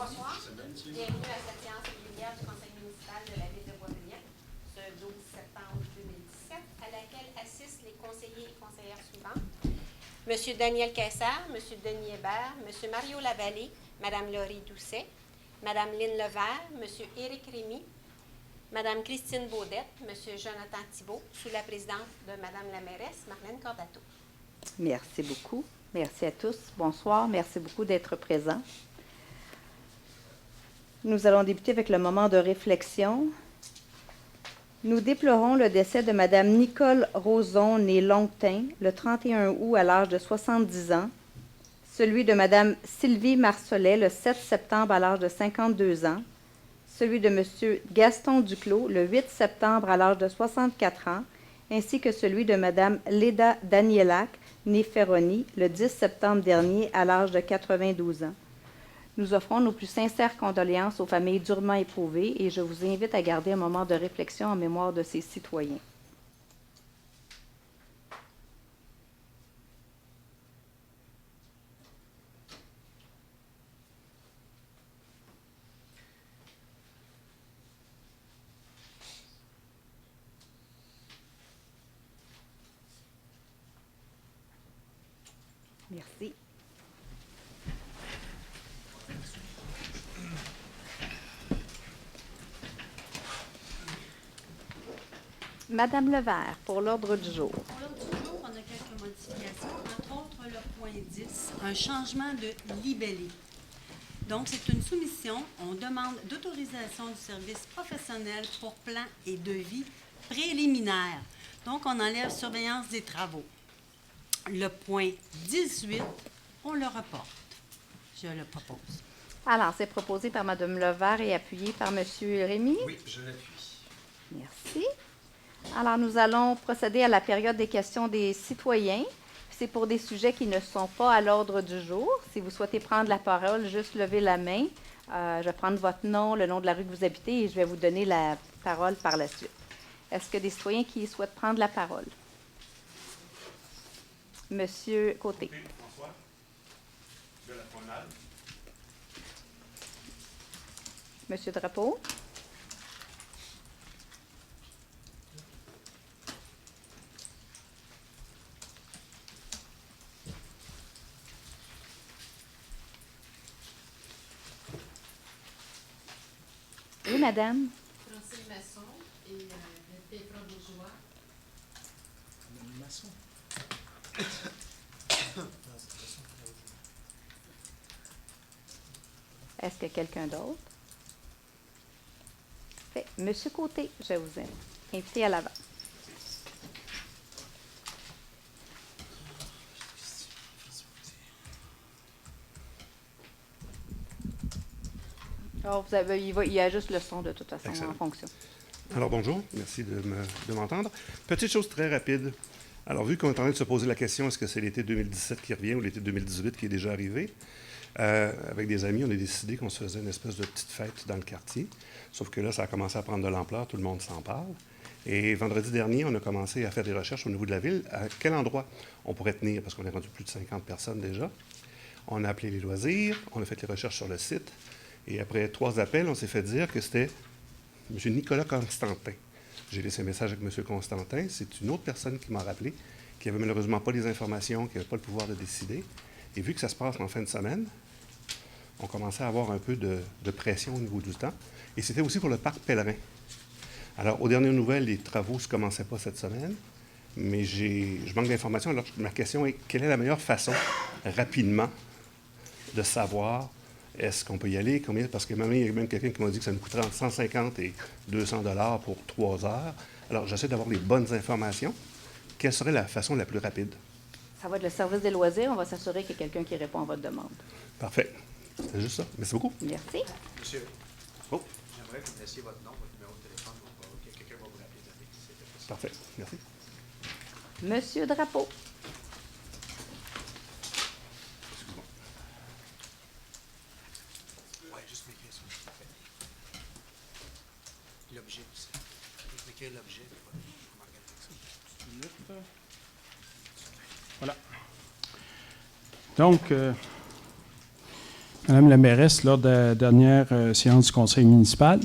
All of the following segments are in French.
Bonsoir. Bienvenue à cette séance régulière du Conseil municipal de la Ville de Boisbriand, ce 12 septembre 2017, à laquelle assistent les conseillers et conseillères suivants. Monsieur Daniel Caissard, Monsieur Denis Hébert, Monsieur Mario Lavallée, Madame Laurie Doucet, Madame Lynne Levert, Monsieur Éric Rémy, Madame Christine Baudette, Monsieur Jonathan Thibault, sous la présidence de Madame la mairesse Marlène Cordato. Merci beaucoup. Merci à tous. Bonsoir. Merci beaucoup d'être présents. Nous allons débuter avec le moment de réflexion. Nous déplorons le décès de Mme Nicole Roson, née Longtin, le 31 août à l'âge de 70 ans, celui de Mme Sylvie Marcelet, le 7 septembre à l'âge de 52 ans, celui de M. Gaston Duclos, le 8 septembre à l'âge de 64 ans, ainsi que celui de Mme Léda Danielac, née Ferroni, le 10 septembre dernier à l'âge de 92 ans. Nous offrons nos plus sincères condoléances aux familles durement éprouvées et je vous invite à garder un moment de réflexion en mémoire de ces citoyens. Merci. Madame Levert, pour l'ordre du jour. Pour l'ordre du jour, on a quelques modifications, entre autres le point 10, un changement de libellé. Donc, c'est une soumission. On demande d'autorisation du service professionnel pour plan et devis préliminaire. Donc, on enlève surveillance des travaux. Le point 18, on le reporte. Je le propose. Alors, c'est proposé par Mme Levert et appuyé par M. Rémy. Oui, je l'appuie. Merci. Alors, nous allons procéder à la période des questions des citoyens. C'est pour des sujets qui ne sont pas à l'ordre du jour. Si vous souhaitez prendre la parole, juste levez la main. Je vais prendre votre nom, le nom de la rue que vous habitez et je vais vous donner la parole par la suite. Est-ce que des citoyens qui souhaitent prendre la parole? Monsieur Côté. François, de la promenade. Monsieur Drapeau. Oui, madame. Francine Masson et Petra Bourgeois. Masson. Est-ce que quelqu'un d'autre? Monsieur Côté, je vais vous inviter à l'avant. Alors, il y a juste le son de toute façon. Excellent. En fonction. Alors bonjour, merci de m'entendre. Petite chose très rapide. Alors vu qu'on est en train de se poser la question, est-ce que c'est l'été 2017 qui revient ou l'été 2018 qui est déjà arrivé? Avec des amis, on a décidé qu'on se faisait une espèce de petite fête dans le quartier. Sauf que là, ça a commencé à prendre de l'ampleur, tout le monde s'en parle. Et vendredi dernier, on a commencé à faire des recherches au niveau de la ville. À quel endroit on pourrait tenir? Parce qu'on est rendu plus de 50 personnes déjà. On a appelé les loisirs, on a fait les recherches sur le site. Et après 3 appels, on s'est fait dire que c'était M. Nicolas Constantin. J'ai laissé un message avec M. Constantin. C'est une autre personne qui m'a rappelé, qui n'avait malheureusement pas les informations, qui n'avait pas le pouvoir de décider. Et vu que ça se passe en fin de semaine, on commençait à avoir un peu de pression au niveau du temps. Et c'était aussi pour le parc Pèlerin. Alors, aux dernières nouvelles, les travaux ne se commençaient pas cette semaine, mais je manque d'informations. Alors, ma question est, quelle est la meilleure façon, rapidement, de savoir est-ce qu'on peut y aller? Combien? Parce que même, il y a même quelqu'un qui m'a dit que ça nous coûterait entre 150 et 200 $ pour 3 heures. Alors, j'essaie d'avoir les bonnes informations. Quelle serait la façon la plus rapide? Ça va être le service des loisirs. On va s'assurer qu'il y a quelqu'un qui répond à votre demande. Parfait. C'était juste ça. Merci beaucoup. Merci. Monsieur, Oh, j'aimerais que vous me laissiez votre nom, votre numéro de téléphone, pour que quelqu'un va vous rappeler d'appeler si c'était possible. parfait. Merci. Monsieur Drapeau. Excuse-moi. Oui, juste m'écrire ça. L'objet aussi. Juste m'écrire l'objet, puis on va regarder ça. Voilà. Donc, Madame la mairesse, lors de la dernière séance du conseil municipal,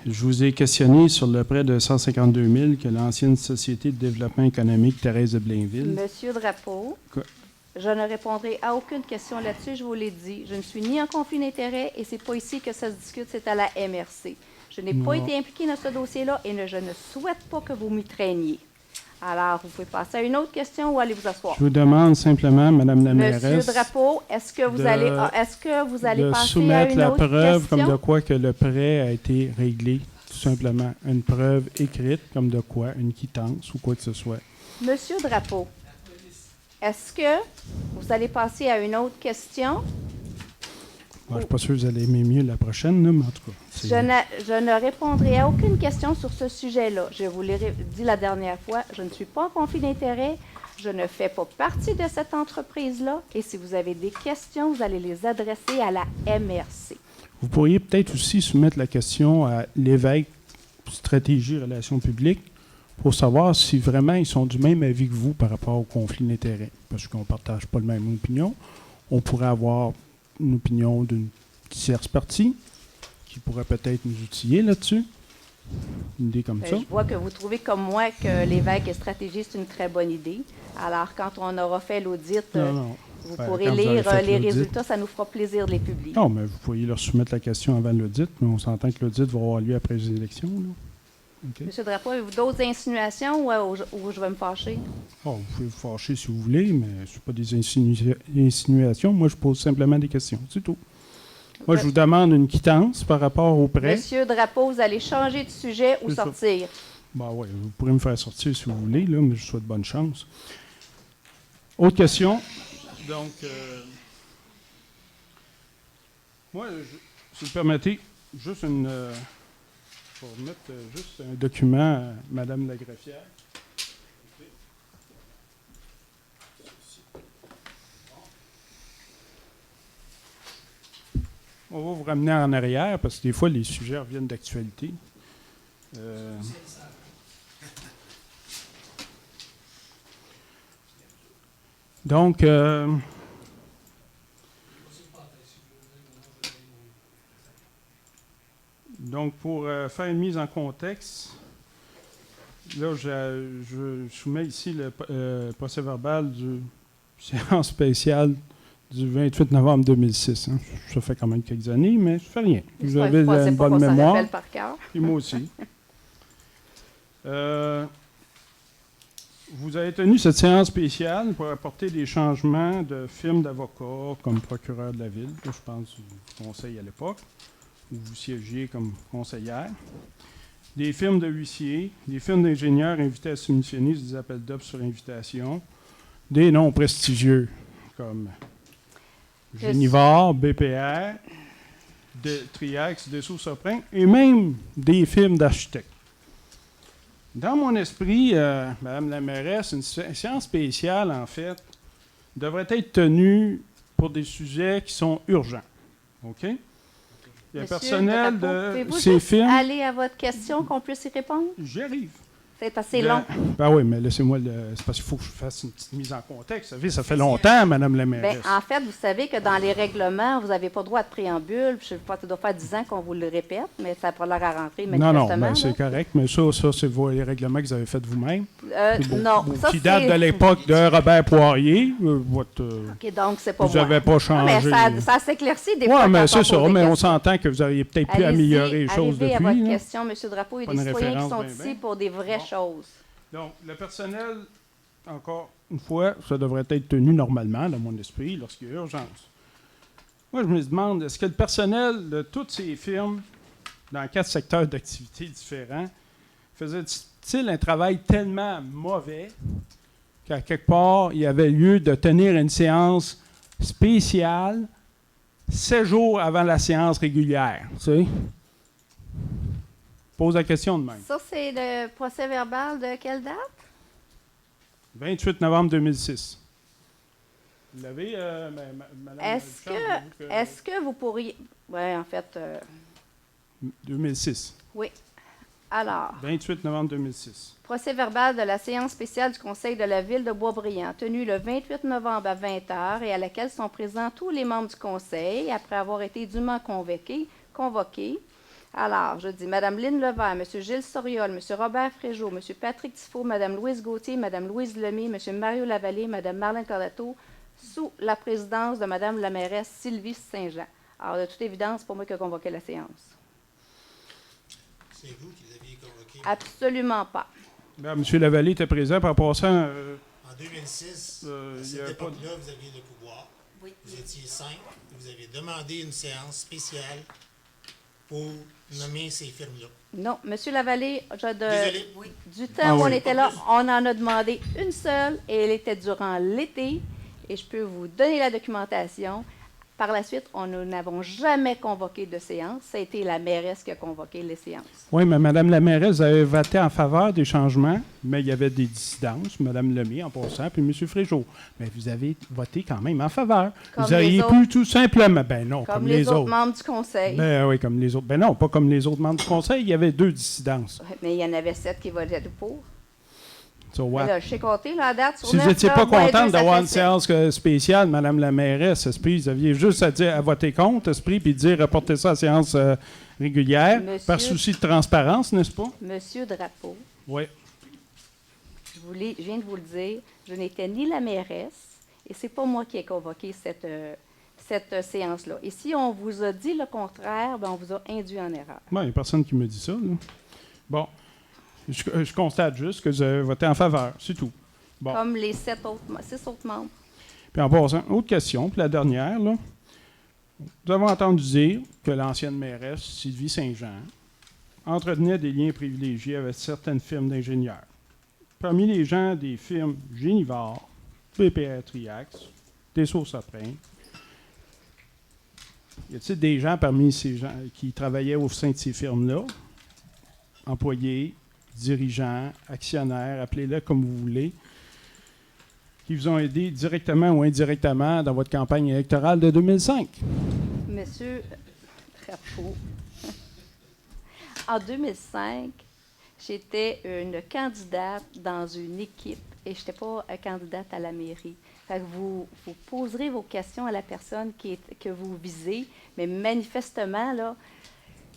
je vous ai questionné sur le prêt de 152 000 que l'ancienne Société de développement économique Thérèse de Blainville. Monsieur Drapeau, Quoi? je ne répondrai à aucune question là-dessus, je vous l'ai dit. Je ne suis ni en conflit d'intérêts et c'est pas ici que ça se discute, c'est à la MRC. Je n'ai pas Non. été impliquée dans ce dossier-là et je ne souhaite pas que vous m'y traîniez. Alors, vous pouvez passer à une autre question ou aller vous asseoir. Je vous demande simplement, Madame la Monsieur mairesse, Drapeau, est-ce que vous de- allez de passer à soumettre une la autre preuve comme question? de quoi que le prêt a été réglé, tout simplement. Une preuve écrite comme de quoi, une quittance ou quoi que ce soit. Monsieur Drapeau, est-ce que vous allez passer à une autre question? Bon, je ne suis pas sûr que vous allez aimer mieux la prochaine, là, mais en tout cas. c'est- Je ne répondrai à aucune question sur ce sujet-là. Je vous l'ai dit la dernière fois, je ne suis pas en conflit d'intérêts, je ne fais pas partie de cette entreprise-là, et si vous avez des questions, vous allez les adresser à la MRC. Vous pourriez peut-être aussi soumettre la question à l'évêque stratégie relations publiques pour savoir si vraiment ils sont du même avis que vous par rapport au conflit d'intérêts. Parce qu'on ne partage pas la même opinion. On pourrait avoir une opinion d'une tierce partie qui pourrait peut-être nous outiller là-dessus. Une idée comme ça. Je vois que vous trouvez comme moi que l'évêque et stratégie, c'est une très bonne idée. Alors, quand on aura fait l'audit, Non. vous Ben, pourrez quand vous aurez lire fait les l'audit. résultats, ça nous fera plaisir de les publier. Non, mais vous pourriez leur soumettre la question avant l'audit, mais on s'entend que l'audit va avoir lieu après les élections. Là. OK. Monsieur Drapeau, avez-vous d'autres insinuations ou je vais me fâcher? Oh, vous pouvez vous fâcher si vous voulez, mais ce ne sont pas des insinuations. Moi, je pose simplement des questions. C'est tout. Moi, je vous demande une quittance par rapport au prêt. Monsieur Drapeau, vous allez changer de sujet ou C'est ça. sortir? Ben oui, vous pourrez me faire sortir si vous voulez, là, mais je vous souhaite bonne chance. Autre question. Donc, moi, si vous permettez, juste une. Pour remettre juste un document à Mme la greffière. On va vous ramener en arrière parce que des fois, les sujets reviennent d'actualité. Donc, pour faire une mise en contexte, là, je soumets ici le procès-verbal du séance spéciale du 28 novembre 2006. Hein. Ça fait quand même quelques années, mais ça fait rien. Vous avez une bonne mémoire. Rappelle par cœur. Et moi aussi. Vous avez tenu cette séance spéciale pour apporter des changements de firme d'avocat comme procureur de la ville, je pense du conseil à l'époque, où vous siégiez comme conseillère, des firmes de huissiers, des firmes d'ingénieurs invités à soumissionner des appels d'offres sur invitation, des noms prestigieux comme Génivore, BPR, Triax, Dessous-Soprin, et même des firmes d'architectes. Dans mon esprit, Madame la mairesse, une séance spéciale, en fait, devrait être tenue pour des sujets qui sont urgents. OK? Il y a Monsieur personnel Drapeau, de pouvez-vous ces juste firmes. aller à votre question, qu'on puisse y répondre? J'y arrive. C'est assez long. Ben oui, mais laissez-moi c'est parce qu'il faut que je fasse une petite mise en contexte. Vous savez, ça fait longtemps, Madame la Bien, mairesse. en fait, vous savez que dans les règlements, vous n'avez pas droit de préambule. Je sais pas, ça doit faire 10 ans qu'on vous le répète, mais ça n'a pas l'air à rentrer Non, manifestement. ben, c'est correct, mais ça c'est les règlements que vous avez faits vous-même. Non, ça, Qui date c'est- de l'époque de Robert Poirier. OK, donc c'est pas vous moi. n'avez pas Non, mais changé. ça s'éclaircit des Oui, fois. mais quand c'est ça, pose des mais on questions. s'entend que vous auriez peut-être pu Allez-y, améliorer les choses arrivez à depuis. votre là. question, M. Drapeau. Il y a Pas des une citoyens qui référence, sont ben, ici ben. pour des vraies Bon. choses. Donc, le personnel, encore une fois, ça devrait être tenu normalement, dans mon esprit, lorsqu'il y a urgence. Moi, je me demande, est-ce que le personnel de toutes ces firmes, dans 4 secteurs d'activité différents, faisait-il un travail tellement mauvais qu'à quelque part, il y avait lieu de tenir une séance spéciale 7 jours avant la séance régulière, tu sais? Pose la question de même. Ça, c'est le procès verbal de quelle date? 28 novembre 2006. Vous l'avez, Madame Est-ce Duchamp, est-ce que vous pourriez... Oui, en fait, 2006. oui. Alors, 28 novembre 2006. procès verbal de la séance spéciale du Conseil de la Ville de Boisbriand, tenue le 28 novembre à 20 h et à laquelle sont présents tous les membres du Conseil, après avoir été dûment convoqués. Alors, je dis Mme Lynne Levert, M. Gilles Soriol, M. Robert Fréjot, M. Patrick Tifo, Mme Louise Gauthier, Mme Louise Lemay, M. Mario Lavallée, Mme Marlène Cordato, sous la présidence de Mme la mairesse Sylvie Saint-Jean. Alors, de toute évidence, c'est pas moi qui ai convoqué la séance. C'est vous qui les aviez convoqués. Absolument pas. Là, M. Lavallée était présent, par passant, En 2006, il à y cette a pas époque-là, vous aviez le pouvoir. Oui. Vous étiez 5. Vous avez demandé une séance spéciale pour nommer ces firmes-là. Non, M. Lavallée, Désolé. Oui. du temps où oui. on était là, on en a demandé une seule et elle était durant l'été. Et je peux vous donner la documentation. Par la suite, nous n'avons jamais convoqué de séance. Ça a été la mairesse qui a convoqué les séances. Oui, mais Mme la mairesse avait voté en faveur des changements, mais il y avait des dissidences, Mme Lemay en passant, puis M. Fréjot. Mais vous avez voté quand même en faveur. Comme Vous auriez les pu tout simplement... Ben non, Comme les autres membres du Conseil. Ben oui, comme les autres. Ben non, pas comme les autres membres du Conseil, il y avait 2 dissidences. Mais il y en avait 7 qui votaient pour. So Mais what? là, je sais compter la date sur Si vous 9, n'étiez là, pas moins contente deux, ça d'avoir fait une sept. séance spéciale, Mme la mairesse, Esprit, vous aviez juste à voter contre, Esprit, puis dire reporter ça à séance régulière, Monsieur- par souci de transparence, n'est-ce pas? Monsieur Drapeau, Oui. je viens de vous le dire, je n'étais ni la mairesse et c'est pas moi qui ai convoqué cette séance-là. Et si on vous a dit le contraire, ben on vous a induit en erreur. Bon, il n'y a personne qui me dit ça. Là. Bon. Je constate juste que vous avez voté en faveur, c'est tout. Bon. Comme les 6 autres membres. Puis en passant, autre question, puis la dernière, là. Nous avons entendu dire que l'ancienne mairesse, Sylvie Saint-Jean, entretenait des liens privilégiés avec certaines firmes d'ingénieurs. Parmi les gens des firmes Génivore, BPR Triax, Tessot Soprin, y a-t-il des gens parmi ces gens qui travaillaient au sein de ces firmes-là, employés, dirigeants, actionnaires, appelez-le comme vous voulez, qui vous ont aidé directement ou indirectement dans votre campagne électorale de 2005? Monsieur Drapeau, en 2005, j'étais une candidate dans une équipe et je n'étais pas candidate à la mairie. Fait que vous poserez vos questions à la personne que vous visez, mais manifestement, là,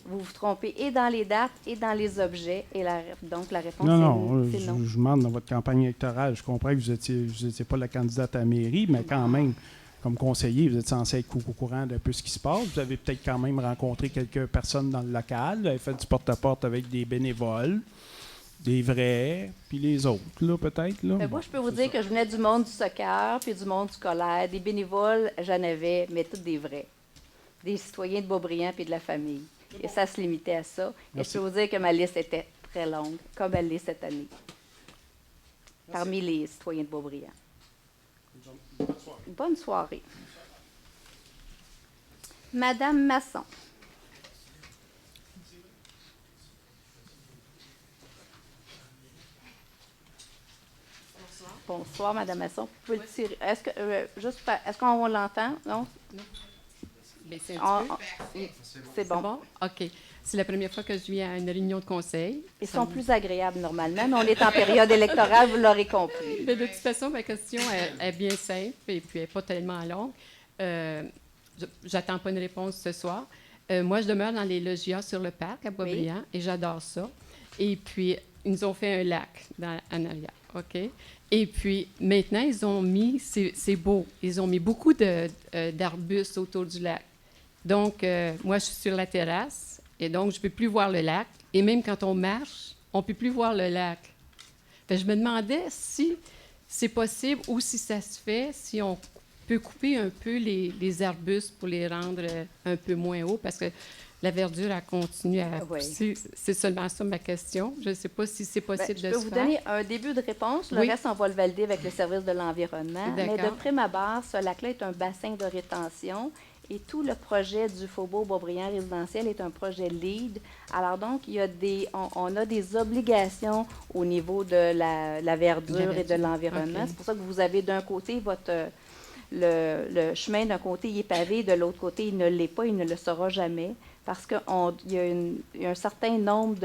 vous vous trompez et dans les dates et dans les objets. Et donc, la réponse Non, c'est non. je demande dans votre campagne électorale. Je comprends que vous n'étiez pas la candidate à la mairie, mais quand même, comme conseiller, vous êtes censé être au courant d'un peu ce qui se passe. Vous avez peut-être quand même rencontré quelques personnes dans le local. Vous avez fait du porte-à-porte avec des bénévoles, des vrais, puis les autres, là, peut-être. Là. Mais moi, je peux vous dire que je venais du monde du soccer puis du monde scolaire. Des bénévoles, j'en avais, mais tous des vrais. Des citoyens de Boisbriand puis de la famille. Et ça se limitait à ça. Merci. Et je peux vous dire que ma liste était très longue, comme elle l'est cette année, parmi les citoyens de Boisbriand. Bonne soirée. Madame Masson. Bonsoir, Madame Masson. Vous pouvez le tirer. Est-ce qu'on l'entend? Non? Baissez un Ah, petit peu. C'est C'est bon. bon? OK. C'est la première fois que je viens à une réunion de conseil. Ils sont plus agréables normalement, mais on est en période électorale, vous l'aurez compris. Mais de toute façon, ma question est bien simple et puis elle n'est pas tellement longue. J'attends pas une réponse ce soir. Moi, je demeure dans les logias sur le parc à Boisbriand et j'adore ça. Et puis, ils nous ont fait un lac en arrière. OK? Et puis, maintenant, ils ont mis, c'est beau, ils ont mis beaucoup d'arbustes autour du lac. Donc, moi, je suis sur la terrasse et donc, je ne peux plus voir le lac. Et même quand on marche, on ne peut plus voir le lac. Fait que je me demandais si c'est possible ou si ça se fait, si on peut couper un peu les arbustes pour les rendre un peu moins hauts, parce que la verdure, elle continue à pousser. C'est seulement ça ma question. Je ne sais pas si c'est possible Je de peux se vous faire. donner un début de réponse. Le Oui. reste, on va le valider avec le service de l'environnement. Mais de D'accord. prime abord, ce lac-là est un bassin de rétention et tout le projet du Faubourg Boisbriand résidentiel est un projet LEED. Alors donc, il y a on a des obligations au niveau de la verdure et de l'environnement. OK. C'est pour ça que vous avez d'un côté le chemin d'un côté, il est pavé, de l'autre côté, il ne l'est pas, il ne le sera jamais, parce qu'il y a un certain nombre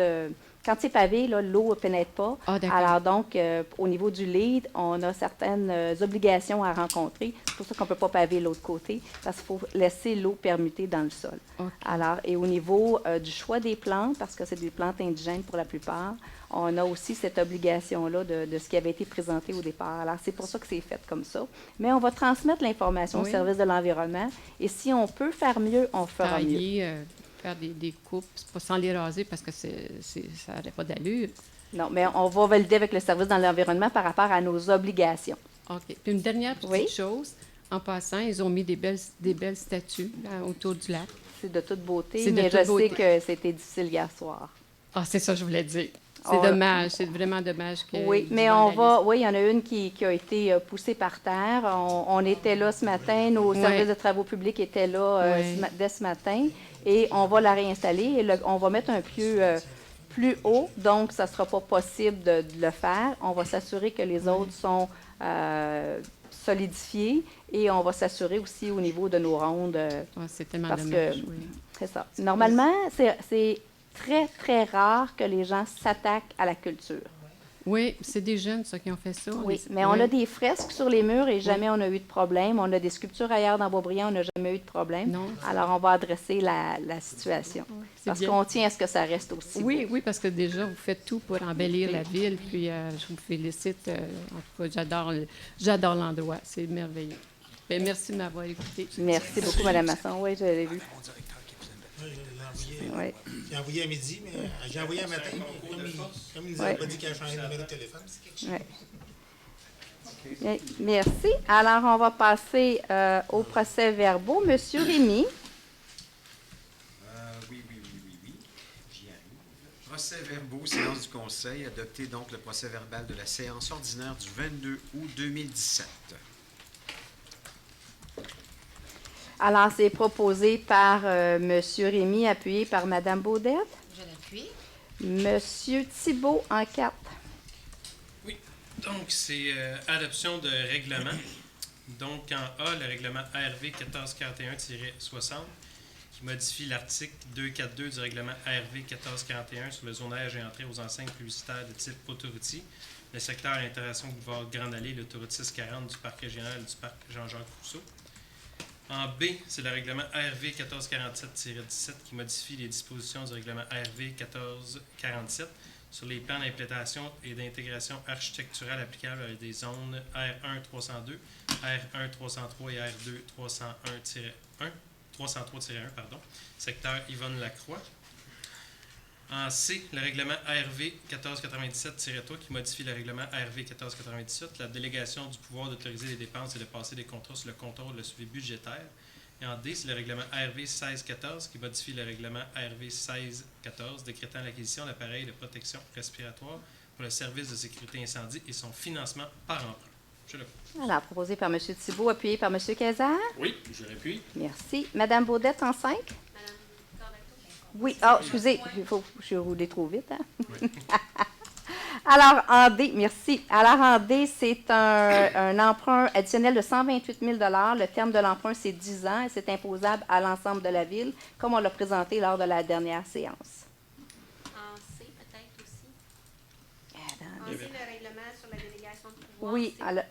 quand c'est pavé, là, l'eau ne pénètre pas. Ah, d'accord. Alors donc, au niveau du lead, on a certaines obligations à rencontrer. C'est pour ça qu'on ne peut pas paver l'autre côté, parce qu'il faut laisser l'eau permuter dans le sol. OK. Alors, et au niveau du choix des plantes, parce que c'est des plantes indigènes pour la plupart, on a aussi cette obligation-là de ce qui avait été présenté au départ. Alors, c'est pour ça que c'est fait comme ça. Mais on va transmettre l'information Oui. au service de l'environnement. Et si on peut faire mieux, on fera mieux. Tailler, faire des coupes, c'est pas sans les raser parce que ça n'aurait pas d'allure. Non, mais on va valider avec le service de l'environnement par rapport à nos obligations. OK. Puis une dernière petite Oui. chose. En passant, ils ont mis des belles statues autour du lac. C'est de toute beauté, C'est de mais toute je beauté. sais que c'était difficile hier soir. Ah, c'est ça que je voulais dire. C'est On- dommage. C'est vraiment dommage que. Oui, mais on va. Oui, il y en a une qui a été poussée par terre. On était là ce matin. Nos Ouais. services de travaux publics étaient là Ouais. dès ce matin. Et on va la réinstaller. Et on va mettre un pieu plus haut. Donc, ça ne sera pas possible de le faire. On va s'assurer que les autres sont solidifiés. Et on va s'assurer aussi au niveau de nos rondes. Ah, c'est tellement Parce dommage. que- Oui. C'est ça. Normalement, c'est très, très rare que les gens s'attaquent à la culture. Oui, c'est des jeunes, ça, qui ont fait ça. Oui, mais on a des fresques sur les murs et jamais on a eu de problème. On a des sculptures ailleurs dans Boisbriand, on n'a jamais eu de problème. Non. Alors, on va adresser la situation. c'est Parce bien. qu'on tient à ce que ça reste aussi Oui, beau. oui, parce que déjà, vous faites tout pour embellir la ville. Puis, je vous félicite. En tout cas, j'adore l'endroit. C'est merveilleux. Bien, merci de m'avoir écouté. Merci beaucoup, Mme Masson. Oui, je l'ai vu. Oui, Oui. j'ai envoyé à midi, mais j'ai envoyé un matin, mais comme il nous avait Ouais. pas dit qu'elle a changé de numéro de téléphone. Oui. Bien, merci. Alors, on va passer au procès-verbaux. Monsieur Rémy. Oui, j'y arrive. Procès-verbaux, séance du Conseil, adopter donc le procès-verbal de la séance ordinaire du 22 août 2017. Alors, c'est proposé par Monsieur Rémy, appuyé par Mme Baudette. Je l'appuie. Monsieur Thibault, en 4. Oui, donc c'est adoption de règlement. Donc en A, le règlement ARV 1441-60 qui modifie l'article 242 du règlement ARV 1441 sur le zonage et entrée aux enseignes publicitaires de type autoroutier, le secteur à l'interaction boulevard Grande Allée, l'autoroute 640 du parc régional du parc Jean-Jacques Rousseau. En B, c'est le règlement ARV 1447-17 qui modifie les dispositions du règlement ARV 1447 sur les plans d'implémentation et d'intégration architecturale applicables à des zones R1 302, R1 303 et R2 303-1, secteur Yvonne-Lacroix. En C, le règlement ARV 1497-3 qui modifie le règlement ARV 1497, la délégation du pouvoir d'autoriser les dépenses et de passer des contrats sur le contrôle de suivi budgétaire. Et en D, c'est le règlement ARV 1614 qui modifie le règlement ARV 1614 décrétant l'acquisition d'appareils de protection respiratoire pour le service de sécurité incendie et son financement par emprunt. Je le propose. Alors, proposé par M. Thibault, appuyé par M. Kazar. Oui, je l'appuie. Merci. Mme Baudette, en 5. Madame Cordato? Oui. Ah, excusez, je suis roulée trop vite. Hein? Alors, en D, merci. Alors, en D, c'est un emprunt additionnel de 128 000 Le terme de l'emprunt, c'est 10 ans et c'est imposable à l'ensemble de la ville, comme on l'a présenté lors de la dernière séance. En C, peut-être aussi. En Attendez. C, le règlement sur la délégation de pouvoir. Oui, c'est- alors,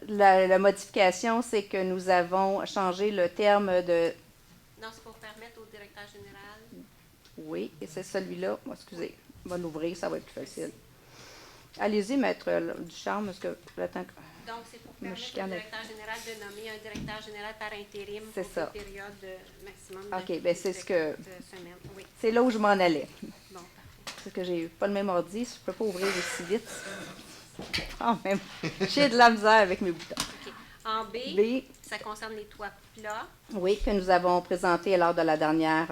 la modification, c'est que nous avons changé le terme de... Non, c'est pour permettre au directeur général. Oui, et c'est celui-là. Oh, excusez, on va l'ouvrir, ça va être plus facile. Allez-y, maître Ducharme, parce que le temps que... Donc, c'est pour Moi, permettre je au suis en- directeur général de nommer un directeur général par intérim C'est pour ça. une période de maximum OK, de, ben c'est ce que- de semaines. Oui, C'est là où je m'en allais. bon, parfait. Parce que j'ai pas le même ordi, je peux pas ouvrir aussi vite. Quand même, j'ai de la misère avec mes boutons. OK. En B, B, ça concerne les toits plats. oui, que nous avons présenté lors de la dernière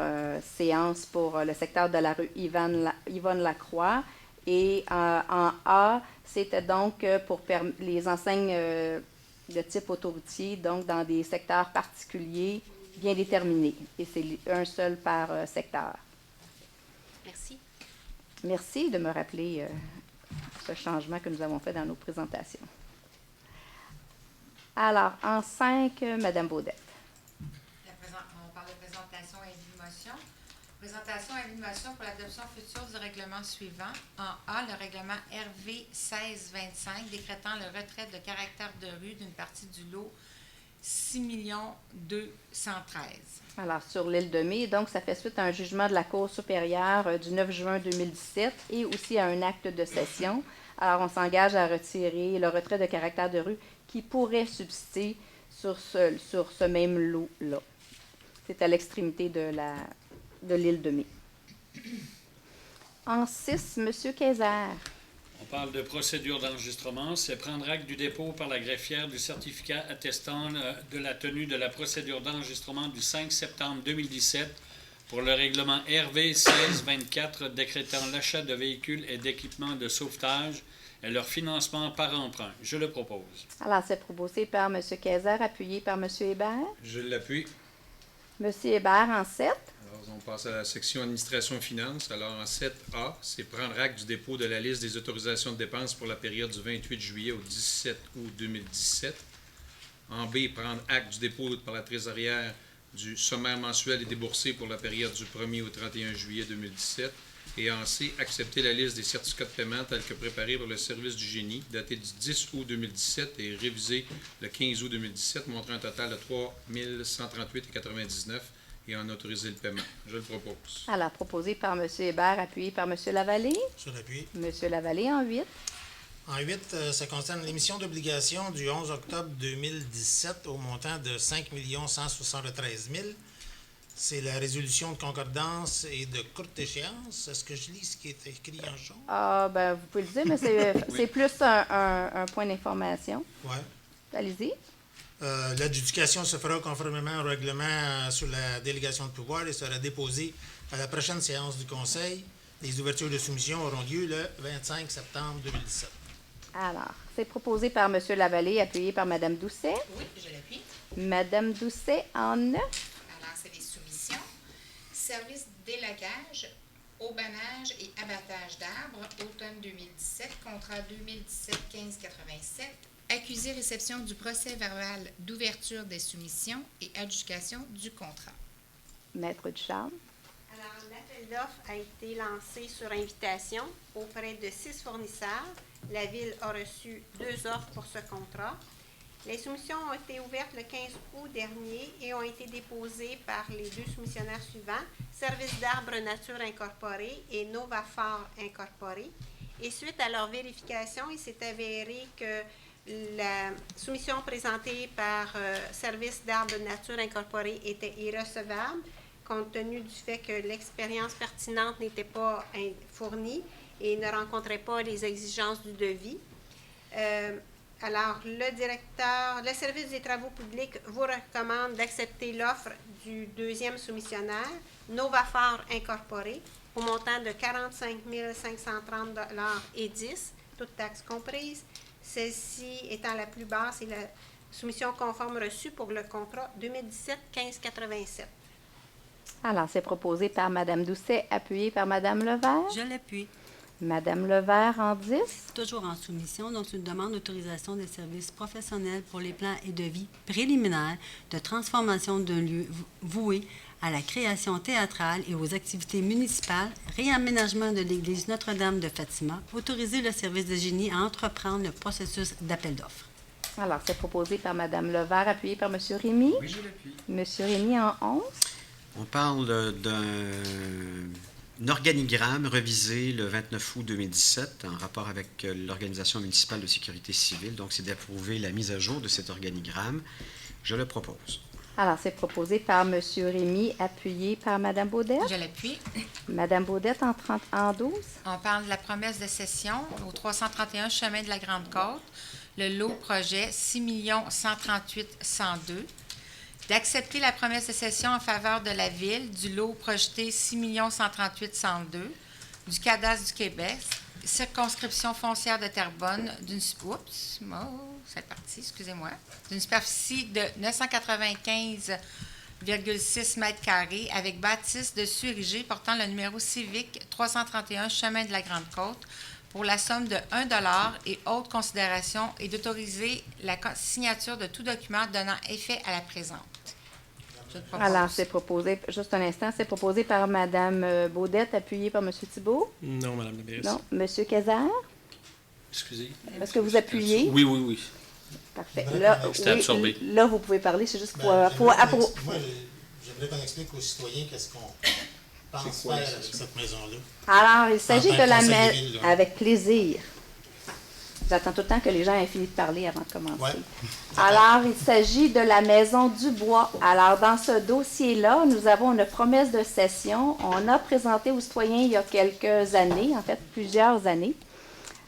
séance pour le secteur de la rue Yvonne-Lacroix. Et en A, c'était donc pour les enseignes de type autoroutier, donc dans des secteurs particuliers bien déterminés. Et c'est un seul par secteur. Merci. Merci de me rappeler ce changement que nous avons fait dans nos présentations. Alors, en 5, Mme Baudette. On parle de présentation et de motion. Présentation et évaluation pour l'adoption future du règlement suivant. En A, le règlement RV 1625 décrétant le retrait de caractère de rue d'une partie du lot 6 213 000. Alors, sur l'île de Mai, donc, ça fait suite à un jugement de la Cour supérieure du 9 juin 2017 et aussi à un acte de cession. Alors, on s'engage à retirer le retrait de caractère de rue qui pourrait subsister sur ce même lot-là. C'est à l'extrémité de l'île de Mai. En 6, M. Kayser. On parle de procédure d'enregistrement. C'est prendre acte du dépôt par la greffière du certificat attestant de la tenue de la procédure d'enregistrement du 5 septembre 2017 pour le règlement RV 1624 décrétant l'achat de véhicules et d'équipements de sauvetage et leur financement par emprunt. Je le propose. Alors, c'est proposé par M. Kayser, appuyé par M. Hébert. Je l'appuie. M. Hébert en 7. Alors, on passe à la section administration et finances. Alors, en 7A, c'est prendre acte du dépôt de la liste des autorisations de dépenses pour la période du 28 juillet au 17 août 2017. En B, prendre acte du dépôt par la trésorière du sommaire mensuel et déboursé pour la période du 1er au 31 juillet 2017. Et en C, accepter la liste des certificats de paiement tels que préparés par le service du génie, daté du 10 août 2017 et révisé le 15 août 2017, montrant un total de 3 138,99 et en autoriser le paiement. Je le propose. Alors, proposé par M. Hébert, appuyé par M. Lavallée. Je l'appuie. M. Lavallée en 8. En 8, ça concerne l'émission d'obligations du 11 octobre 2017 au montant de 5 173 000. C'est la résolution de concordance et de courte échéance. Est-ce que je lis ce qui est écrit en jaune? Ah, ben, vous pouvez le dire, mais c'est plus un point d'information. Oui. Allez-y. L'adjudication se fera conformément au règlement sur la délégation de pouvoir et sera déposée à la prochaine séance du Conseil. Les ouvertures de soumission auront lieu le 25 septembre 2017. Alors, c'est proposé par M. Lavallée, appuyé par Mme Doucet. Oui, je l'appuie. Mme Doucet en 9. Alors, c'est des soumissions. Service d'élagage, aubanage et abattage d'arbres, automne 2017, contrat 2017-1587. Accusé réception du procès verbal d'ouverture des soumissions et adjudication du contrat. Maître Ducharme. Alors, l'appel d'offres a été lancé sur invitation auprès de 6 fournisseurs. La Ville a reçu 2 offres pour ce contrat. Les soumissions ont été ouvertes le 15 août dernier et ont été déposées par les 2 soumissionnaires suivants, Service d'arbres nature incorporé et Novaphore incorporé. Et suite à leur vérification, il s'est avéré que la soumission présentée par Service d'arbres nature incorporé était irrecevable, compte tenu du fait que l'expérience pertinente n'était pas fournie et ne rencontrait pas les exigences du devis. Alors, le service des travaux publics vous recommande d'accepter l'offre du 2e soumissionnaire, Novaphore incorporé, au montant de 45 530 $ et 10, toutes taxes comprises. Celle-ci étant la plus basse et la soumission conforme reçue pour le contrat 2017-1587. Alors, c'est proposé par Mme Doucet, appuyé par Mme Levert. Je l'appuie. Mme Levert en 10. Toujours en soumission, donc une demande d'autorisation des services professionnels pour les plans et devis préliminaires de transformation d'un lieu voué à la création théâtrale et aux activités municipales, réaménagement de l'église Notre-Dame de Fatima, autoriser le service de génie à entreprendre le processus d'appel d'offres. Alors, c'est proposé par Mme Levert, appuyé par M. Rémy. Oui, je l'appuie. M. Rémy en 11. On parle d'un organigramme revisé le 29 août 2017 en rapport avec l'Organisation municipale de sécurité civile. Donc, c'est d'approuver la mise à jour de cet organigramme. Je le propose. Alors, c'est proposé par M. Rémy, appuyé par Mme Baudette. Je l'appuie. Mme Baudette en 12. On parle de la promesse de cession au 331 chemin de la Grande-Côte, le lot projet 6 138 102. D'accepter la promesse de cession en faveur de la Ville du lot projeté 6 138 102 du cadastre du Québec, circonscription foncière de Terrebonne, d'une superficie de 995,6 mètres carrés avec bâtisse dessus érigée portant le numéro civique 331 chemin de la Grande-Côte pour la somme de 1 $ et autres considérations et d'autoriser la signature de tout document donnant effet à la présente. Je le propose. Alors, c'est proposé, juste un instant, c'est proposé par Mme Baudette, appuyé par M. Thibault. Non, Madame la mairesse. Non. M. Kazar, Excusez. est-ce que vous appuyez? Oui, oui, oui. Parfait. Là, C'était absorbé. là, vous pouvez parler, c'est juste pour... Moi, j'aimerais qu'on explique aux citoyens qu'est-ce qu'on pense faire avec cette maison-là. Alors, il s'agit En de tant que la conseil mettre de ville, là. avec plaisir. J'attends tout le temps que les gens aient fini de parler avant de commencer. Ouais. Alors, il s'agit de la Maison du Bois. Alors, dans ce dossier-là, nous avons une promesse de cession. On a présenté aux citoyens il y a quelques années, en fait, plusieurs années.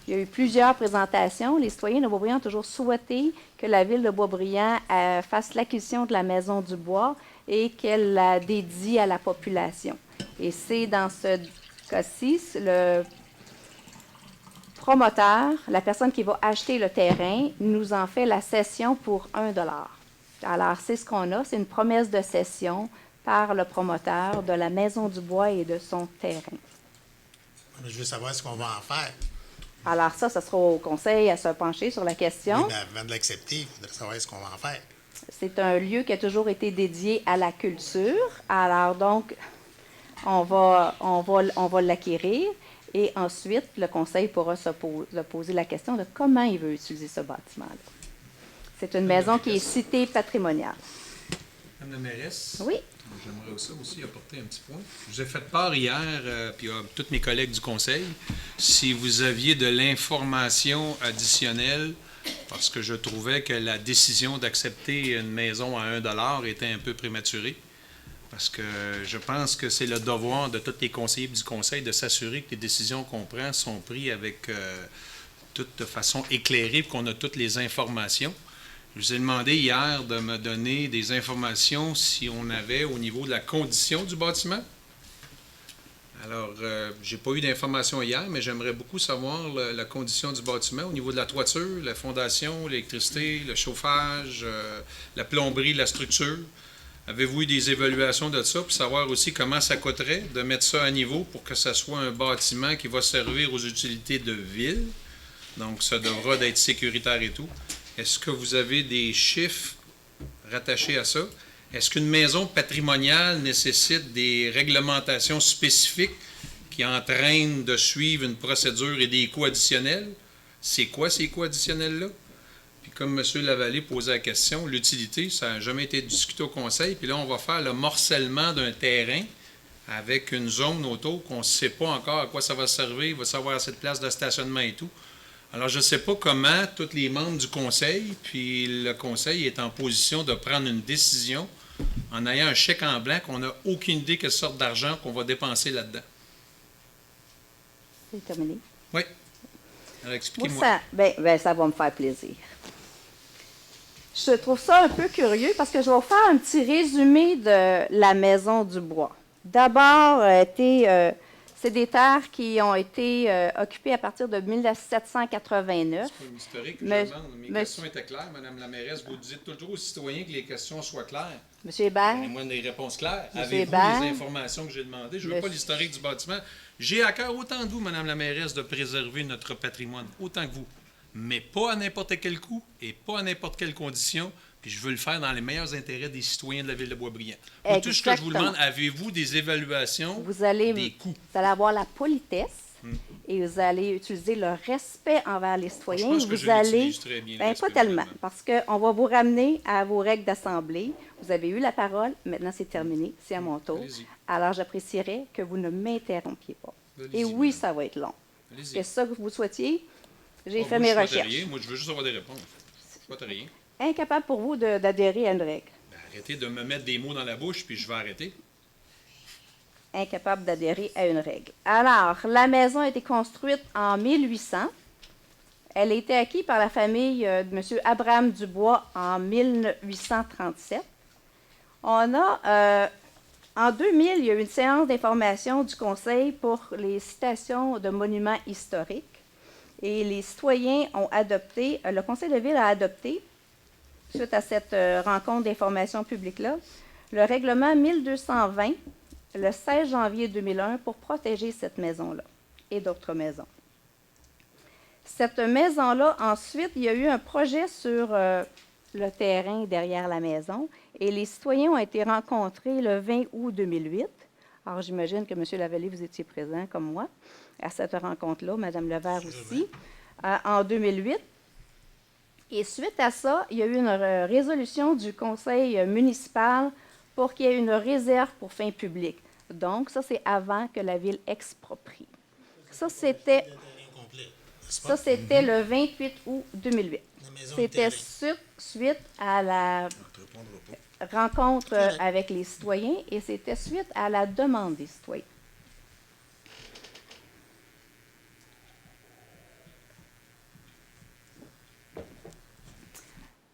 Il y a eu plusieurs présentations. Les citoyens de Boisbriand ont toujours souhaité que la ville de Boisbriand fasse l'acquisition de la Maison du Bois et qu'elle la dédie à la population. Et c'est dans ce cas-ci, le promoteur, la personne qui va acheter le terrain, nous en fait la cession pour 1 $. Alors, c'est ce qu'on a, c'est une promesse de cession par le promoteur de la Maison du Bois et de son terrain. Je veux savoir ce qu'on va en faire. Alors ça sera au conseil à se pencher sur la question. Oui, mais avant de l'accepter, il faudrait savoir ce qu'on va en faire. C'est un lieu qui a toujours été dédié à la culture. Alors donc, on va l'acquérir. Et ensuite, le conseil pourra se poser la question de comment il veut utiliser ce bâtiment-là. C'est une maison qui est citée patrimoniale. Madame la mairesse? Oui. J'aimerais aussi apporter un petit point. Je vous ai fait part hier, puis à tous mes collègues du conseil, si vous aviez de l'information additionnelle, parce que je trouvais que la décision d'accepter une maison à 1 $ était un peu prématurée. Parce que je pense que c'est le devoir de tous les conseillers du conseil de s'assurer que les décisions qu'on prend sont prises avec de façon éclairée et qu'on a toutes les informations. Je vous ai demandé hier de me donner des informations si on avait au niveau de la condition du bâtiment. Alors, j'ai pas eu d'informations hier, mais j'aimerais beaucoup savoir la condition du bâtiment au niveau de la toiture, la fondation, l'électricité, le chauffage, la plomberie, la structure. Avez-vous eu des évaluations de ça pour savoir aussi comment ça coûterait de mettre ça à niveau pour que ça soit un bâtiment qui va servir aux utilités de ville? Donc, ça devra d'être sécuritaire et tout. Est-ce que vous avez des chiffres rattachés à ça? Est-ce qu'une maison patrimoniale nécessite des réglementations spécifiques qui entraînent de suivre une procédure et des coûts additionnels? C'est quoi ces coûts additionnels-là? Puis comme M. Lavallée posait la question, l'utilité, ça n'a jamais été discuté au conseil. Puis là, on va faire le morcellement d'un terrain avec une zone autour qu'on ne sait pas encore à quoi ça va servir. Il va savoir cette place de stationnement et tout. Alors, je ne sais pas comment tous les membres du conseil, puis le conseil est en position de prendre une décision en ayant un chèque en blanc qu'on n'a aucune idée quelle sorte d'argent qu'on va dépenser là-dedans. C'est terminé. Oui. Alors, expliquez-moi. Ça va me faire plaisir. Je trouve ça un peu curieux parce que je vais vous faire un petit résumé de la Maison du Bois. D'abord, c'est des terres qui ont été occupées à partir de 1789. C'est pas une historique que je demande. Mes questions étaient claires, Mme la mairesse. Vous dites toujours aux citoyens que les questions soient claires. M. Hébert. Donnez-moi des réponses claires. M. Avez-vous Hébert. les informations que j'ai demandées? Je ne veux pas l'historique du bâtiment. J'ai à cœur autant que vous, Mme la mairesse, de préserver notre patrimoine, autant que vous. Mais pas à n'importe quel coût et pas à n'importe quelle condition. Puis je veux le faire dans les meilleurs intérêts des citoyens de la ville de Boisbriand. Moi, tout ce que je vous demande, avez-vous des évaluations des coûts? Vous allez avoir la politesse et vous allez utiliser le respect envers les citoyens. Je pense que vous allez, très bien. pas tellement, parce qu'on va vous ramener à vos règles d'assemblée. Vous avez eu la parole, maintenant c'est terminé, c'est à mon tour. Alors j'apprécierais que vous ne m'interrompiez pas. Et oui, ça va être long. C'est ça que vous souhaitiez? J'ai fait mes recherches. Rien. Moi, je veux juste avoir des réponses. Je ne souhaite rien. Incapable pour vous d'adhérer à une règle. Ben, arrêtez de me mettre des mots dans la bouche, puis je vais arrêter. Incapable d'adhérer à une règle. Alors, la maison a été construite en 1800. Elle a été acquise par la famille de M. Abraham Dubois en 1837. On a, en 2000, il y a eu une séance d'information du Conseil pour les citations de monuments historiques. Et les citoyens ont adopté, le Conseil de ville a adopté, suite à cette rencontre d'information publique-là, le règlement 1220, le 16 janvier 2001, pour protéger cette maison-là et d'autres maisons. Cette maison-là, ensuite, il y a eu un projet sur le terrain derrière la maison. Et les citoyens ont été rencontrés le 20 août 2008. Alors, j'imagine que M. Lavallée, vous étiez présent comme moi à cette rencontre-là, Mme Levert aussi, en 2008. Et suite à ça, il y a eu une résolution du conseil municipal pour qu'il y ait une réserve pour fin publique. Donc, ça, c'est avant que la ville exproprie. Ça, c'était le 28 août 2008. C'était suite à la rencontre avec les citoyens et c'était suite à la demande des citoyens.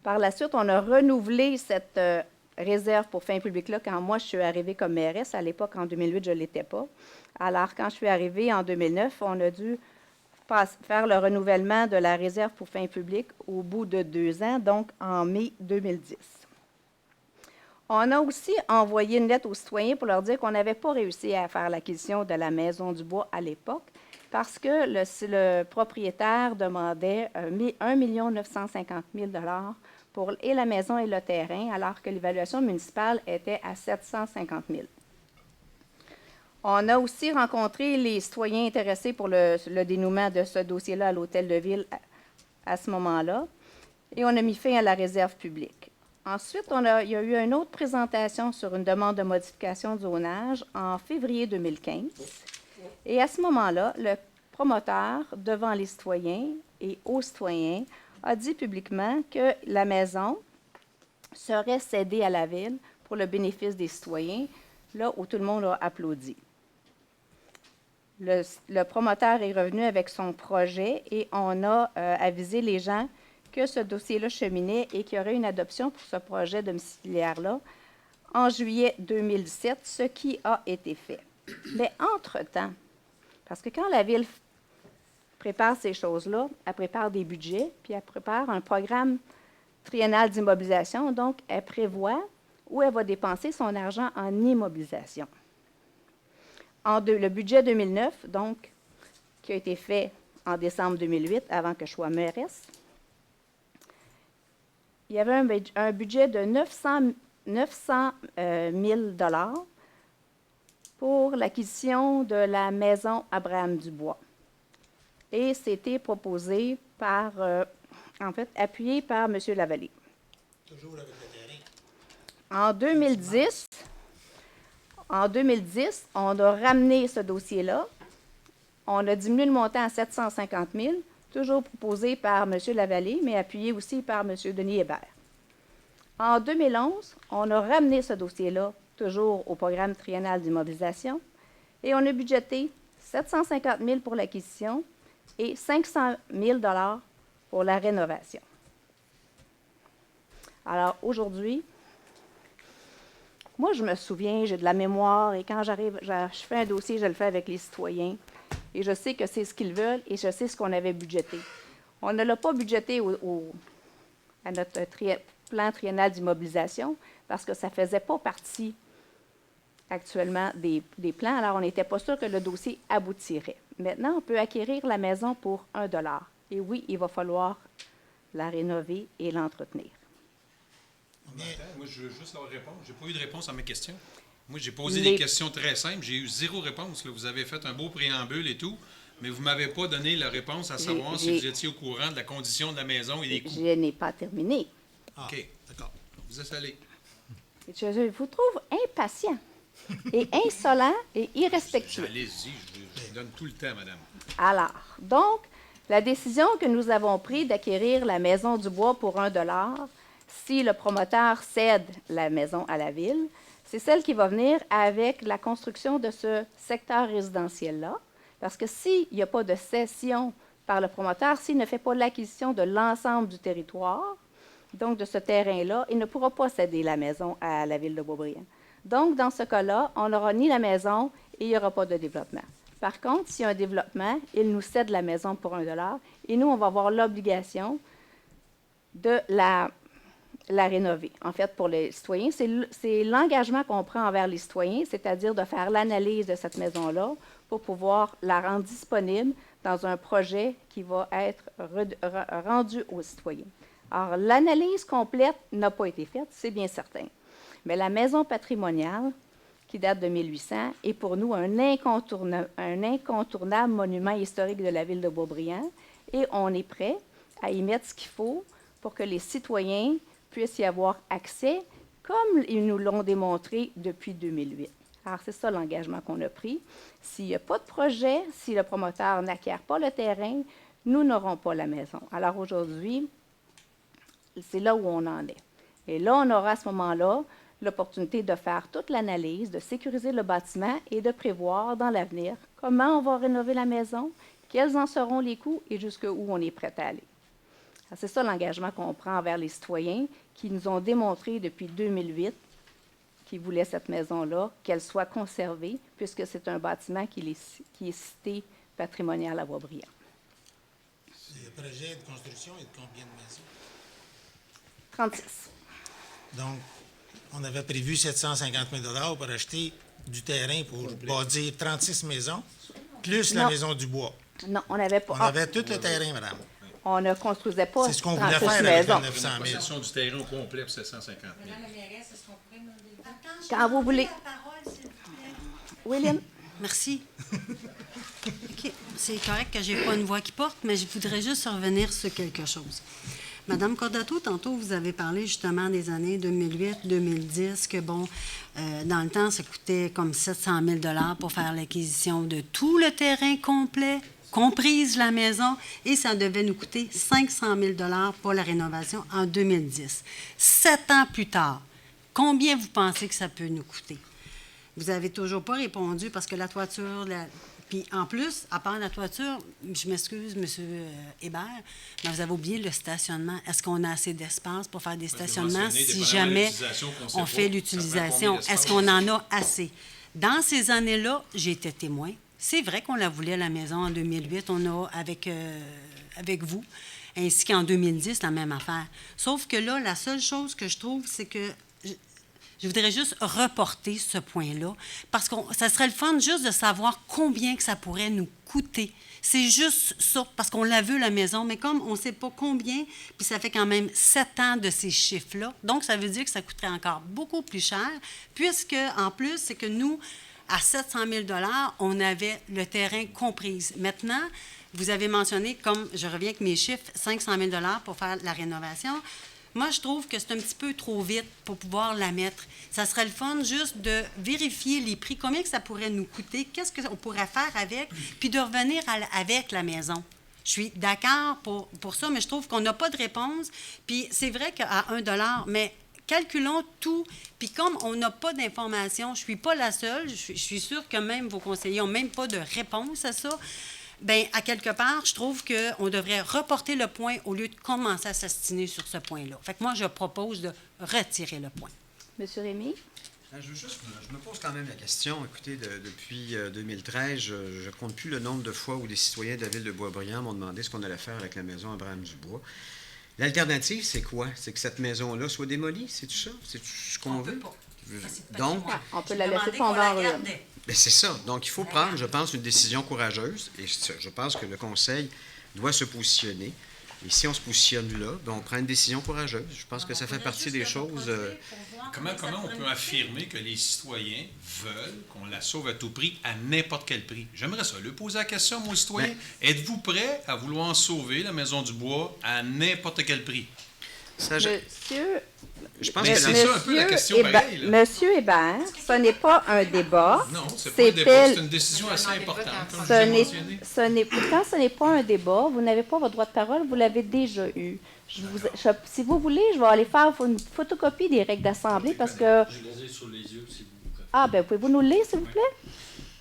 Par la suite, on a renouvelé cette réserve pour fin publique-là quand moi, je suis arrivée comme mairesse. À l'époque, en 2008, je ne l'étais pas. Alors, quand je suis arrivée en 2009, on a dû faire le renouvellement de la réserve pour fin publique au bout de 2 ans, donc en mai 2010. On a aussi envoyé une lettre aux citoyens pour leur dire qu'on n'avait pas réussi à faire l'acquisition de la Maison du Bois à l'époque parce que le propriétaire demandait 1 950 000 pour et la maison et le terrain, alors que l'évaluation municipale était à 750 000. On a aussi rencontré les citoyens intéressés pour le dénouement de ce dossier-là à l'Hôtel de Ville à ce moment-là, et on a mis fin à la réserve publique. Ensuite, il y a eu une autre présentation sur une demande de modification de zonage en février 2015. Et à ce moment-là, le promoteur, devant les citoyens et aux citoyens, a dit publiquement que la maison serait cédée à la Ville pour le bénéfice des citoyens, là où tout le monde a applaudi. Le promoteur est revenu avec son projet et on a avisé les gens que ce dossier-là cheminait et qu'il y aurait une adoption pour ce projet domiciliaire-là en juillet 2017, ce qui a été fait. Mais entre-temps, parce que quand la Ville prépare ces choses-là, elle prépare des budgets, puis elle prépare un programme triennal d'immobilisation, donc elle prévoit où elle va dépenser son argent en immobilisation. Le budget 2009, donc, qui a été fait en décembre 2008, avant que je sois mairesse, il y avait un budget de 900 000 pour l'acquisition de la maison Abraham-Dubois. Et c'était proposé appuyé par M. Lavallée. Toujours avec le terrain. En 2010, on a ramené ce dossier-là. On a diminué le montant à 750 000, toujours proposé par M. Lavallée, mais appuyé aussi par M. Denis Hébert. En 2011, on a ramené ce dossier-là, toujours au programme triennal d'immobilisation, et on a budgété 750 000 pour l'acquisition et 500 000 pour la rénovation. Alors, aujourd'hui, moi, je me souviens, j'ai de la mémoire, et quand je fais un dossier, je le fais avec les citoyens, et je sais que c'est ce qu'ils veulent, et je sais ce qu'on avait budgété. On ne l'a pas budgété à notre plan triennal d'immobilisation, parce que ça ne faisait pas partie actuellement des plans, alors on n'était pas sûr que le dossier aboutirait. Maintenant, on peut acquérir la maison pour 1 $. Et oui, il va falloir la rénover et l'entretenir. Moi, je veux juste leur répondre. Je n'ai pas eu de réponse à mes questions. Moi, j'ai posé des questions très simples. J'ai eu 0 réponse. Là. Vous avez fait un beau préambule et tout, mais vous ne m'avez pas donné la réponse à savoir si vous étiez au courant de la condition de la maison et des coûts. Je n'ai pas terminé. OK, d'accord. Vous êtes allé. Je vous trouve impatient et insolent et irrespectueux. Allez-y, je vous donne tout le temps, madame. Alors, donc, la décision que nous avons prise d'acquérir la Maison du Bois pour 1 $, si le promoteur cède la maison à la Ville, c'est celle qui va venir avec la construction de ce secteur résidentiel-là. Parce que s'il n'y a pas de cession par le promoteur, s'il ne fait pas l'acquisition de l'ensemble du territoire, donc de ce terrain-là, il ne pourra pas céder la maison à la Ville de Beaubriand. Donc, dans ce cas-là, on n'aura ni la maison et il n'y aura pas de développement. Par contre, s'il y a un développement, il nous cède la maison pour 1 $ et nous, on va avoir l'obligation de la rénover. En fait, pour les citoyens, c'est l'engagement qu'on prend envers les citoyens, c'est-à-dire de faire l'analyse de cette maison-là pour pouvoir la rendre disponible dans un projet qui va être rendu aux citoyens. Alors, l'analyse complète n'a pas été faite, c'est bien certain. Mais la maison patrimoniale, qui date de 1800, est pour nous un incontournable monument historique de la ville de Boisbriand et on est prêt à y mettre ce qu'il faut pour que les citoyens puissent y avoir accès, comme ils nous l'ont démontré depuis 2008. Alors, c'est ça l'engagement qu'on a pris. S'il n'y a pas de projet, si le promoteur n'acquiert pas le terrain, nous n'aurons pas la maison. Alors, aujourd'hui, c'est là où on en est. Et là, on aura à ce moment-là l'opportunité de faire toute l'analyse, de sécuriser le bâtiment et de prévoir dans l'avenir comment on va rénover la maison, quels en seront les coûts et jusqu'où on est prêt à aller. Alors, c'est ça l'engagement qu'on prend envers les citoyens qui nous ont démontré depuis 2008 qu'ils voulaient cette maison-là, qu'elle soit conservée, puisque c'est un bâtiment qui est cité patrimonial à Boisbriand. Le projet de construction est de combien de maisons? 36. Donc, on avait prévu 750 000 $ pour acheter du terrain pour bâtir 36 maisons, plus la maison du bois. Non, on n'avait pas. On avait tout le terrain, madame. On ne construisait pas. C'est ce qu'on voulait faire avec les 900 000. Possession du terrain au complet pour 750 000. Quand vous voulez. William? Merci. OK. C'est correct que je n'ai pas une voix qui porte, mais je voudrais juste revenir sur quelque chose. Madame Cordato, tantôt, vous avez parlé justement des années 2008-2010, que bon, dans le temps, ça coûtait comme 700 000 $ pour faire l'acquisition de tout le terrain complet, comprise la maison, et ça devait nous coûter 500 000 $ pour la rénovation en 2010. 7 ans plus tard, combien vous pensez que ça peut nous coûter? Vous n'avez toujours pas répondu parce que la toiture... Puis en plus, à part la toiture, je m'excuse, M. Hébert, mais vous avez oublié le stationnement. Est-ce qu'on a assez d'espace pour faire des stationnements si jamais on fait l'utilisation? Est-ce qu'on en a assez? Dans ces années-là, j'ai été témoin. C'est vrai qu'on la voulait, la maison, en 2008. On a, avec vous, ainsi qu'en 2010, la même affaire. Sauf que là, la seule chose que je trouve, c'est que je voudrais juste reporter ce point-là, parce que ça serait le fun juste de savoir combien que ça pourrait nous coûter. C'est juste ça, parce qu'on l'a vu, la maison, mais comme on ne sait pas combien, puis ça fait quand même 7 ans de ces chiffres-là, donc ça veut dire que ça coûterait encore beaucoup plus cher, puisque, en plus, c'est que nous, à 700 000 $, on avait le terrain comprise. Maintenant, vous avez mentionné, comme je reviens avec mes chiffres, 500 000 $ pour faire la rénovation. Moi, je trouve que c'est un petit peu trop vite pour pouvoir la mettre. Ça serait le fun juste de vérifier les prix, combien que ça pourrait nous coûter, qu'est-ce qu'on pourrait faire avec, puis de revenir avec la maison. Je suis d'accord pour ça, mais je trouve qu'on n'a pas de réponse. Puis c'est vrai qu'à 1 $, mais calculons tout. Puis comme on n'a pas d'informations, je ne suis pas la seule, je suis sûre que même vos conseillers n'ont même pas de réponse à ça. Bien, à quelque part, je trouve qu'on devrait reporter le point au lieu de commencer à s'astiner sur ce point-là. Fait que moi, je propose de retirer le point. Monsieur Rémy? Je me pose quand même la question. Écoutez, depuis 2013, je ne compte plus le nombre de fois où les citoyens de la ville de Boisbriand m'ont demandé ce qu'on allait faire avec la maison Abraham-Dubois. L'alternative, c'est quoi? C'est que cette maison-là soit démolie? C'est tout ça? C'est tout ce qu'on veut? Donc, on peut la laisser pendant bien, c'est ça. Donc, il faut prendre, je pense, une décision courageuse. Et je pense que le Conseil doit se positionner. Et si on se positionne là, bien, on prend une décision courageuse. Je pense que ça fait partie des choses... Comment on peut affirmer que les citoyens veulent qu'on la sauve à tout prix, à n'importe quel prix? J'aimerais ça. Lui poser la question, mon citoyen. Êtes-vous prêt à vouloir sauver la Maison du Bois à n'importe quel prix? Ça, je pense que c'est ça un peu la question pareille. Monsieur Hébert, ce n'est pas un débat. Non, c'est pas un débat, c'est une décision assez importante, comme je l'ai mentionné. Pourtant, ce n'est pas un débat. Vous n'avez pas votre droit de parole, vous l'avez déjà eu. Si vous voulez, je vais aller faire une photocopie des règles d'assemblée parce que... Je les ai sous les yeux, s'il vous plaît. Ah, bien, pouvez-vous nous le lire, s'il vous plaît?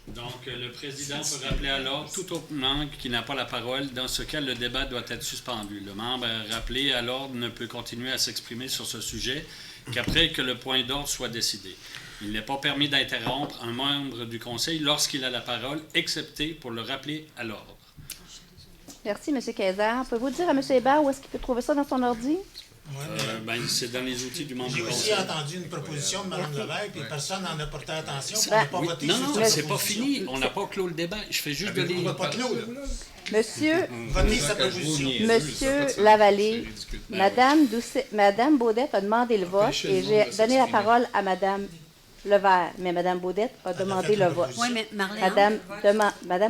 Donc, le président peut rappeler à l'ordre tout autre membre qui n'a pas la parole, dans ce cas, le débat doit être suspendu. Le membre rappelé à l'ordre ne peut continuer à s'exprimer sur ce sujet qu'après que le point d'ordre soit décidé. Il n'est pas permis d'interrompre un membre du Conseil lorsqu'il a la parole, excepté pour le rappeler à l'ordre. Merci, M. Kayser. Pouvez-vous dire à M. Hébert où est-ce qu'il peut trouver ça dans son ordi? C'est dans les outils du membre J'ai du aussi conseil. entendu une proposition de Mme Levesque, puis personne n'en a porté attention. C'est- On n'a pas oui. voté Non, sur non, cette c'est pas proposition. fini. On n'a pas clos le débat. Je fais juste de On lire. va pas clos, là. Monsieur, Votez sa proposition. Monsieur Lavallée, Madame Doucet, Madame Baudette a demandé le vote et j'ai donné la parole à Madame Levert, mais Madame Baudette a demandé le vote. Oui, mais Madame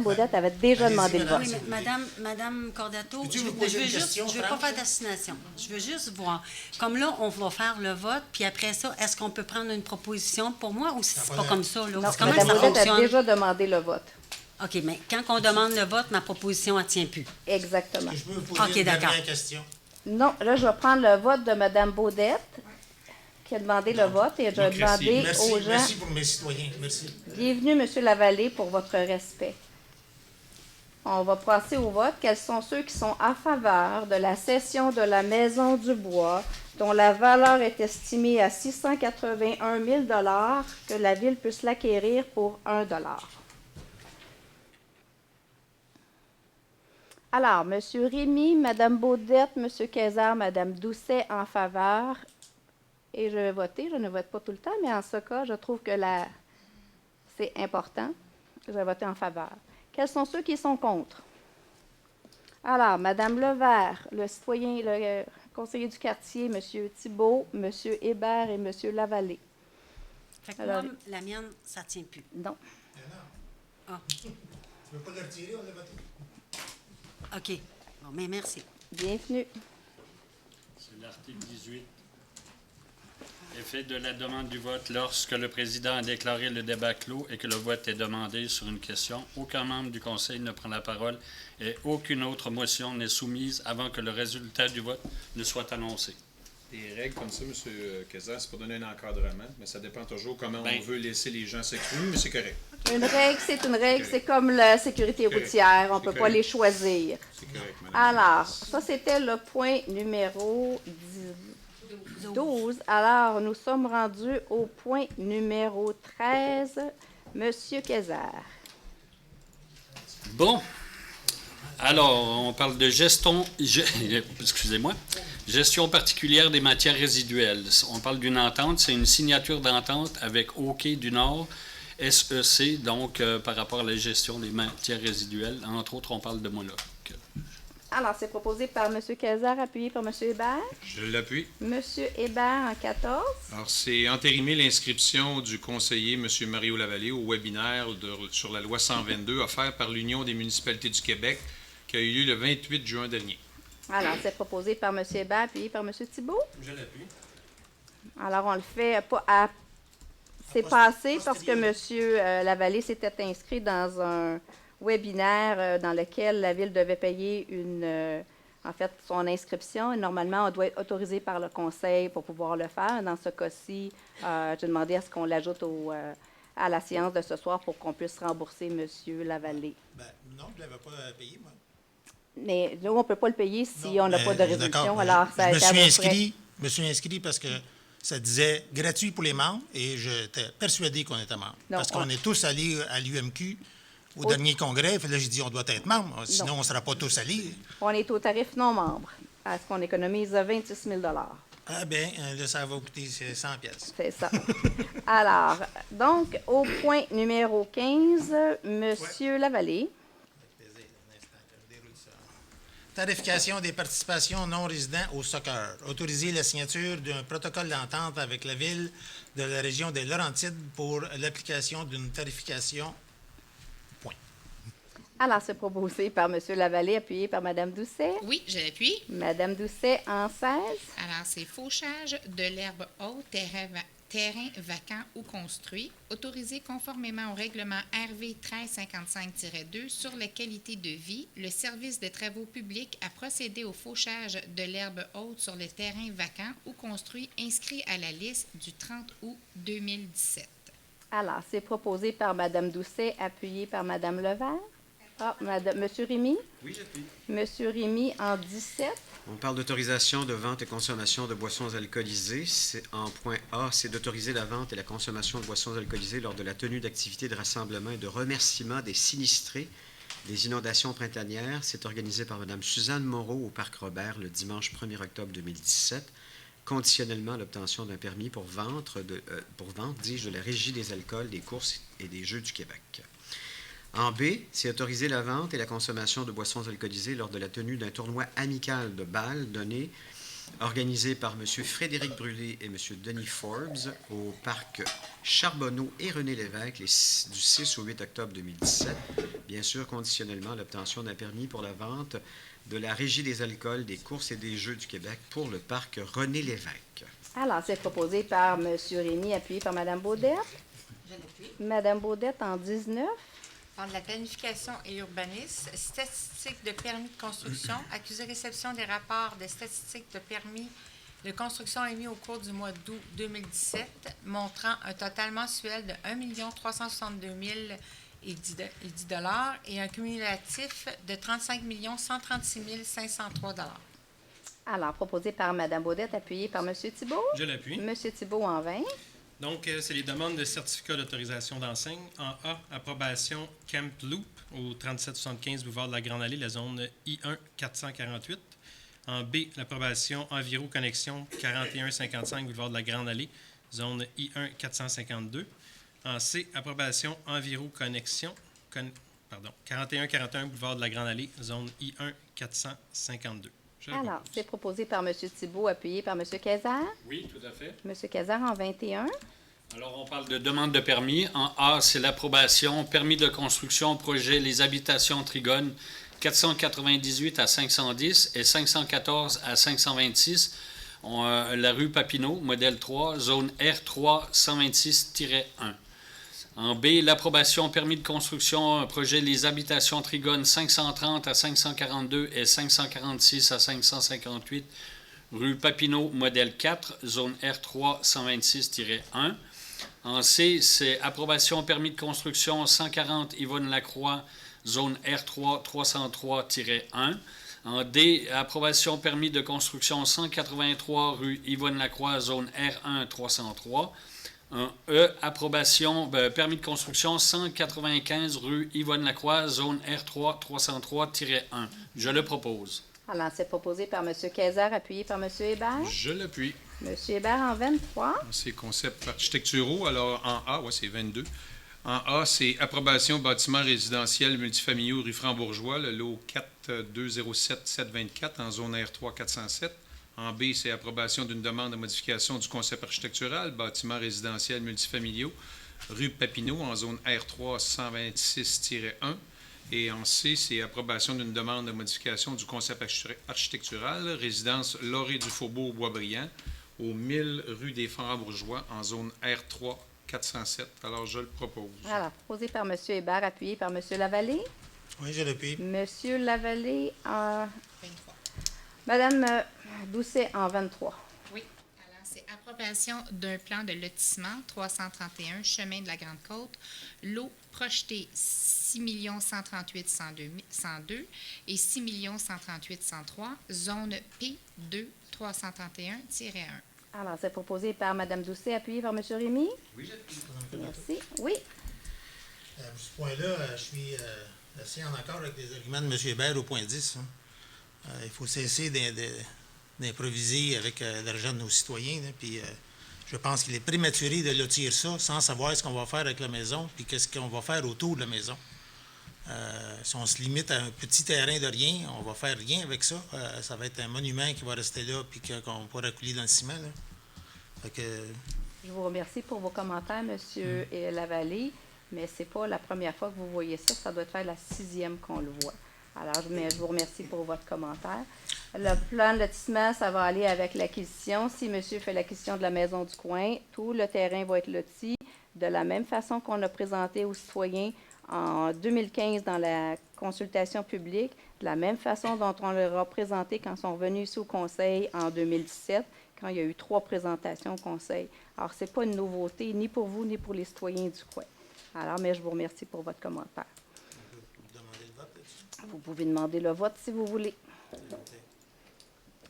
Baudette avait déjà demandé le vote. Oui, mais Madame Cordato, Peux-tu je vous poser une question, ne veux pas Franck? faire d'assignation. Je veux juste voir. Comme là, on va faire le vote, puis après ça, est-ce qu'on peut prendre une proposition pour moi ou c'est pas comme ça? Là? Non, Comment Madame ça Baudette a fonctionne? déjà demandé le vote. OK, mais quand on demande le vote, ma proposition, elle ne tient plus. Exactement. Je peux vous poser OK, une d'accord. dernière question. Non, là, je vais prendre le vote de Madame Baudette, qui a demandé le vote, et je vais demander Merci, aux gens... merci pour mes citoyens. Merci. Bienvenue, Monsieur Lavallée, pour votre respect. On va passer au vote. Quels sont ceux qui sont en faveur de la cession de la Maison du Bois, dont la valeur est estimée à 681 000 $, que la Ville puisse l'acquérir pour 1 $? Alors, M. Rémy, Mme Baudette, M. Kayser, Mme Doucet en faveur. Et je vais voter. Je ne vote pas tout le temps, mais en ce cas, je trouve que c'est important. Je vais voter en faveur. Quels sont ceux qui sont contre? Alors, Mme Levert, le citoyen, le conseiller du quartier, M. Thibault, M. Hébert et M. Lavallée. Fait que Alors, moi, la mienne, ça ne tient plus. non. Ah, Tu ne veux pas le retirer, on l'a voté. OK. Bon, mais merci. Bienvenue. C'est l'article 18. Effet de la demande du vote lorsque le président a déclaré le débat clos et que le vote est demandé sur une question. Aucun membre du Conseil ne prend la parole et aucune autre motion n'est soumise avant que le résultat du vote ne soit annoncé. Des règles comme ça, M. Kayser, c'est pour donner un encadrement, mais ça dépend toujours comment on veut laisser les gens s'exprimer, mais c'est correct. Une règle, c'est une règle. C'est comme la sécurité routière. On ne peut pas les choisir. C'est correct, madame. Alors, ça, c'était le point numéro 12. Alors, nous sommes rendus au point numéro 13. Monsieur Kayser. Bon. Alors, on parle de excusez-moi, gestion particulière des matières résiduelles. On parle d'une entente, c'est une signature d'entente avec OK du Nord, SEC, donc par rapport à la gestion des matières résiduelles. Entre autres, on parle de Moloch. Alors, c'est proposé par M. Kayser, appuyé par M. Hébert. Je l'appuie. M. Hébert en 14. Alors, c'est entérimer l'inscription du conseiller M. Mario Lavallée au webinaire sur la loi 122 offert par l'Union des municipalités du Québec qui a eu lieu le 28 juin dernier. Alors, c'est proposé par M. Hébert, appuyé par M. Thibault. Je l'appuie. Alors, on le fait pas à... C'est passé parce que M. Lavallée s'était inscrit dans un webinaire dans lequel la Ville devait payer son inscription. Et normalement, on doit être autorisé par le Conseil pour pouvoir le faire. Dans ce cas-ci, j'ai demandé à ce qu'on l'ajoute à la séance de ce soir pour qu'on puisse rembourser M. Lavallée. Ben, non, je ne l'avais pas payé, moi. Mais là, on ne peut pas le payer si Non, on n'a pas de d'accord, résolution. mais Alors, ça a été à vos frais. Je me suis inscrit parce que ça disait gratuit pour les membres et j'étais persuadé qu'on était membre. Non, Parce qu'on est tous allés à l'UMQ au dernier congrès. Puis là, j'ai dit on doit être membre, sinon on ne sera pas tous allés. On est au tarif non membre. À ce qu'on économise 26 000 Ah bien, là, ça va coûter 100 pièces. C'est ça. Alors, donc, au point numéro 15, M. Lavallée. Tarification des participations non résidents au soccer. Autoriser la signature d'un protocole d'entente avec la Ville de la région des Laurentides pour l'application d'une tarification. Point. Alors, c'est proposé par M. Lavallée, appuyé par Mme Doucet. Oui, je l'appuie. Mme Doucet en 16. Alors, c'est fauchage de l'herbe haute, terrain vacant ou construit, autorisé conformément au règlement RV 1355-2 sur la qualité de vie, le service de travaux publics a procédé au fauchage de l'herbe haute sur le terrain vacant ou construit inscrit à la liste du 30 août 2017. Alors, c'est proposé par Mme Doucet, appuyé par Mme Levert. Ah, M. Rémy. Oui, j'appuie. M. Rémy en 17. On parle d'autorisation de vente et consommation de boissons alcoolisées. En point A, c'est d'autoriser la vente et la consommation de boissons alcoolisées lors de la tenue d'activités de rassemblement et de remerciement des sinistrés des inondations printanières. C'est organisé par Mme Suzanne Moreau au Parc Robert le dimanche 1er octobre 2017. conditionnellement l'obtention d'un permis pour vente, dis-je, de la Régie des alcools, des courses et des jeux du Québec. En B, c'est autoriser la vente et la consommation de boissons alcoolisées lors de la tenue d'un tournoi amical de balles organisé par M. Frédéric Brûlé et M. Denis Forbes au parc Charbonneau et René Lévesque du 6 au 8 octobre 2017, bien sûr conditionnellement l'obtention d'un permis pour la vente de la Régie des alcools, des courses et des jeux du Québec pour le parc René Lévesque. Alors, c'est proposé par M. Rémy, appuyé par Mme Baudette. Je l'appuie. Mme Baudette en 19. Par de la planification et urbanisme, statistiques de permis de construction, accusé-réception des rapports de statistiques de permis de construction émis au cours du mois d'août 2017, montrant un total mensuel de 1 362 010 et un cumulatif de 35 136 503 Alors, proposé par Mme Baudette, appuyé par M. Thibault. Je l'appuie. M. Thibault en 20. Donc, c'est les demandes de certificat d'autorisation d'enseigne. En A, approbation Camp Loop au 3775 boulevard de la Grande Allée, la zone I1 448. En B, l'approbation Enviro Connexion 4155 boulevard de la Grande Allée, zone I1 452. En C, approbation Enviro Connexion 4141 boulevard de la Grande Allée, zone I1 452. Alors, c'est proposé par M. Thibault, appuyé par M. Kayser. Oui, tout à fait. M. Kayser en 21. Alors, on parle de demande de permis. En A, c'est l'approbation, permis de construction, projet Les Habitations Trigone 498 à 510 et 514 à 526, la rue Papineau, modèle 3, zone R3 126-1. En B, l'approbation, permis de construction, projet Les Habitations Trigone 530 à 542 et 546 à 558, rue Papineau, modèle 4, zone R3 126-1. En C, c'est approbation, permis de construction 140 Yvonne Lacroix, zone R3 303-1. En D, approbation, permis de construction 183 rue Yvonne Lacroix, zone R1 303. En E, approbation, permis de construction 195 rue Yvonne Lacroix, zone R3 303-1. Je le propose. Alors, c'est proposé par M. Kayser, appuyé par M. Hébert. Je l'appuie. M. Hébert en 23. C'est concepts architecturaux. Alors, en A, c'est 22. En A, c'est approbation bâtiment résidentiel multifamiliaux rue Franc-Bourgeois, le lot 4207724 en zone R3 407. En B, c'est approbation d'une demande de modification du concept architectural, bâtiment résidentiel multifamiliaux, rue Papineau, en zone R3 126-1. Et en C, c'est approbation d'une demande de modification du concept architectural, résidence Lauré du Faubourg Boisbriand, au 1000 rue des Francs-Bourgeois, en zone R3 407. Alors, je le propose. Alors, proposé par M. Hébert, appuyé par M. Lavallée. Oui, je l'appuie. M. Lavallée en 23. Mme Doucet en 23. Oui. Alors, c'est approbation d'un plan de lotissement 331 chemin de la Grande-Côte, lot projeté 6 138 102 et 6 138 103, zone P2 331-1. Alors, c'est proposé par Mme Doucet, appuyé par M. Rémy. Oui, j'appuie. Merci. Oui. À ce point-là, je suis assez en accord avec les arguments de M. Hébert au point 10. Hein. Il faut cesser d'improviser avec l'argent de nos citoyens. Là, puis, je pense qu'il est prématuré de lotir ça sans savoir ce qu'on va faire avec la maison puis qu'est-ce qu'on va faire autour de la maison. Si on se limite à un petit terrain de rien, on va faire rien avec ça. Ça va être un monument qui va rester là puis qu'on pourra couler dans le ciment. Là. Fait que, Je vous remercie pour vos commentaires, M. Lavallée, mais ce n'est pas la première fois que vous voyez ça. Ça doit être la 6e qu'on le voit. Alors, je vous remercie pour votre commentaire. Le plan de lotissement, ça va aller avec l'acquisition. Si monsieur fait l'acquisition de la maison du coin, tout le terrain va être loti de la même façon qu'on a présenté aux citoyens en 2015 dans la consultation publique, de la même façon dont on leur a présenté quand ils sont venus ici au Conseil en 2017, quand il y a eu 3 présentations au Conseil. Alors, ce n'est pas une nouveauté, ni pour vous, ni pour les citoyens du coin. Alors, mais je vous remercie pour votre commentaire. Vous pouvez demander le vote si vous voulez.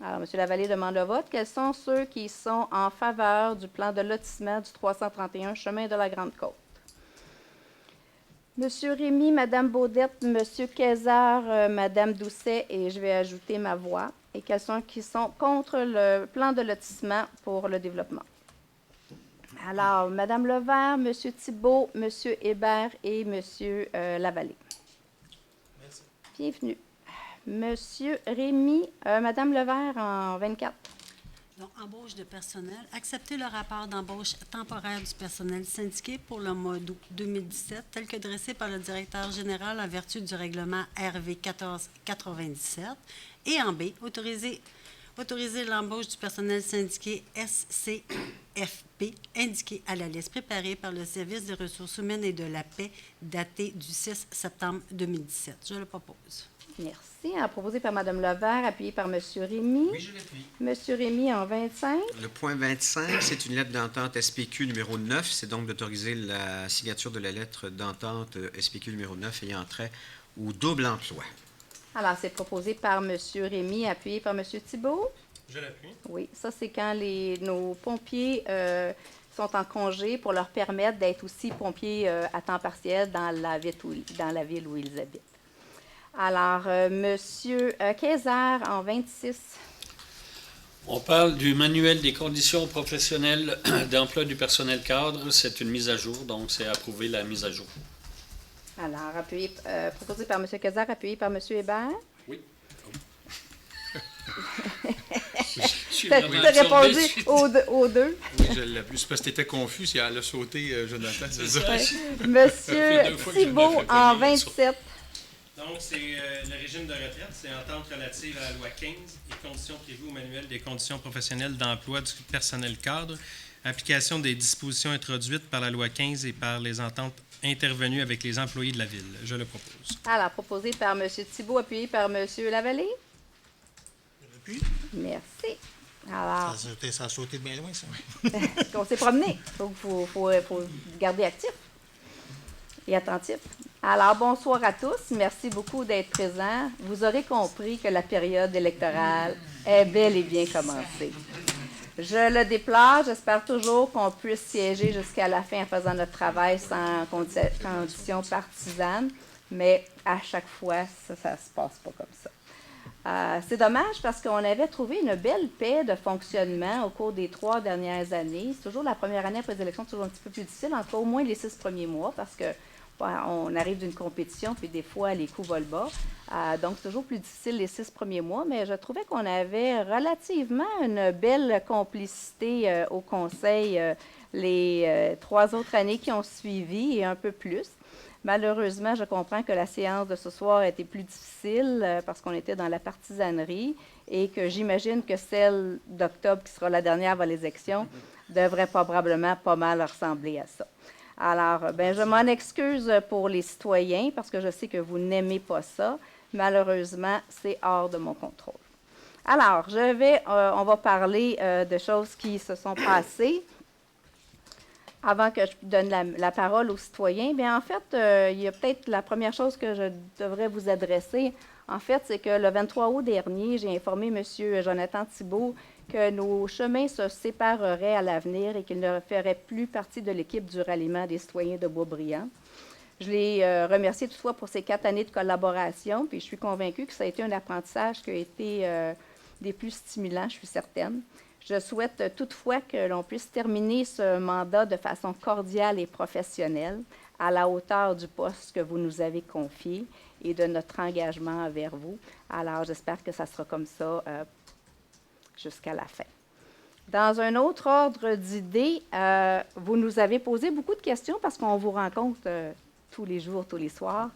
Alors, M. Lavallée demande le vote. Quels sont ceux qui sont en faveur du plan de lotissement du 331 chemin de la Grande-Côte? M. Rémy, Mme Baudette, M. Kayser, Mme Doucet, et je vais ajouter ma voix. et quels sont qui sont contre le plan de lotissement pour le développement? Alors, Mme Levert, M. Thibault, M. Hébert et M. Lavallée. Merci. Bienvenue. Monsieur Rémy, Mme Levert en 24. Donc, embauche de personnel. Accepter le rapport d'embauche temporaire du personnel syndiqué pour le mois d'août 2017, tel que dressé par le directeur général en vertu du règlement RV 1497. Et en B, autoriser l'embauche du personnel syndiqué SCFP indiqué à la liste préparée par le Service des ressources humaines et de la paix datée du 6 septembre 2017. Je le propose. Merci. Proposé par Mme Levert, appuyé par M. Rémy. Oui, je l'appuie. M. Rémy en 25. Le point 25, c'est une lettre d'entente SPQ numéro 9. C'est donc d'autoriser la signature de la lettre d'entente SPQ numéro 9 ayant trait au double emploi. Alors, c'est proposé par M. Rémy, appuyé par M. Thibault. Je l'appuie. Oui, ça, c'est quand nos pompiers sont en congé pour leur permettre d'être aussi pompiers à temps partiel dans la ville où ils habitent. Alors, M. Kayser en 26. On parle du manuel des conditions professionnelles d'emploi du personnel cadre. C'est une mise à jour, donc c'est approuver la mise à jour. Alors, proposé par M. Kayser, appuyé par M. Hébert. Oui. Tu as répondu aux deux. Oui, je l'ai vu. C'est parce que tu étais confus. Si elle a sauté, Jonathan, c'est ça. Monsieur Thibault en 27. Donc, c'est le régime de retraite, c'est entente relative à la loi 15 et conditions prévues au manuel des conditions professionnelles d'emploi du personnel cadre, application des dispositions introduites par la loi 15 et par les ententes intervenues avec les employés de la ville. Je le propose. Alors, proposé par M. Thibault, appuyé par M. Lavallée. Depuis? Merci. Alors, Ça a sauté de bien loin, ça. on s'est promené. Il faut garder actif et attentif. Alors, bonsoir à tous. Merci beaucoup d'être présents. Vous aurez compris que la période électorale est bel et bien commencée. Je le déplore. J'espère toujours qu'on puisse siéger jusqu'à la fin en faisant notre travail sans conditions partisanes, mais à chaque fois, ça ne se passe pas comme ça. C'est dommage parce qu'on avait trouvé une belle paix de fonctionnement au cours des 3 dernières années. C'est toujours la première année après les élections, toujours un petit peu plus difficile, en tout cas au moins les 6 premiers mois, parce que on arrive d'une compétition, puis des fois, les coups volent bas. Donc, c'est toujours plus difficile les 6 premiers mois, mais je trouvais qu'on avait relativement une belle complicité au Conseil les 3 autres années qui ont suivi et un peu plus. Malheureusement, je comprends que la séance de ce soir a été plus difficile parce qu'on était dans la partisanerie et que j'imagine que celle d'octobre, qui sera la dernière avant les élections, devrait probablement pas mal ressembler à ça. Alors, je m'en excuse pour les citoyens parce que je sais que vous n'aimez pas ça. Malheureusement, c'est hors de mon contrôle. Alors, on va parler de choses qui se sont passées. Avant que je donne la parole aux citoyens, bien, en fait, il y a peut-être la première chose que je devrais vous adresser. En fait, c'est que le 23 août dernier, j'ai informé M. Jonathan Thibault que nos chemins se sépareraient à l'avenir et qu'il ne ferait plus partie de l'équipe du ralliement des citoyens de Boisbriand. Je l'ai remercié toutefois pour ces 4 années de collaboration, puis je suis convaincue que ça a été un apprentissage qui a été des plus stimulants, je suis certaine. Je souhaite toutefois que l'on puisse terminer ce mandat de façon cordiale et professionnelle, à la hauteur du poste que vous nous avez confié et de notre engagement envers vous. Alors, j'espère que ça sera comme ça jusqu'à la fin. Dans un autre ordre d'idées, vous nous avez posé beaucoup de questions parce qu'on vous rencontre tous les jours, tous les soirs,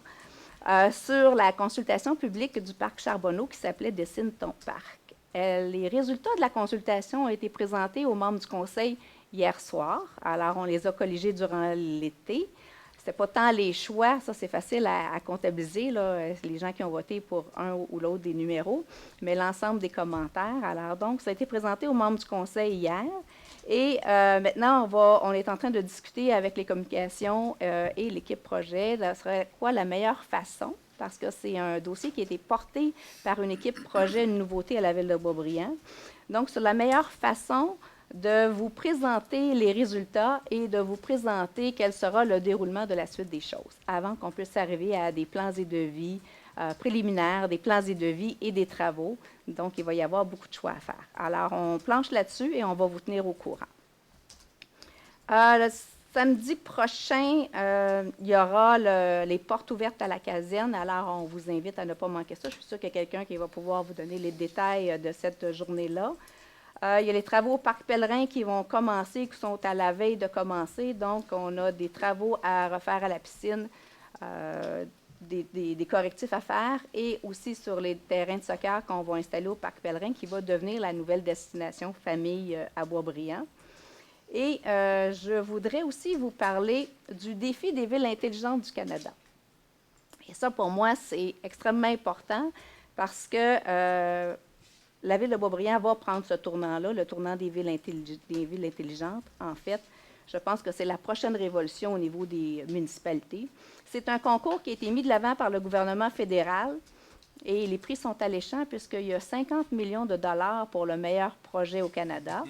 sur la consultation publique du parc Charbonneau qui s'appelait « Dessine ton parc ». Les résultats de la consultation ont été présentés aux membres du conseil hier soir. Alors, on les a colligés durant l'été. Ce n'était pas tant les choix, ça c'est facile à comptabiliser, là, les gens qui ont voté pour un ou l'autre des numéros, mais l'ensemble des commentaires. Alors donc, ça a été présenté aux membres du conseil hier. Et maintenant, on est en train de discuter avec les communications et l'équipe projet. Ce serait quoi la meilleure façon? Parce que c'est un dossier qui a été porté par une équipe projet, une nouveauté à la Ville de Boisbriand. Donc, sur la meilleure façon de vous présenter les résultats et de vous présenter quel sera le déroulement de la suite des choses, avant qu'on puisse arriver à des plans et devis préliminaires, des plans et devis et des travaux. Donc, il va y avoir beaucoup de choix à faire. Alors, on planche là-dessus et on va vous tenir au courant. Le samedi prochain, il y aura les portes ouvertes à la caserne. Alors, on vous invite à ne pas manquer ça. Je suis sûre qu'il y a quelqu'un qui va pouvoir vous donner les détails de cette journée-là. Il y a les travaux au Parc Pèlerin qui vont commencer, qui sont à la veille de commencer. Donc, on a des travaux à refaire à la piscine, des correctifs à faire et aussi sur les terrains de soccer qu'on va installer au Parc Pèlerin qui va devenir la nouvelle destination famille à Boisbriand. Et je voudrais aussi vous parler du défi des villes intelligentes du Canada. Et ça, pour moi, c'est extrêmement important parce que la ville de Boisbriand va prendre ce tournant-là, le tournant des villes intelligentes. En fait, je pense que c'est la prochaine révolution au niveau des municipalités. C'est un concours qui a été mis de l'avant par le gouvernement fédéral et les prix sont alléchants puisqu'il y a 50 millions de dollars pour le meilleur projet au Canada.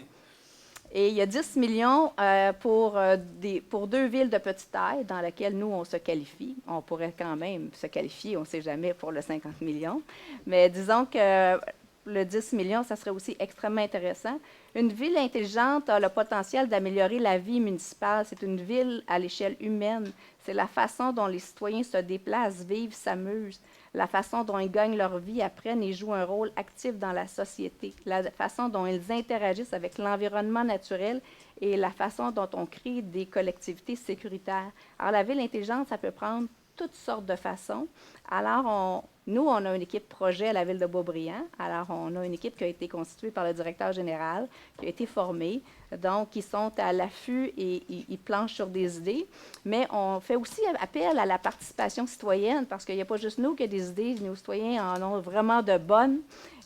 Et il y a 10 millions pour 2 villes de petite taille dans lesquelles nous, on se qualifie. On pourrait quand même se qualifier, on ne sait jamais, pour le 50 millions. Mais disons que le 10 millions, ça serait aussi extrêmement intéressant. Une ville intelligente a le potentiel d'améliorer la vie municipale. C'est une ville à l'échelle humaine. C'est la façon dont les citoyens se déplacent, vivent, s'amusent, la façon dont ils gagnent leur vie, apprennent et jouent un rôle actif dans la société, la façon dont ils interagissent avec l'environnement naturel et la façon dont on crée des collectivités sécuritaires. Alors, la ville intelligente, ça peut prendre toutes sortes de façons. Alors, nous, on a une équipe projet à la ville de Boisbriand. Alors, on a une équipe qui a été constituée par le directeur général, qui a été formée. Donc, ils sont à l'affût et ils planchent sur des idées. Mais on fait aussi appel à la participation citoyenne parce qu'il n'y a pas juste nous qui avons des idées. Nos citoyens en ont vraiment de bonnes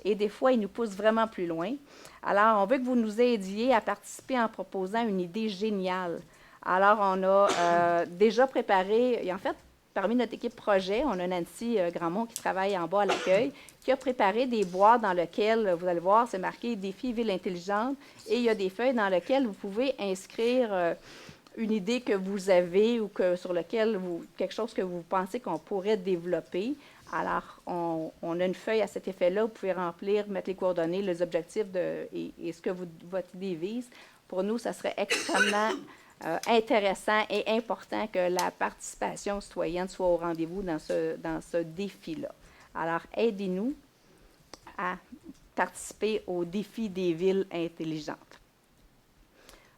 et des fois, ils nous poussent vraiment plus loin. Alors, on veut que vous nous aidiez à participer en proposant une idée géniale. Alors, on a déjà préparé, et en fait, parmi notre équipe projet, on a Nancy Grandmont qui travaille en bas à l'accueil, qui a préparé des boîtes dans lesquelles, vous allez voir, c'est marqué « Défi Ville intelligente » et il y a des feuilles dans lesquelles vous pouvez inscrire une idée que vous avez ou sur laquelle quelque chose que vous pensez qu'on pourrait développer. Alors, on a une feuille à cet effet-là, vous pouvez remplir, mettre les coordonnées, les objectifs et ce que votre idée vise. Pour nous, ça serait extrêmement intéressant et important que la participation citoyenne soit au rendez-vous dans ce défi-là. Alors, aidez-nous à participer au défi des villes intelligentes.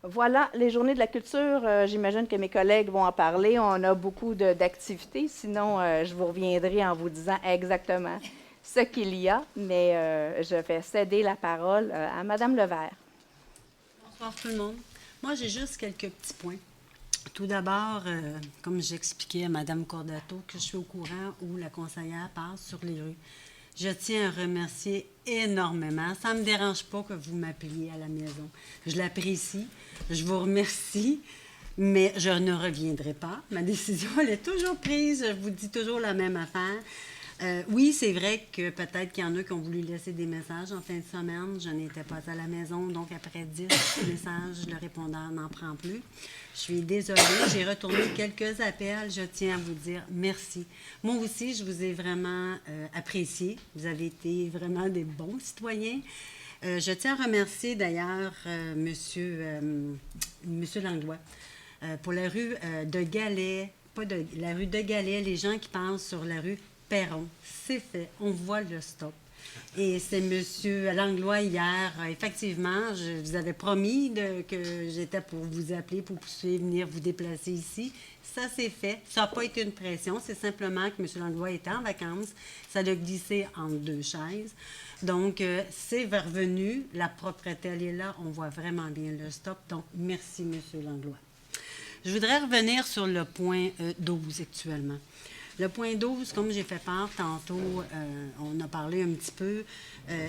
Voilà, les journées de la culture, j'imagine que mes collègues vont en parler. On a beaucoup d'activités, sinon je vous reviendrai en vous disant exactement ce qu'il y a, mais je vais céder la parole à Mme Levert. Bonsoir tout le monde. Moi, j'ai juste quelques petits points. Tout d'abord, comme j'expliquais à Mme Cordato, que je suis au courant où la conseillère passe sur les rues. Je tiens à remercier énormément. Ça ne me dérange pas que vous m'appeliez à la maison. Je l'apprécie. Je vous remercie, mais je ne reviendrai pas. Ma décision, elle est toujours prise. Je vous dis toujours la même affaire. Oui, c'est vrai que peut-être qu'il y en a qui ont voulu laisser des messages en fin de semaine. Je n'étais pas à la maison, donc après 10 messages, le répondeur n'en prend plus. Je suis désolée, j'ai retourné quelques appels. Je tiens à vous dire merci. Moi aussi, je vous ai vraiment apprécié. Vous avez été vraiment des bons citoyens. Je tiens à remercier d'ailleurs Monsieur Langlois pour la rue de Galais, la rue de Galais, les gens qui passent sur la rue Perron, c'est fait. On voit le stop. Et c'est M. Langlois hier. Effectivement, je vous avais promis que j'étais pour vous appeler, pour que vous puissiez venir vous déplacer ici. Ça, c'est fait. Ça n'a pas été une pression. C'est simplement que M. Langlois était en vacances. Ça a glissé entre 2 chaises. Donc, c'est revenu. La propreté, elle est là. On voit vraiment bien le stop. Donc, merci, M. Langlois. Je voudrais revenir sur le point 12 actuellement. Le point 12, comme j'ai fait part tantôt, on a parlé un petit peu.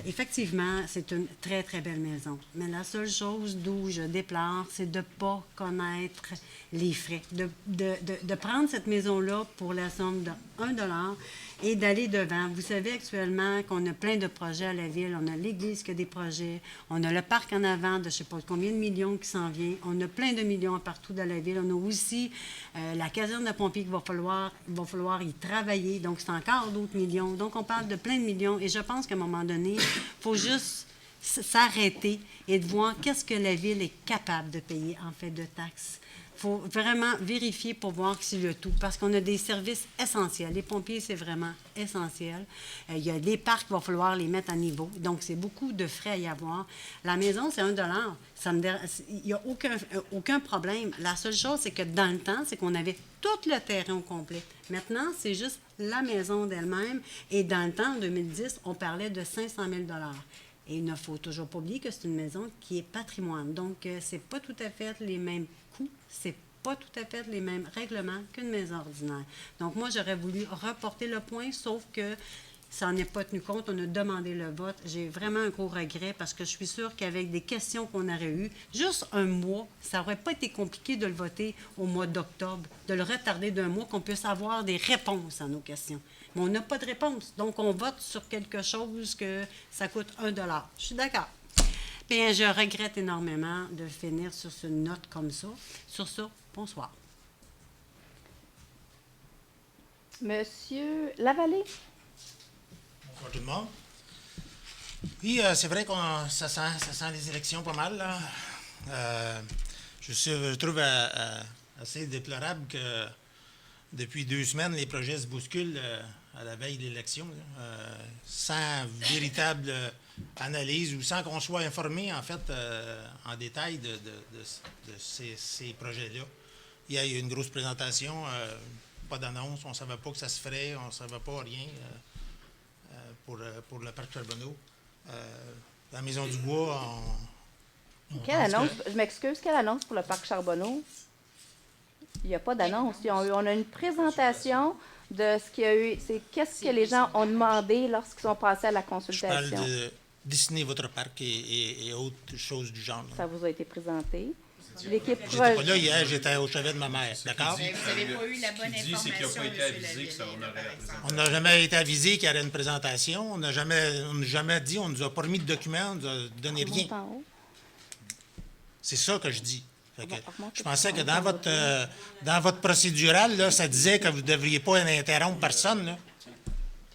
Effectivement, c'est une très, très belle maison. Mais la seule chose d'où je déplore, c'est de ne pas connaître les frais. De prendre cette maison-là pour la somme de 1 $ et d'aller devant. Vous savez actuellement qu'on a plein de projets à la ville. On a l'église qui a des projets. On a le parc en avant de je ne sais pas combien de millions qui s'en vient. On a plein de millions partout dans la ville. On a aussi la caserne de pompiers qu'il va falloir y travailler. Donc, c'est encore d'autres millions. Donc, on parle de plein de millions. Et je pense qu'à un moment donné, il faut juste s'arrêter et de voir qu'est-ce que la ville est capable de payer en fait de taxes. Il faut vraiment vérifier pour voir si le tout, parce qu'on a des services essentiels. Les pompiers, c'est vraiment essentiel. Il y a des parcs, il va falloir les mettre à niveau. Donc, c'est beaucoup de frais à y avoir. La maison, c'est $1. Il n'y a aucun problème. La seule chose, c'est que dans le temps, c'est qu'on avait tout le terrain au complet. Maintenant, c'est juste la maison d'elle-même. Et dans le temps, en 2010, on parlait de 500 000 $. Et il ne faut toujours pas oublier que c'est une maison qui est patrimoine. Donc, c'est pas tout à fait les mêmes coûts, c'est pas tout à fait les mêmes règlements qu'une maison ordinaire. Donc, moi, j'aurais voulu reporter le point, sauf que ça n'en est pas tenu compte. On a demandé le vote. J'ai vraiment un gros regret parce que je suis sûre qu'avec des questions qu'on aurait eues, juste un mois, ça n'aurait pas été compliqué de le voter au mois d'octobre, de le retarder d'un mois, qu'on puisse avoir des réponses à nos questions. Mais on n'a pas de réponse. Donc, on vote sur quelque chose que ça coûte $1. Je suis d'accord. Bien, je regrette énormément de finir sur une note comme ça. Sur ça, bonsoir. Monsieur Lavallée. Bonsoir tout le monde. Oui, c'est vrai que ça sent les élections pas mal, là. Je trouve assez déplorable que depuis 2 semaines, les projets se bousculent à la veille de l'élection, sans véritable analyse ou sans qu'on soit informé, en fait, en détail de ces projets-là. Il y a eu une grosse présentation, pas d'annonce, on ne savait pas que ça se ferait, on ne savait pas rien pour le parc Charbonneau. La Maison du Bois, Quelle annonce? Je m'excuse, quelle annonce pour le parc Charbonneau? Il n'y a pas d'annonce. On a une présentation de ce qu'il y a eu. C'est qu'est-ce que les gens ont demandé lorsqu'ils sont passés à la je consultation. parle de dessiner votre parc et autres choses du genre. Ça vous a été présenté. L'équipe J'étais pas là hier, j'étais au chevet de ma mère, d'accord? Mais vous n'avez pas eu la bonne Ce qu'il dit, c'est qu'il n'a information, pas été monsieur avisé Laville, que ça, on aurait la présentation. On n'a jamais été avisé qu'il y aurait une présentation. On n'a jamais dit, on ne nous a pas remis de documents, on ne nous a donné rien. C'est ça que je dis. Fait que je pensais que dans votre procédural, là, ça disait que vous ne devriez pas interrompre personne. Là.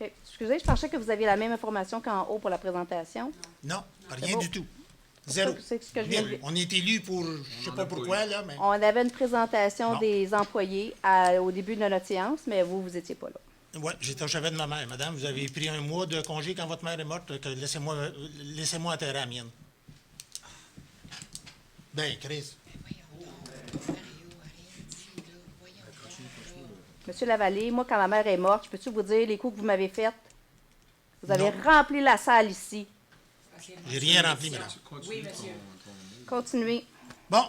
OK. Excusez, je pensais que vous aviez la même information qu'en haut pour la présentation. Non, rien du tout. Zéro. C'est ce que je viens de... On est élus pour, je ne sais pas pourquoi, là, mais... On avait une présentation Non. des employés au début de notre séance, mais vous n'étiez pas là. Oui, j'étais au chevet de ma mère. Madame, vous avez pris 1 mois de congé quand votre mère est morte, que laissez-moi enterrer la mienne. Ben, Chris. Monsieur Lavallée, moi, quand ma mère est morte, je peux-tu vous dire les coups que vous m'avez faits? Vous avez Non. rempli la salle ici. J'ai rien rempli, madame. Oui, monsieur. Continuez. Bon,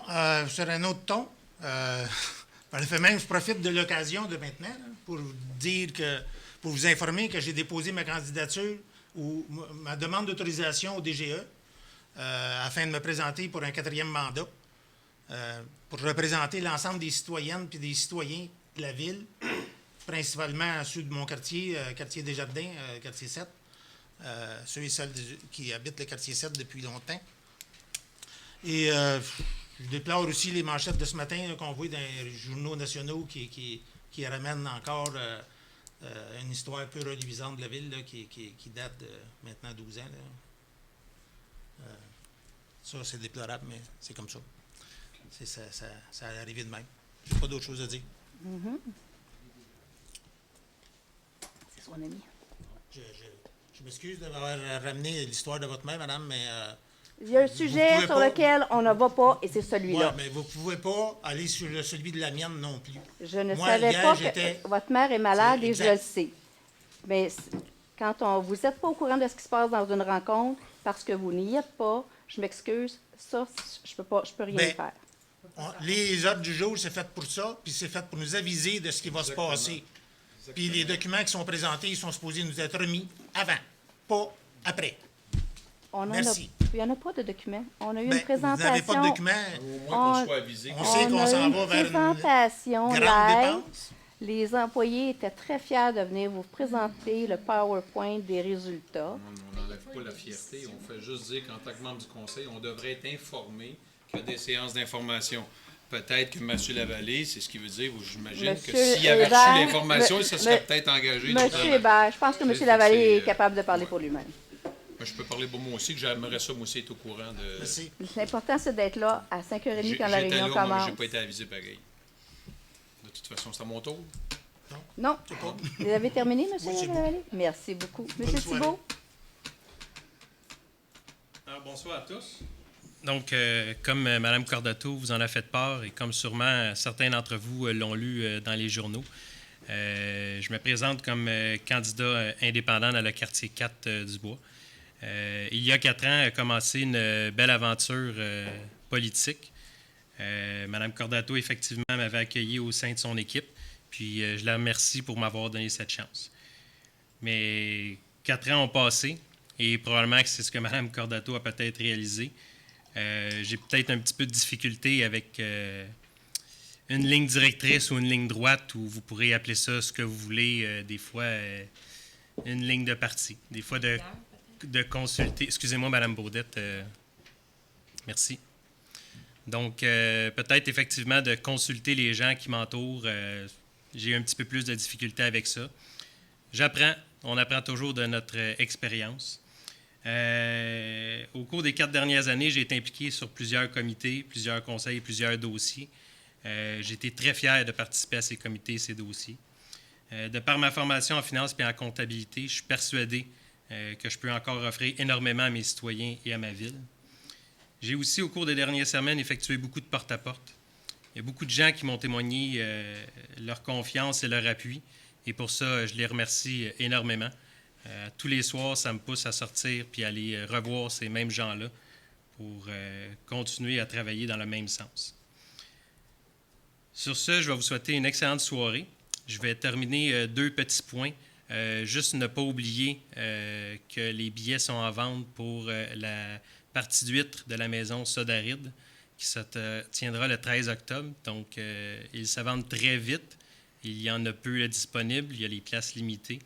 sur un autre ton, en fait même, je profite de l'occasion de maintenant là, pour vous dire que, pour vous informer que j'ai déposé ma candidature ou ma demande d'autorisation au DGE afin de me présenter pour un 4e mandat, pour représenter l'ensemble des citoyennes et des citoyens de la ville, principalement ceux de mon quartier, quartier Desjardins, quartier 7, ceux et celles qui habitent le quartier 7 depuis longtemps. Et je déplore aussi les manchettes de ce matin qu'on voit dans les journaux nationaux qui ramènent encore une histoire peu reluisante de la ville là, qui date de maintenant 12 ans. Là. Ça, c'est déplorable, mais c'est comme ça. Ça a arrivé de même. Je n'ai pas d'autre chose à dire. C'est son ami. Je m'excuse d'avoir ramené l'histoire de votre mère, madame, mais... Il y a un sujet sur lequel on ne va pas, et c'est celui-là. Oui, mais vous ne pouvez pas aller sur celui de la mienne non plus. Je ne Moi, savais hier, pas j'étais- que votre mère est malade et je Exact. le sais. Mais quand vous n'êtes pas au courant de ce qui se passe dans une rencontre, parce que vous n'y êtes pas, je m'excuse, ça, je peux rien Ben, faire. Les ordres du jour, c'est fait pour ça, puis c'est fait pour nous aviser de ce qui va se passer. Puis les documents qui sont présentés, ils sont supposés nous être remis avant, pas après. Merci. Il n'y en a pas de documents. On a eu Ben, une présentation. vous n'avez pas de documents. Au moins qu'on soit avisé. On sait qu'on a s'en eu va vers une présentation grande live dépense. Les employés étaient très fiers de venir vous présenter le PowerPoint des résultats. On n'enlève pas la fierté. On fait juste dire qu'en tant que membre du conseil, on devrait être informé qu'il y a des séances d'information. Peut-être que M. Lavallée, c'est ce qu'il veut dire, j'imagine que s'il avait reçu l'information, il se serait peut-être engagé. M. Hébert, je pense que M. Lavallée est capable de parler pour lui-même. Je peux parler pour moi aussi, que j'aimerais ça, moi aussi, être au courant de... Merci. L'important, c'est d'être là à 5h30 quand la réunion Moi, commence. je n'ai pas été avisé pareil. De toute façon, c'est à mon tour. Non. Vous avez terminé, M. Lavallée? Merci beaucoup. M. Thibault? Alors, bonsoir à tous. Donc, comme Mme Cordato vous en a fait part, et comme sûrement certains d'entre vous l'ont lu dans les journaux, je me présente comme candidat indépendant dans le quartier 4 du Bois. Il y a 4 ans, a commencé une belle aventure politique. Mme Cordato, effectivement, m'avait accueilli au sein de son équipe, puis je la remercie pour m'avoir donné cette chance. Mais 4 ans ont passé, et probablement que c'est ce que Mme Cordato a peut-être réalisé. J'ai peut-être un petit peu de difficulté avec une ligne directrice ou une ligne droite, ou vous pourrez appeler ça ce que vous voulez, des fois une ligne de parti, des fois de consulter. Excusez-moi, Mme Baudette. Merci. Donc, peut-être effectivement de consulter les gens qui m'entourent. J'ai un petit peu plus de difficulté avec ça. J'apprends. On apprend toujours de notre expérience. Au cours des 4 dernières années, j'ai été impliqué sur plusieurs comités, plusieurs conseils, plusieurs dossiers. J'ai été très fier de participer à ces comités et ces dossiers. De par ma formation en finance et en comptabilité, je suis persuadé que je peux encore offrir énormément à mes citoyens et à ma ville. J'ai aussi, au cours des dernières semaines, effectué beaucoup de porte-à-porte. Il y a beaucoup de gens qui m'ont témoigné leur confiance et leur appui. Et pour ça, je les remercie énormément. Tous les soirs, ça me pousse à sortir puis aller revoir ces mêmes gens-là pour continuer à travailler dans le même sens. Sur ce, je vais vous souhaiter une excellente soirée. Je vais terminer 2 petits points. Juste ne pas oublier que les billets sont en vente pour la partie d'huîtres de la maison Sodaride qui se tiendra le 13 octobre. Donc, ils se vendent très vite. Il y en a peu disponibles. Il y a les places limitées.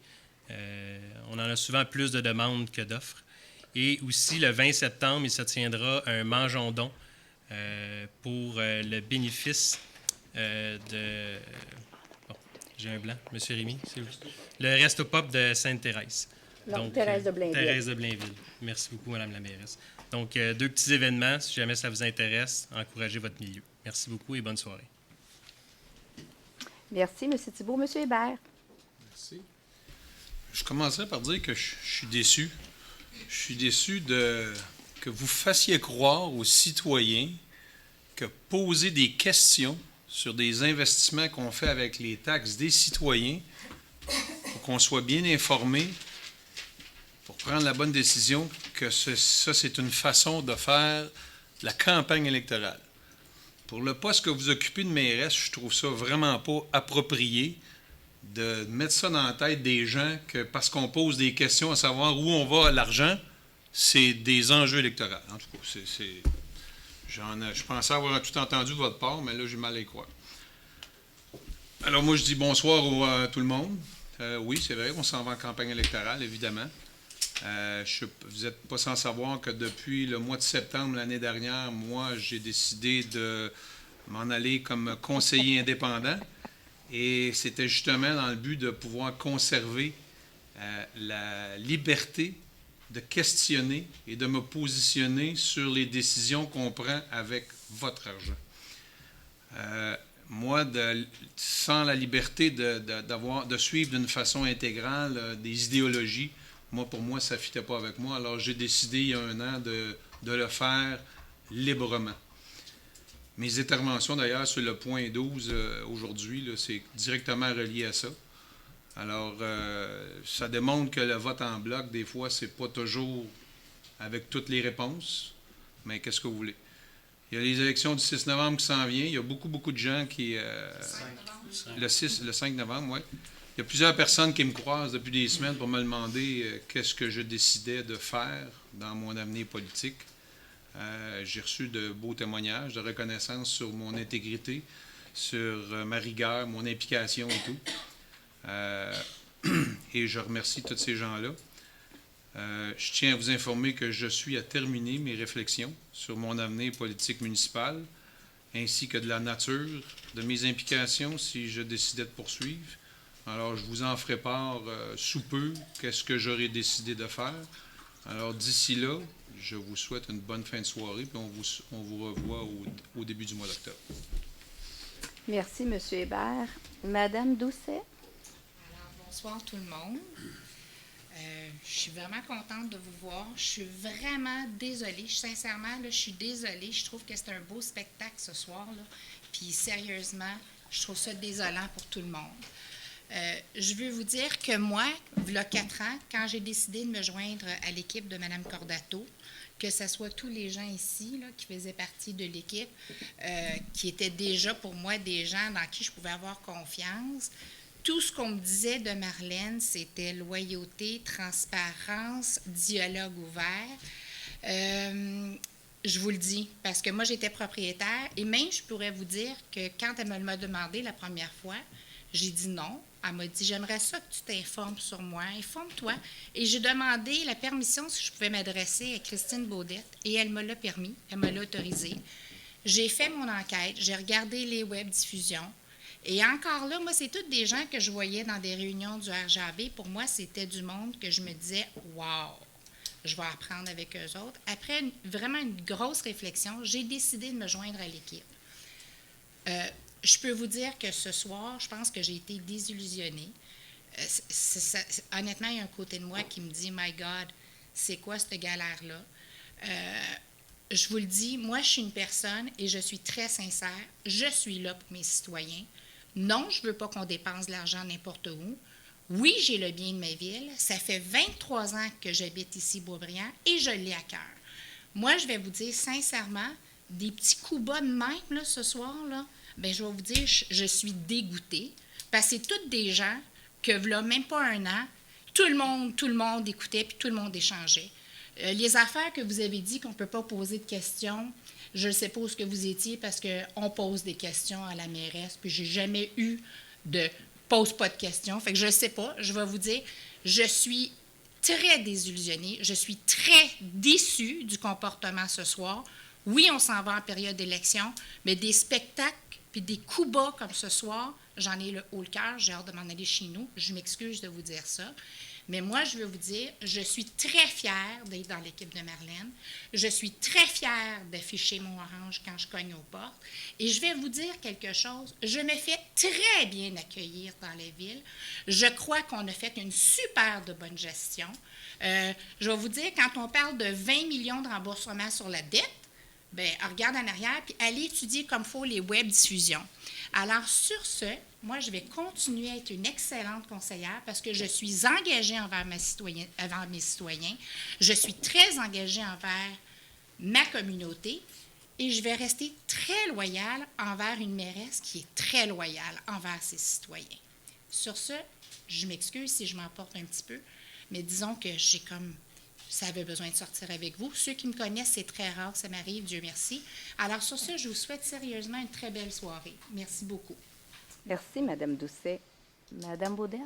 On en a souvent plus de demandes que d'offres. Et aussi, le 20 septembre, il se tiendra un mangeon-don pour le bénéfice de... Bon, j'ai un blanc. Monsieur Rémy, c'est vous. Le Resto Pop de Sainte-Thérèse. Donc, Thérèse de Blainville. Thérèse de Blainville. Merci beaucoup, Mme la mairesse. Donc, 2 petits événements. Si jamais ça vous intéresse, encouragez votre milieu. Merci beaucoup et bonne soirée. Merci, M. Thibault. M. Hébert. Merci. Je commencerai par dire que je suis déçu. Je suis déçu que vous fassiez croire aux citoyens que poser des questions sur des investissements qu'on fait avec les taxes des citoyens, pour qu'on soit bien informé, pour prendre la bonne décision, que ça, c'est une façon de faire la campagne électorale. Pour le poste que vous occupez de mairesse, je trouve ça vraiment pas approprié de mettre ça dans la tête des gens que parce qu'on pose des questions à savoir où on va l'argent, c'est des enjeux électoraux. En tout cas, je pensais avoir tout entendu de votre part, mais là, j'ai mal à y croire. Alors, moi, je dis bonsoir à tout le monde. Oui, c'est vrai, on s'en va en campagne électorale, évidemment. Vous n'êtes pas sans savoir que depuis le mois de septembre l'année dernière, moi, j'ai décidé de m'en aller comme conseiller indépendant. Et c'était justement dans le but de pouvoir conserver la liberté de questionner et de me positionner sur les décisions qu'on prend avec votre argent. Moi, sans la liberté de suivre d'une façon intégrale des idéologies, pour moi, ça ne fitait pas avec moi. Alors, j'ai décidé il y a 1 an de le faire librement. Mes interventions, d'ailleurs, sur le point 12 aujourd'hui, c'est directement relié à ça. Alors, ça démontre que le vote en bloc, des fois, c'est pas toujours avec toutes les réponses, mais qu'est-ce que vous voulez? Il y a les élections du 6 novembre qui s'en viennent. Il y a beaucoup de gens qui... le 5 novembre, oui. Il y a plusieurs personnes qui me croisent depuis des semaines pour me demander qu'est-ce que je décidais de faire dans mon avenir politique. J'ai reçu de beaux témoignages de reconnaissance sur mon intégrité. sur ma rigueur, mon implication et tout. Et je remercie tous ces gens-là. Je tiens à vous informer que je suis à terminer mes réflexions sur mon avenir politique municipal, ainsi que de la nature de mes implications si je décidais de poursuivre. Alors, je vous en ferai part sous peu, qu'est-ce que j'aurais décidé de faire. Alors, d'ici là, je vous souhaite une bonne fin de soirée, puis on vous revoit au début du mois d'octobre. Merci, M. Hébert. Madame Doucet? Alors, bonsoir tout le monde. Je suis vraiment contente de vous voir. Je suis vraiment désolée. Sincèrement, là, je suis désolée. Je trouve que c'est un beau spectacle ce soir, là. Puis sérieusement, je trouve ça désolant pour tout le monde. Je veux vous dire que moi, il y a 4 ans, quand j'ai décidé de me joindre à l'équipe de Mme Cordato, que ce soit tous les gens ici là, qui faisaient partie de l'équipe, qui étaient déjà pour moi des gens dans qui je pouvais avoir confiance, tout ce qu'on me disait de Marlène, c'était loyauté, transparence, dialogue ouvert. Je vous le dis, parce que moi, j'étais propriétaire, et même, je pourrais vous dire que quand elle me l'a demandé la première fois, j'ai dit non. Elle m'a dit, j'aimerais ça que tu t'informes sur moi. Informe-toi. Et j'ai demandé la permission si je pouvais m'adresser à Christine Baudette, et elle me l'a permis, elle me l'a autorisé. J'ai fait mon enquête, j'ai regardé les web-diffusions, et encore là, moi, c'est tous des gens que je voyais dans des réunions du RGAB. Pour moi, c'était du monde que je me disais, wow, je vais apprendre avec eux autres. Après vraiment une grosse réflexion, j'ai décidé de me joindre à l'équipe. Je peux vous dire que ce soir, je pense que j'ai été désillusionnée. Honnêtement, il y a un côté de moi qui me dit, my God, c'est quoi cette galère-là? Je vous le dis, moi, je suis une personne et je suis très sincère. Je suis là pour mes citoyens. Non, je ne veux pas qu'on dépense de l'argent n'importe où. Oui, j'ai le bien de ma ville. Ça fait 23 ans que j'habite ici, Boisbriand, et je l'ai à cœur. Moi, je vais vous dire sincèrement, des petits coups bas de même, là, ce soir, là, bien, je vais vous dire, je suis dégoûtée, parce que c'est toutes des gens que, là, même pas un an, tout le monde écoutait, puis tout le monde échangeait. Les affaires que vous avez dit qu'on ne peut pas poser de questions, je ne sais pas où ce que vous étiez, parce qu'on pose des questions à la mairesse, puis j'ai jamais eu de « pose pas de questions ». Fait que je ne sais pas, je vais vous dire, je suis très désillusionnée, je suis très déçue du comportement ce soir. Oui, on s'en va en période d'élection, mais des spectacles puis des coups bas comme ce soir, j'en ai le haut le cœur, j'ai hâte de m'en aller chez nous. Je m'excuse de vous dire ça. Mais moi, je veux vous dire, je suis très fière d'être dans l'équipe de Marlène. Je suis très fière d'afficher mon orange quand je cogne aux portes. Et je vais vous dire quelque chose, je me fais très bien accueillir dans la ville. Je crois qu'on a fait une super de bonne gestion. Je vais vous dire, quand on parle de 20 millions de remboursements sur la dette, bien, regarde en arrière, puis allez étudier comme il faut les web-diffusions. Alors, sur ce, moi, je vais continuer à être une excellente conseillère parce que je suis engagée envers mes citoyens. Je suis très engagée envers ma communauté et je vais rester très loyale envers une mairesse qui est très loyale envers ses citoyens. Sur ce, je m'excuse si je m'emporte un petit peu, mais disons que j'ai comme... Ça avait besoin de sortir avec vous. Ceux qui me connaissent, c'est très rare, ça m'arrive, Dieu merci. Alors, sur ce, je vous souhaite sérieusement une très belle soirée. Merci beaucoup. Merci, Madame Doucet. Madame Baudette?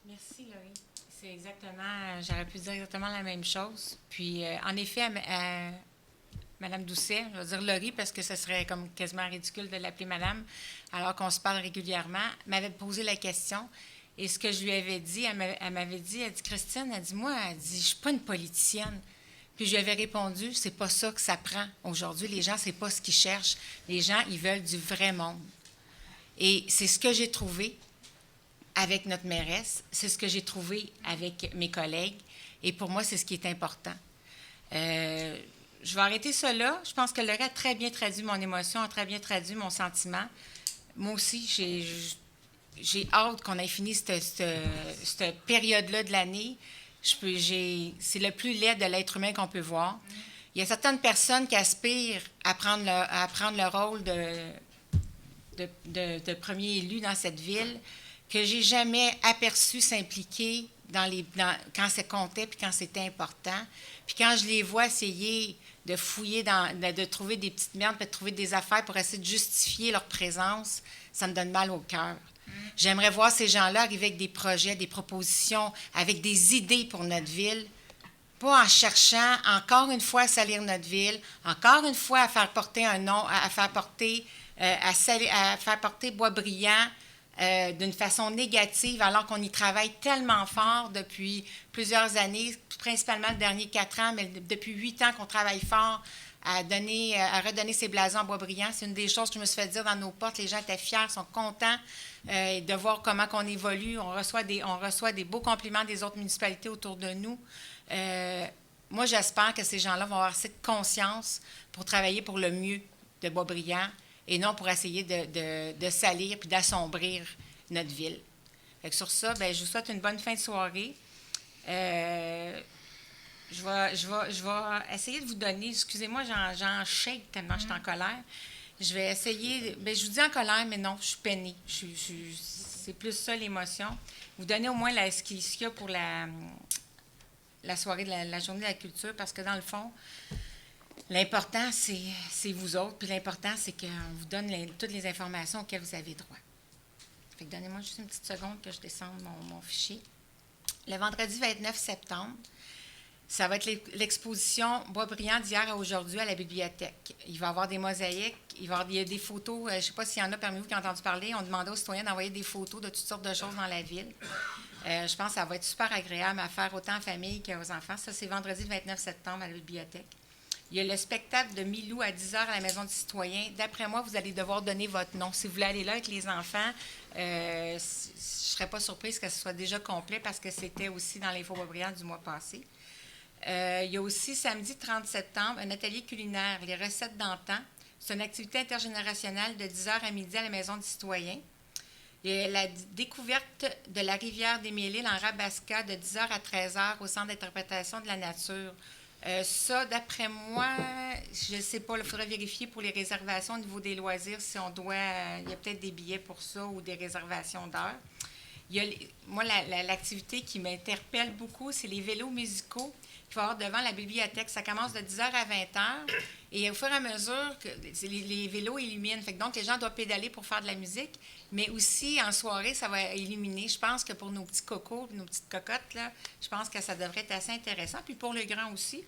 Merci, Laurie. C'est exactement, j'aurais pu dire exactement la même chose. Puis, en effet, Madame Doucet, je vais dire Laurie parce que ce serait comme quasiment ridicule de l'appeler Madame, alors qu'on se parle régulièrement, m'avait posé la question. Et ce que je lui avais dit, elle m'avait dit, elle dit, Christine, elle dit, moi, elle dit, je suis pas une politicienne. Puis je lui avais répondu, c'est pas ça que ça prend aujourd'hui. Les gens, c'est pas ce qu'ils cherchent. Les gens, ils veulent du vrai monde. Et c'est ce que j'ai trouvé avec notre mairesse, c'est ce que j'ai trouvé avec mes collègues. Et pour moi, c'est ce qui est important. Je vais arrêter ça là. Je pense que Laurie a très bien traduit mon émotion, a très bien traduit mon sentiment. Moi aussi, j'ai hâte qu'on ait fini cette période-là de l'année. C'est le plus laid de l'être humain qu'on peut voir. Il y a certaines personnes qui aspirent à prendre le rôle de premier élu dans cette ville que j'ai jamais aperçu s'impliquer quand ça comptait puis quand c'était important. Puis quand je les vois essayer de fouiller, de trouver des petites merdes, puis de trouver des affaires pour essayer de justifier leur présence, ça me donne mal au cœur. J'aimerais voir ces gens-là arriver avec des projets, des propositions, avec des idées pour notre ville, pas en cherchant encore une fois à salir notre ville, encore une fois à faire porter un nom, à faire porter Boisbriand d'une façon négative, alors qu'on y travaille tellement fort depuis plusieurs années, principalement les derniers 4 ans, mais depuis 8 ans qu'on travaille fort à redonner ces blasons à Boisbriand. C'est une des choses que je me suis fait dire dans nos portes. Les gens étaient fiers, sont contents de voir comment on évolue. On reçoit des beaux compliments des autres municipalités autour de nous. Moi, j'espère que ces gens-là vont avoir assez de conscience pour travailler pour le mieux de Boisbriand et non pour essayer de salir puis d'assombrir notre ville. Fait que sur ça, bien, je vous souhaite une bonne fin de soirée. Je vais essayer de vous donner, excusez-moi, j'en shake tellement je suis en colère. Je vais essayer, bien, je vous dis en colère, mais non, je suis peinée. C'est plus ça l'émotion. Vous donner au moins ce qu'il y a pour la soirée de la journée de la culture, parce que dans le fond, l'important, c'est vous autres, puis l'important, c'est qu'on vous donne toutes les informations auxquelles vous avez droit. Fait que donnez-moi juste une petite seconde que je descende mon fichier. Le vendredi 29 septembre, ça va être l'exposition Boisbriand d'hier à aujourd'hui à la bibliothèque. Il va y avoir des mosaïques, il y a des photos. Je ne sais pas s'il y en a parmi vous qui ont entendu parler. On demandait aux citoyens d'envoyer des photos de toutes sortes de choses dans la ville. Je pense que ça va être super agréable à faire autant en famille qu'aux enfants. Ça, c'est vendredi le 29 septembre à la bibliothèque. Il y a le spectacle de Milou à 10h à la Maison du citoyen. D'après moi, vous allez devoir donner votre nom. Si vous voulez aller là avec les enfants, je ne serais pas surprise que ce soit déjà complet parce que c'était aussi dans l'Info Boisbriand du mois passé. Il y a aussi samedi 30 septembre un atelier culinaire, les recettes d'antan. C'est une activité intergénérationnelle de 10h à midi à la Maison du citoyen. Il y a la découverte de la rivière des Mille-Îles en Rabasca de 10h à 13h au Centre d'interprétation de la nature. Ça, d'après moi, je ne sais pas, il faudrait vérifier pour les réservations au niveau des loisirs si on doit. Il y a peut-être des billets pour ça ou des réservations d'heures. Moi, l'activité qui m'interpelle beaucoup, c'est les vélos musicaux qu'il va y avoir devant la bibliothèque. Ça commence de 10h à 20h. Et au fur et à mesure que les vélos illuminent. Donc, les gens doivent pédaler pour faire de la musique. Mais aussi, en soirée, ça va illuminer. Je pense que pour nos petits cocos, nos petites cocottes, là, je pense que ça devrait être assez intéressant. Puis pour le grand aussi.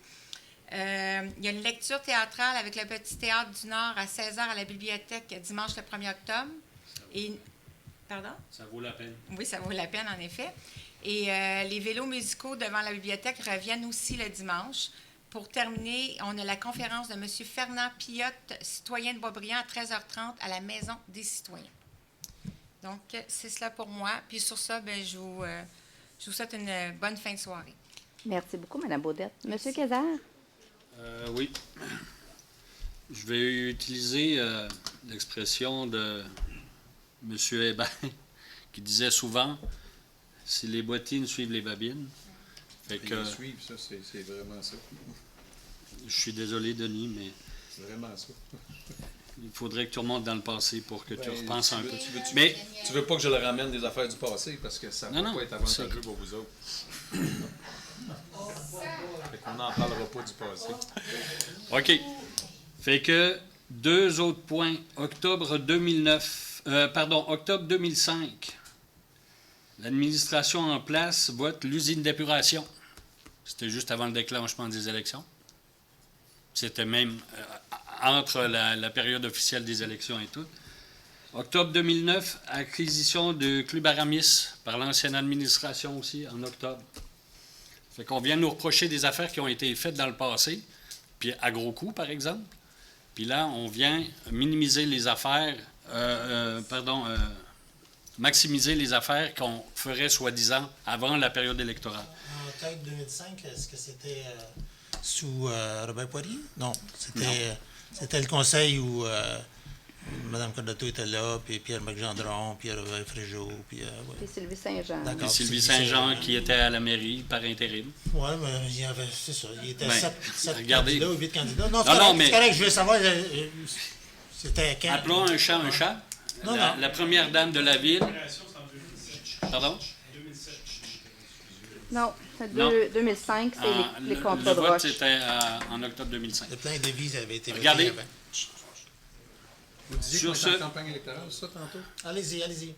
Il y a une lecture théâtrale avec le Petit Théâtre du Nord à 16h à la bibliothèque dimanche le 1er octobre. Pardon? Ça vaut la peine. Oui, ça vaut la peine, en effet. Et les vélos musicaux devant la bibliothèque reviennent aussi le dimanche. Pour terminer, on a la conférence de M. Fernand Pillotte, citoyen de Boisbriand, à 13h30 à la Maison des citoyens. Donc, c'est cela pour moi. Puis sur ça, bien, je vous souhaite une bonne fin de soirée. Merci beaucoup, Mme Baudette. Monsieur Cazard? Oui. Je vais utiliser l'expression de M. Hébert, qui disait souvent « Si les bottines suivent les babines ». Fait que, les suivent, ça, c'est vraiment ça. Je suis désolé, Denis, mais... C'est vraiment ça. Il faudrait que tu remontes dans le passé pour que tu repenses un peu. Mais tu veux pas que je leur ramène des affaires du passé, parce que ça ne va pas être avantageux pour vous autres. Fait qu'on n'en parlera pas du passé. OK. Fait que 2 autres points. Octobre 2005. L'administration en place vote l'usine d'épuration. C'était juste avant le déclenchement des élections. C'était même entre la période officielle des élections et tout. Octobre 2009, acquisition de Club Aramis par l'ancienne administration aussi, en octobre. Fait qu'on vient nous reprocher des affaires qui ont été faites dans le passé, puis à gros coûts, par exemple. Puis là, on vient minimiser les affaires, maximiser les affaires qu'on ferait soi-disant avant la période électorale. En octobre 2005, est-ce que c'était sous Robert Poirier? Non, c'était le conseil où Mme Cordato était là, puis Pierre-Marc Gendron, puis Robert Fréjot, puis... Et Sylvie Saint-Jean. Et Sylvie Saint-Jean qui était à la mairie par intérim. Oui, mais il y avait, c'est ça, il était 7 candidats ou 8 candidats. Non, c'est correct, je voulais savoir, c'était quand? Appelons un chat un chat. La première dame de la ville... Pardon? Non, c'est 2005, c'est les contrats de roche. Le vote, c'était en octobre 2005. Le plein de devises avait été regardez, voté avant. Vous disiez Sur qu'on est ce- en campagne électorale, ça, tantôt? Allez-y, allez-y.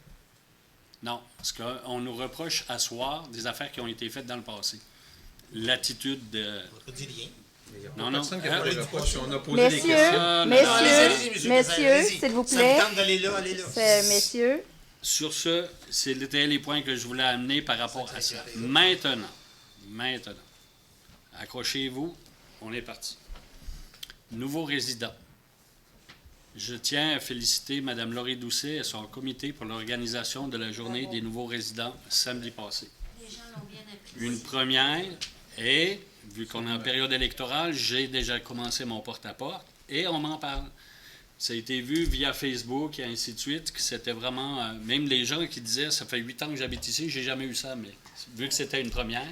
Non, parce qu'on nous reproche à soir des affaires qui ont été faites dans le passé. L'attitude de... On ne dit rien. Il n'y a Non, pas non. personne qui a Hein? fait des reproches. On a posé des Messieurs, questions. non, allez-y, messieurs, s'il vous plaît. Ça me tente d'aller là, allez là. Messieurs, Sur ce, c'était les points que je voulais amener par rapport à ça. Maintenant, accrochez-vous, on est parti. Nouveaux résidents. Je tiens à féliciter Mme Laurie Doucet et son comité pour l'organisation de la journée des nouveaux résidents samedi passé. Les gens l'ont bien apprécié. Une première, et vu qu'on est en période électorale, j'ai déjà commencé mon porte-à-porte et on m'en parle. Ça a été vu via Facebook et ainsi de suite, que c'était vraiment... même les gens qui disaient « ça fait 8 ans que j'habite ici, j'ai jamais eu ça », mais vu que c'était une première,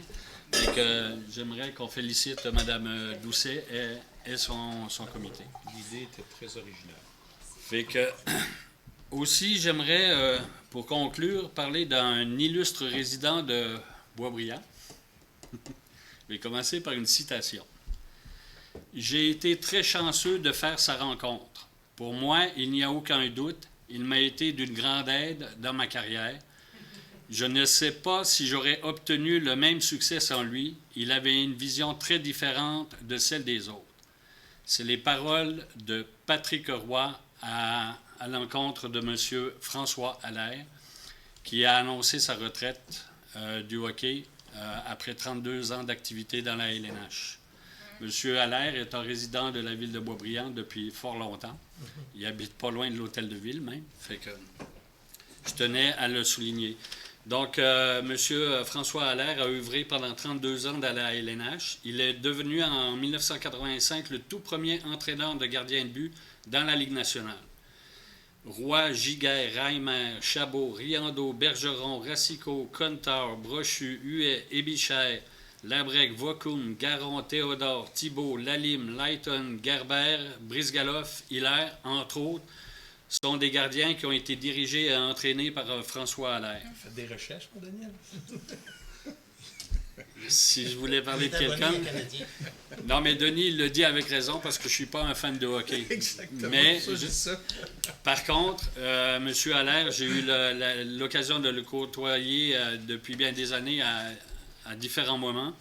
et que j'aimerais qu'on félicite Mme Doucet et son comité. L'idée était très originale. Fait que, aussi, j'aimerais, pour conclure, parler d'un illustre résident de Boisbriand. Je vais commencer par une citation. « J'ai été très chanceux de faire sa rencontre. Pour moi, il n'y a aucun doute, il m'a été d'une grande aide dans ma carrière. Je ne sais pas si j'aurais obtenu le même succès sans lui. Il avait une vision très différente de celle des autres. » C'est les paroles de Patrick Roy à l'encontre de M. François Allaire, qui a annoncé sa retraite du hockey après 32 ans d'activité dans la LNH. M. Allaire est un résident de la ville de Boisbriand depuis fort longtemps. Il habite pas loin de l'hôtel de ville même. Fait que je tenais à le souligner. Donc, M. François Allaire a œuvré pendant 32 ans dans la LNH. Il est devenu en 1985 le tout premier entraîneur de gardien de but dans la Ligue nationale. Roy, Giguère, Reimer, Chabot, Riando, Bergeron, Racicot, Contar, Brochu, Huet, Ébichère, Labrec, Vaucoum, Garon, Théodore, Thibault, Lalime, Lighton, Gerber, Brisgaloff, Hilaire, entre autres, sont des gardiens qui ont été dirigés et entraînés par François Allaire. Faites des recherches, mon Daniel? Si je voulais parler de quelqu'un... Non, mais Denis, il le dit avec raison parce que je ne suis pas un fan de hockey. Exactement, Mais, ça, je dis ça. Par contre, M. Allaire, j'ai eu l'occasion de le côtoyer depuis bien des années à différents moments.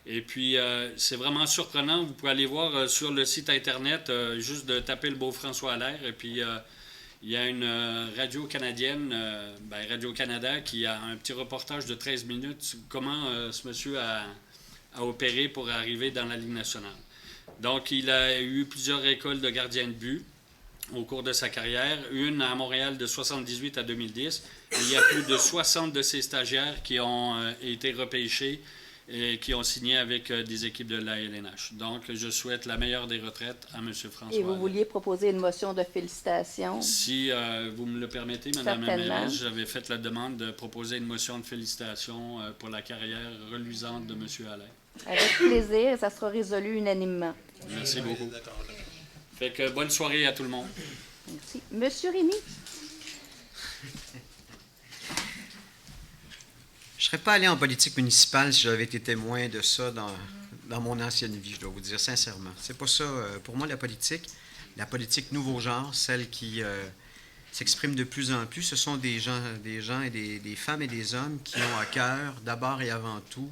Et puis, c'est vraiment surprenant. Vous pouvez aller voir sur le site Internet, juste de taper le beau François Allaire. Et puis, il y a une radio canadienne, Radio-Canada, qui a un petit reportage de 13 minutes sur comment ce monsieur a opéré pour arriver dans la Ligue nationale. Donc, il a eu plusieurs écoles de gardiens de but au cours de sa carrière, une à Montréal de 1978 à 2010. Et il y a plus de 60 de ses stagiaires qui ont été repêchés et qui ont signé avec des équipes de la LNH. Donc, je souhaite la meilleure des retraites à M. François. et vous vouliez proposer une motion de félicitations? Si vous me le permettez, Mme la Certainement. mairesse, j'avais fait la demande de proposer une motion de félicitations pour la carrière reluisante de M. Allaire. Avec plaisir, ça sera résolu unanimement. Merci beaucoup. Fait que bonne soirée à tout le monde. Merci. Monsieur Rémy? Je ne serais pas allé en politique municipale si j'avais été témoin de ça dans mon ancienne vie, je dois vous dire sincèrement. C'est pas ça, pour moi, la politique nouveau genre, celle qui s'exprime de plus en plus, ce sont des gens et des femmes et des hommes qui ont à cœur, d'abord et avant tout,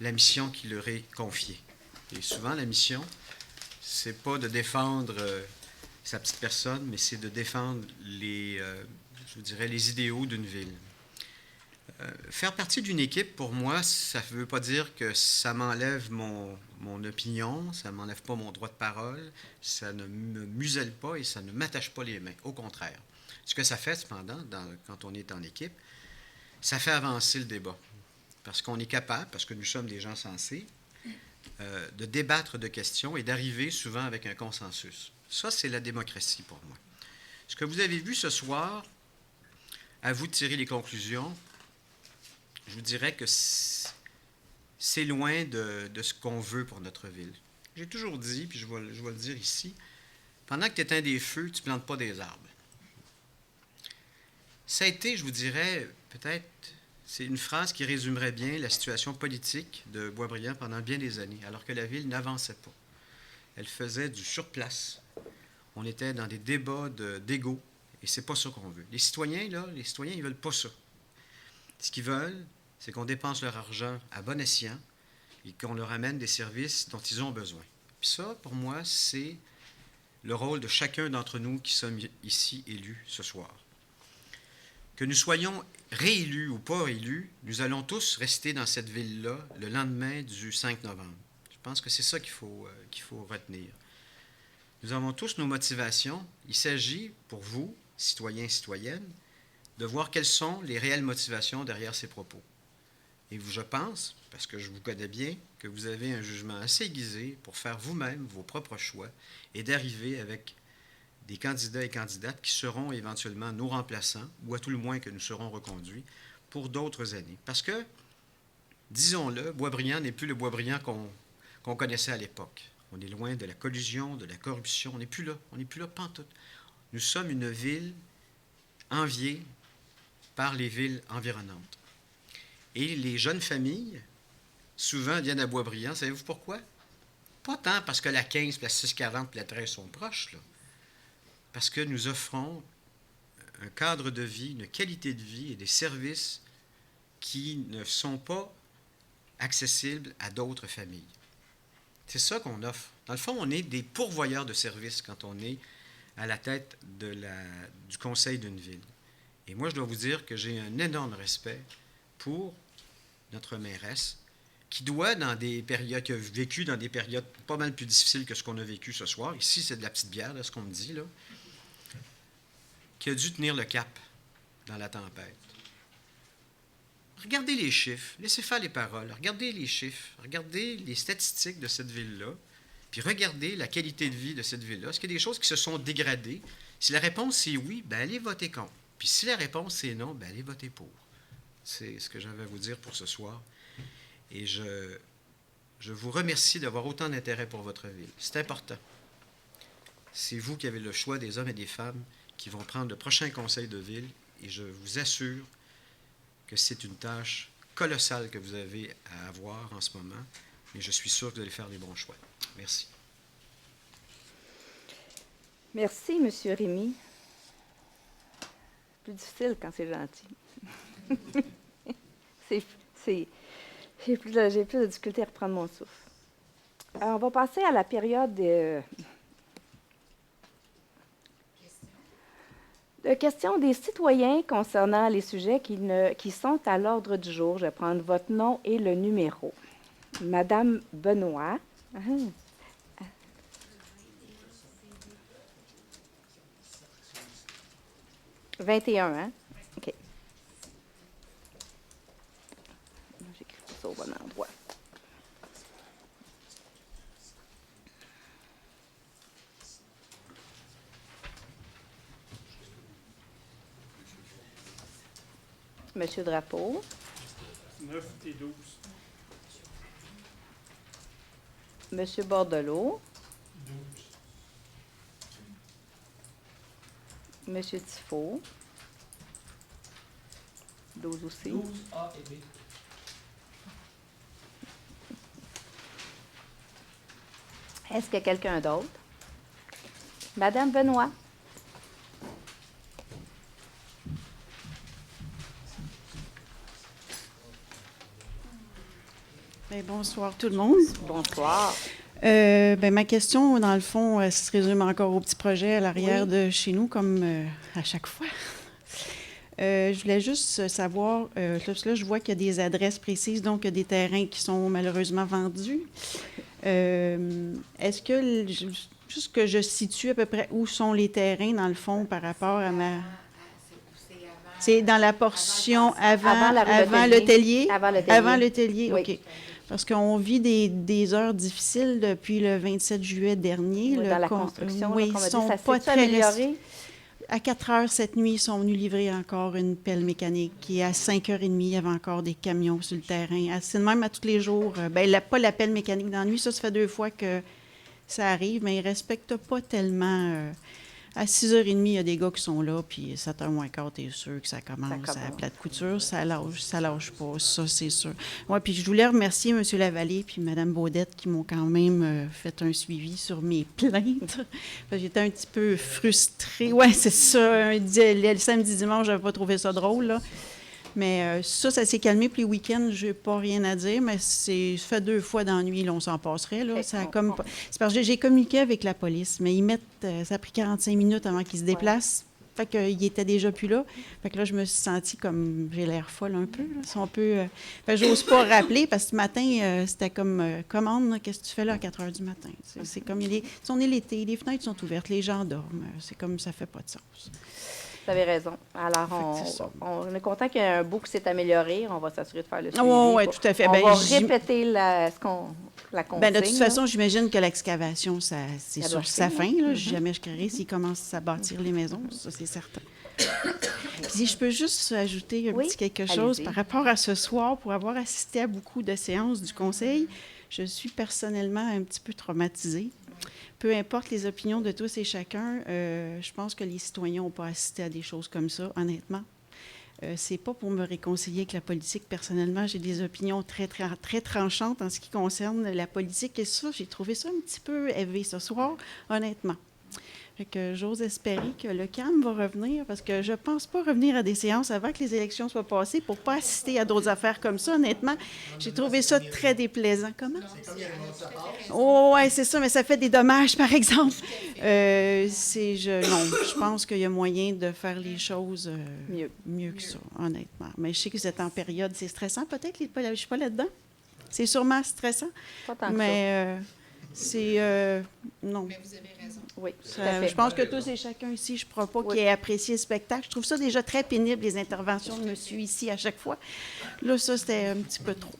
la mission qui leur est confiée. Et souvent, la mission, c'est pas de défendre sa petite personne, mais c'est de défendre les idéaux d'une ville. Faire partie d'une équipe, pour moi, ça ne veut pas dire que ça m'enlève mon opinion, ça ne m'enlève pas mon droit de parole, ça ne me muselle pas et ça ne m'attache pas les mains. Au contraire. Ce que ça fait, cependant, quand on est en équipe, ça fait avancer le débat. Parce qu'on est capable, parce que nous sommes des gens sensés, de débattre de questions et d'arriver souvent avec un consensus. Ça, c'est la démocratie pour moi. Ce que vous avez vu ce soir, à vous de tirer les conclusions. Je vous dirais que c'est loin de ce qu'on veut pour notre ville. J'ai toujours dit, puis je vais le dire ici, pendant que tu éteins des feux, tu ne plantes pas des arbres. Ça a été, je vous dirais, peut-être, c'est une phrase qui résumerait bien la situation politique de Boisbriand pendant bien des années, alors que la ville n'avançait pas. Elle faisait du surplace. on était dans des débats d'ego, et c'est pas ça qu'on veut. Les citoyens, ils veulent pas ça. Ce qu'ils veulent, c'est qu'on dépense leur argent à bon escient et qu'on leur amène des services dont ils ont besoin. Puis ça, pour moi, c'est le rôle de chacun d'entre nous qui sommes ici élus ce soir. Que nous soyons réélus ou pas élus, nous allons tous rester dans cette ville-là le lendemain du 5 novembre. Je pense que c'est ça qu'il faut retenir. Nous avons tous nos motivations. Il s'agit pour vous, citoyens et citoyennes, de voir quelles sont les réelles motivations derrière ces propos. Et je pense, parce que je vous connais bien, que vous avez un jugement assez aiguisé pour faire vous-même vos propres choix et d'arriver avec des candidats et candidates qui seront éventuellement nos remplaçants, ou à tout le moins que nous serons reconduits, pour d'autres années. Parce que, disons-le, Boisbriand n'est plus le Boisbriand qu'on connaissait à l'époque. On est loin de la collusion, de la corruption, on n'est plus là pantoute. Nous sommes une ville enviée par les villes environnantes. Et les jeunes familles, souvent, viennent à Boisbriand. Savez-vous pourquoi? Pas tant parce que la 15, la 640 et la 13 sont proches, là. Parce que nous offrons un cadre de vie, une qualité de vie et des services qui ne sont pas accessibles à d'autres familles. C'est ça qu'on offre. Dans le fond, on est des pourvoyeurs de services quand on est à la tête du conseil d'une ville. Et moi, je dois vous dire que j'ai un énorme respect pour notre mairesse, qui doit, qui a vécu dans des périodes pas mal plus difficiles que ce qu'on a vécu ce soir. Ici, c'est de la petite bière, là, ce qu'on me dit, là. Qui a dû tenir le cap dans la tempête. Regardez les chiffres, laissez faire les paroles, regardez les chiffres, regardez les statistiques de cette ville-là, puis regardez la qualité de vie de cette ville-là. Est-ce qu'il y a des choses qui se sont dégradées? Si la réponse est oui, bien allez voter contre. Puis si la réponse est non, bien allez voter pour. C'est ce que j'avais à vous dire pour ce soir. Et je vous remercie d'avoir autant d'intérêt pour votre ville. C'est important. C'est vous qui avez le choix des hommes et des femmes qui vont prendre le prochain conseil de ville, et je vous assure que c'est une tâche colossale que vous avez à avoir en ce moment, mais je suis sûr que vous allez faire les bons choix. Merci. Merci, M. Rémy. C'est plus difficile quand c'est gentil. J'ai plus de difficulté à reprendre mon souffle. Alors, on va passer à la période de questions des citoyens concernant les sujets qui sont à l'ordre du jour. Je vais prendre votre nom et le numéro. Madame Benoît. 21, hein? OK. J'écris ça au bon endroit. Monsieur Drapeau. 9 et 12. Monsieur Bordelot. 12. Monsieur Tifo. 12 aussi. 12 A et B. Est-ce qu'il y a quelqu'un d'autre? Madame Benoît. Bien, bonsoir tout le monde. Bonsoir. Ma question, dans le fond, se résume encore au petit projet à l'arrière de chez nous, comme à chaque fois. Je voulais juste savoir, là, je vois qu'il y a des adresses précises, donc il y a des terrains qui sont malheureusement vendus. Est-ce que, juste que je situe à peu près où sont les terrains, dans le fond, par rapport à ma... C'est dans la portion avant le tellier? Avant le tellier, oui. OK. Parce qu'on vit des heures difficiles depuis le 27 juillet dernier. Oui, dans la construction, oui, là, ils sont pas très améliorés. À 4 heures cette nuit, ils sont venus livrer encore une pelle mécanique. Et à 5h30, il y avait encore des camions sur le terrain. C'est de même à tous les jours. Pas la pelle mécanique dans la nuit, ça fait 2 fois que ça arrive, mais ils ne respectent pas tellement À 6h30, il y a des gars qui sont là, puis 7h moins quart, t'es sûr que ça commence à la plate couture. Ça lâche pas, ça, c'est sûr. Oui, puis je voulais remercier M. Lavallée puis Mme Baudette qui m'ont quand même fait un suivi sur mes plaintes. J'étais un petit peu frustrée. Oui, c'est ça. Le samedi, dimanche, j'avais pas trouvé ça drôle, là. Mais ça s'est calmé. Puis les week-ends, je n'ai pas rien à dire, mais ça fait 2 fois d'ennui, là, on s'en passerait. Là. C'est parce que j'ai communiqué avec la police, mais ils mettent... ça a pris 45 minutes avant qu'ils se déplacent. Fait qu'ils étaient déjà plus là. Fait que là, je me suis sentie comme... J'ai l'air folle un peu. Là. Ils sont un peu... Fait que j'ose pas rappeler, parce que ce matin, c'était comme... commande, qu'est-ce que tu fais là à 4 heures du matin? C'est comme... On est l'été, les fenêtres sont ouvertes, les gens dorment. C'est comme ça fait pas de sens. Vous avez raison. Alors, on est content qu'il y ait un bout qui s'est amélioré. On va s'assurer de faire le suivi. Oui, tout à fait. On va répéter la consigne. De toute façon, j'imagine que l'excavation, c'est sur sa fin. Là. Jamais je créerai s'ils commencent à bâtir les maisons. Ça, c'est certain. Puis, si je peux juste ajouter un petit quelque chose par rapport à ce soir, pour avoir assisté à beaucoup de séances du Conseil, je suis personnellement un petit peu traumatisée. Peu importe les opinions de tous et chacun, je pense que les citoyens n'ont pas assisté à des choses comme ça, honnêtement. C'est pas pour me réconcilier avec la politique. Personnellement, j'ai des opinions très, très, très tranchantes en ce qui concerne la politique. Et ça, j'ai trouvé ça un petit peu élevé ce soir, honnêtement. Fait que j'ose espérer que le calme va revenir, parce que je ne pense pas revenir à des séances avant que les élections soient passées pour ne pas assister à d'autres affaires comme ça. Honnêtement, j'ai trouvé ça très déplaisant. Comment? Oh, oui, c'est ça, mais ça fait des dommages, par exemple. Non, je pense qu'il y a moyen de faire les choses mieux que ça, honnêtement. Mais je sais que vous êtes en période, c'est stressant. Peut-être que je ne suis pas là-dedans. C'est sûrement stressant. Pas tant que mais c'est... non. Mais vous avez raison. Oui, tout à fait. Je pense que tous et chacun ici, je ne crois pas qu'il ait apprécié le spectacle. Je trouve ça déjà très pénible, les interventions de monsieur ici à chaque fois. Là, ça, c'était un petit peu trop.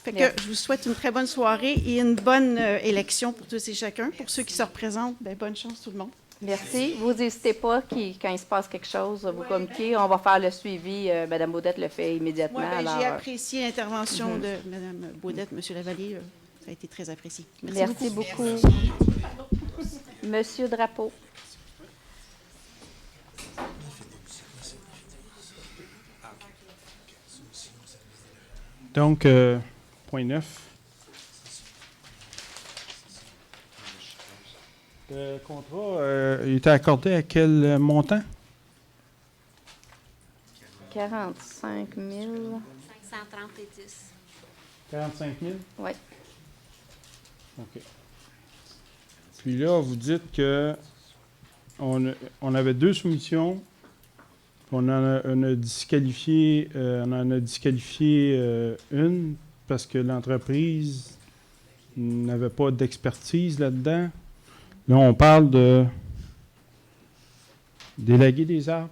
Fait que je vous souhaite une très bonne soirée et une bonne élection pour tous et chacun. Pour ceux qui se représentent, bien, bonne chance tout le monde. Merci. Vous n'hésitez pas, quand il se passe quelque chose, vous communiquez. On va faire le suivi. Mme Baudette le fait immédiatement. J'ai apprécié l'intervention de Mme Baudette, M. Lavallée. Ça a été très apprécié. Merci beaucoup. Monsieur Drapeau. Donc, point 9. Le contrat il était accordé à quel montant? 45 000. 530 et 10. 45 000? Oui. OK. Puis là, vous dites que on avait 2 soumissions, on en a disqualifié une parce que l'entreprise n'avait pas d'expertise là-dedans. Là, on parle de d'élaguer des arbres,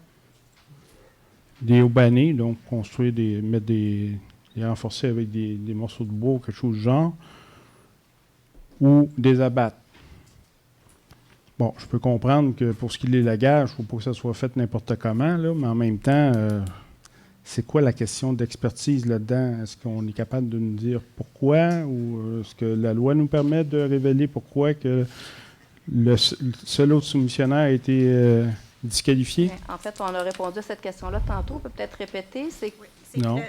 des haubanés, donc construire les renforcer avec des morceaux de bois ou quelque chose du genre, ou des abattre. Bon, je peux comprendre que pour ce qui est de l'élagage, il ne faut pas que ça soit fait n'importe comment, là, mais en même temps, c'est quoi la question d'expertise là-dedans? Est-ce qu'on est capable de nous dire pourquoi, ou est-ce que la loi nous permet de révéler pourquoi que le seul autre soumissionnaire a été disqualifié? En fait, on a répondu à cette question-là tantôt. On peut peut-être répéter. Non.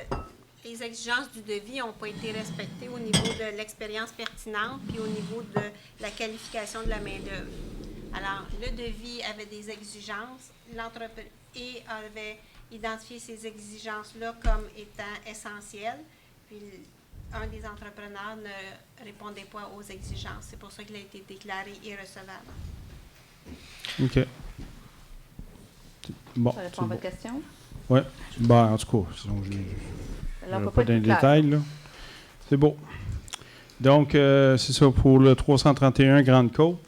Les exigences du devis n'ont pas été respectées au niveau de l'expérience pertinente puis au niveau de la qualification de la main-d'œuvre. Alors, le devis avait des exigences, l'entreprise avait identifié ces exigences-là comme étant essentielles, puis un des entrepreneurs ne répondait pas aux exigences. C'est pour ça qu'il a été déclaré irrecevable. OK. Bon, ça répond à votre question? Oui. Bon, en tout cas, sinon je ne vais pas dans les détails. Là. C'est beau. Donc, c'est ça pour le 331 Grande-Côte.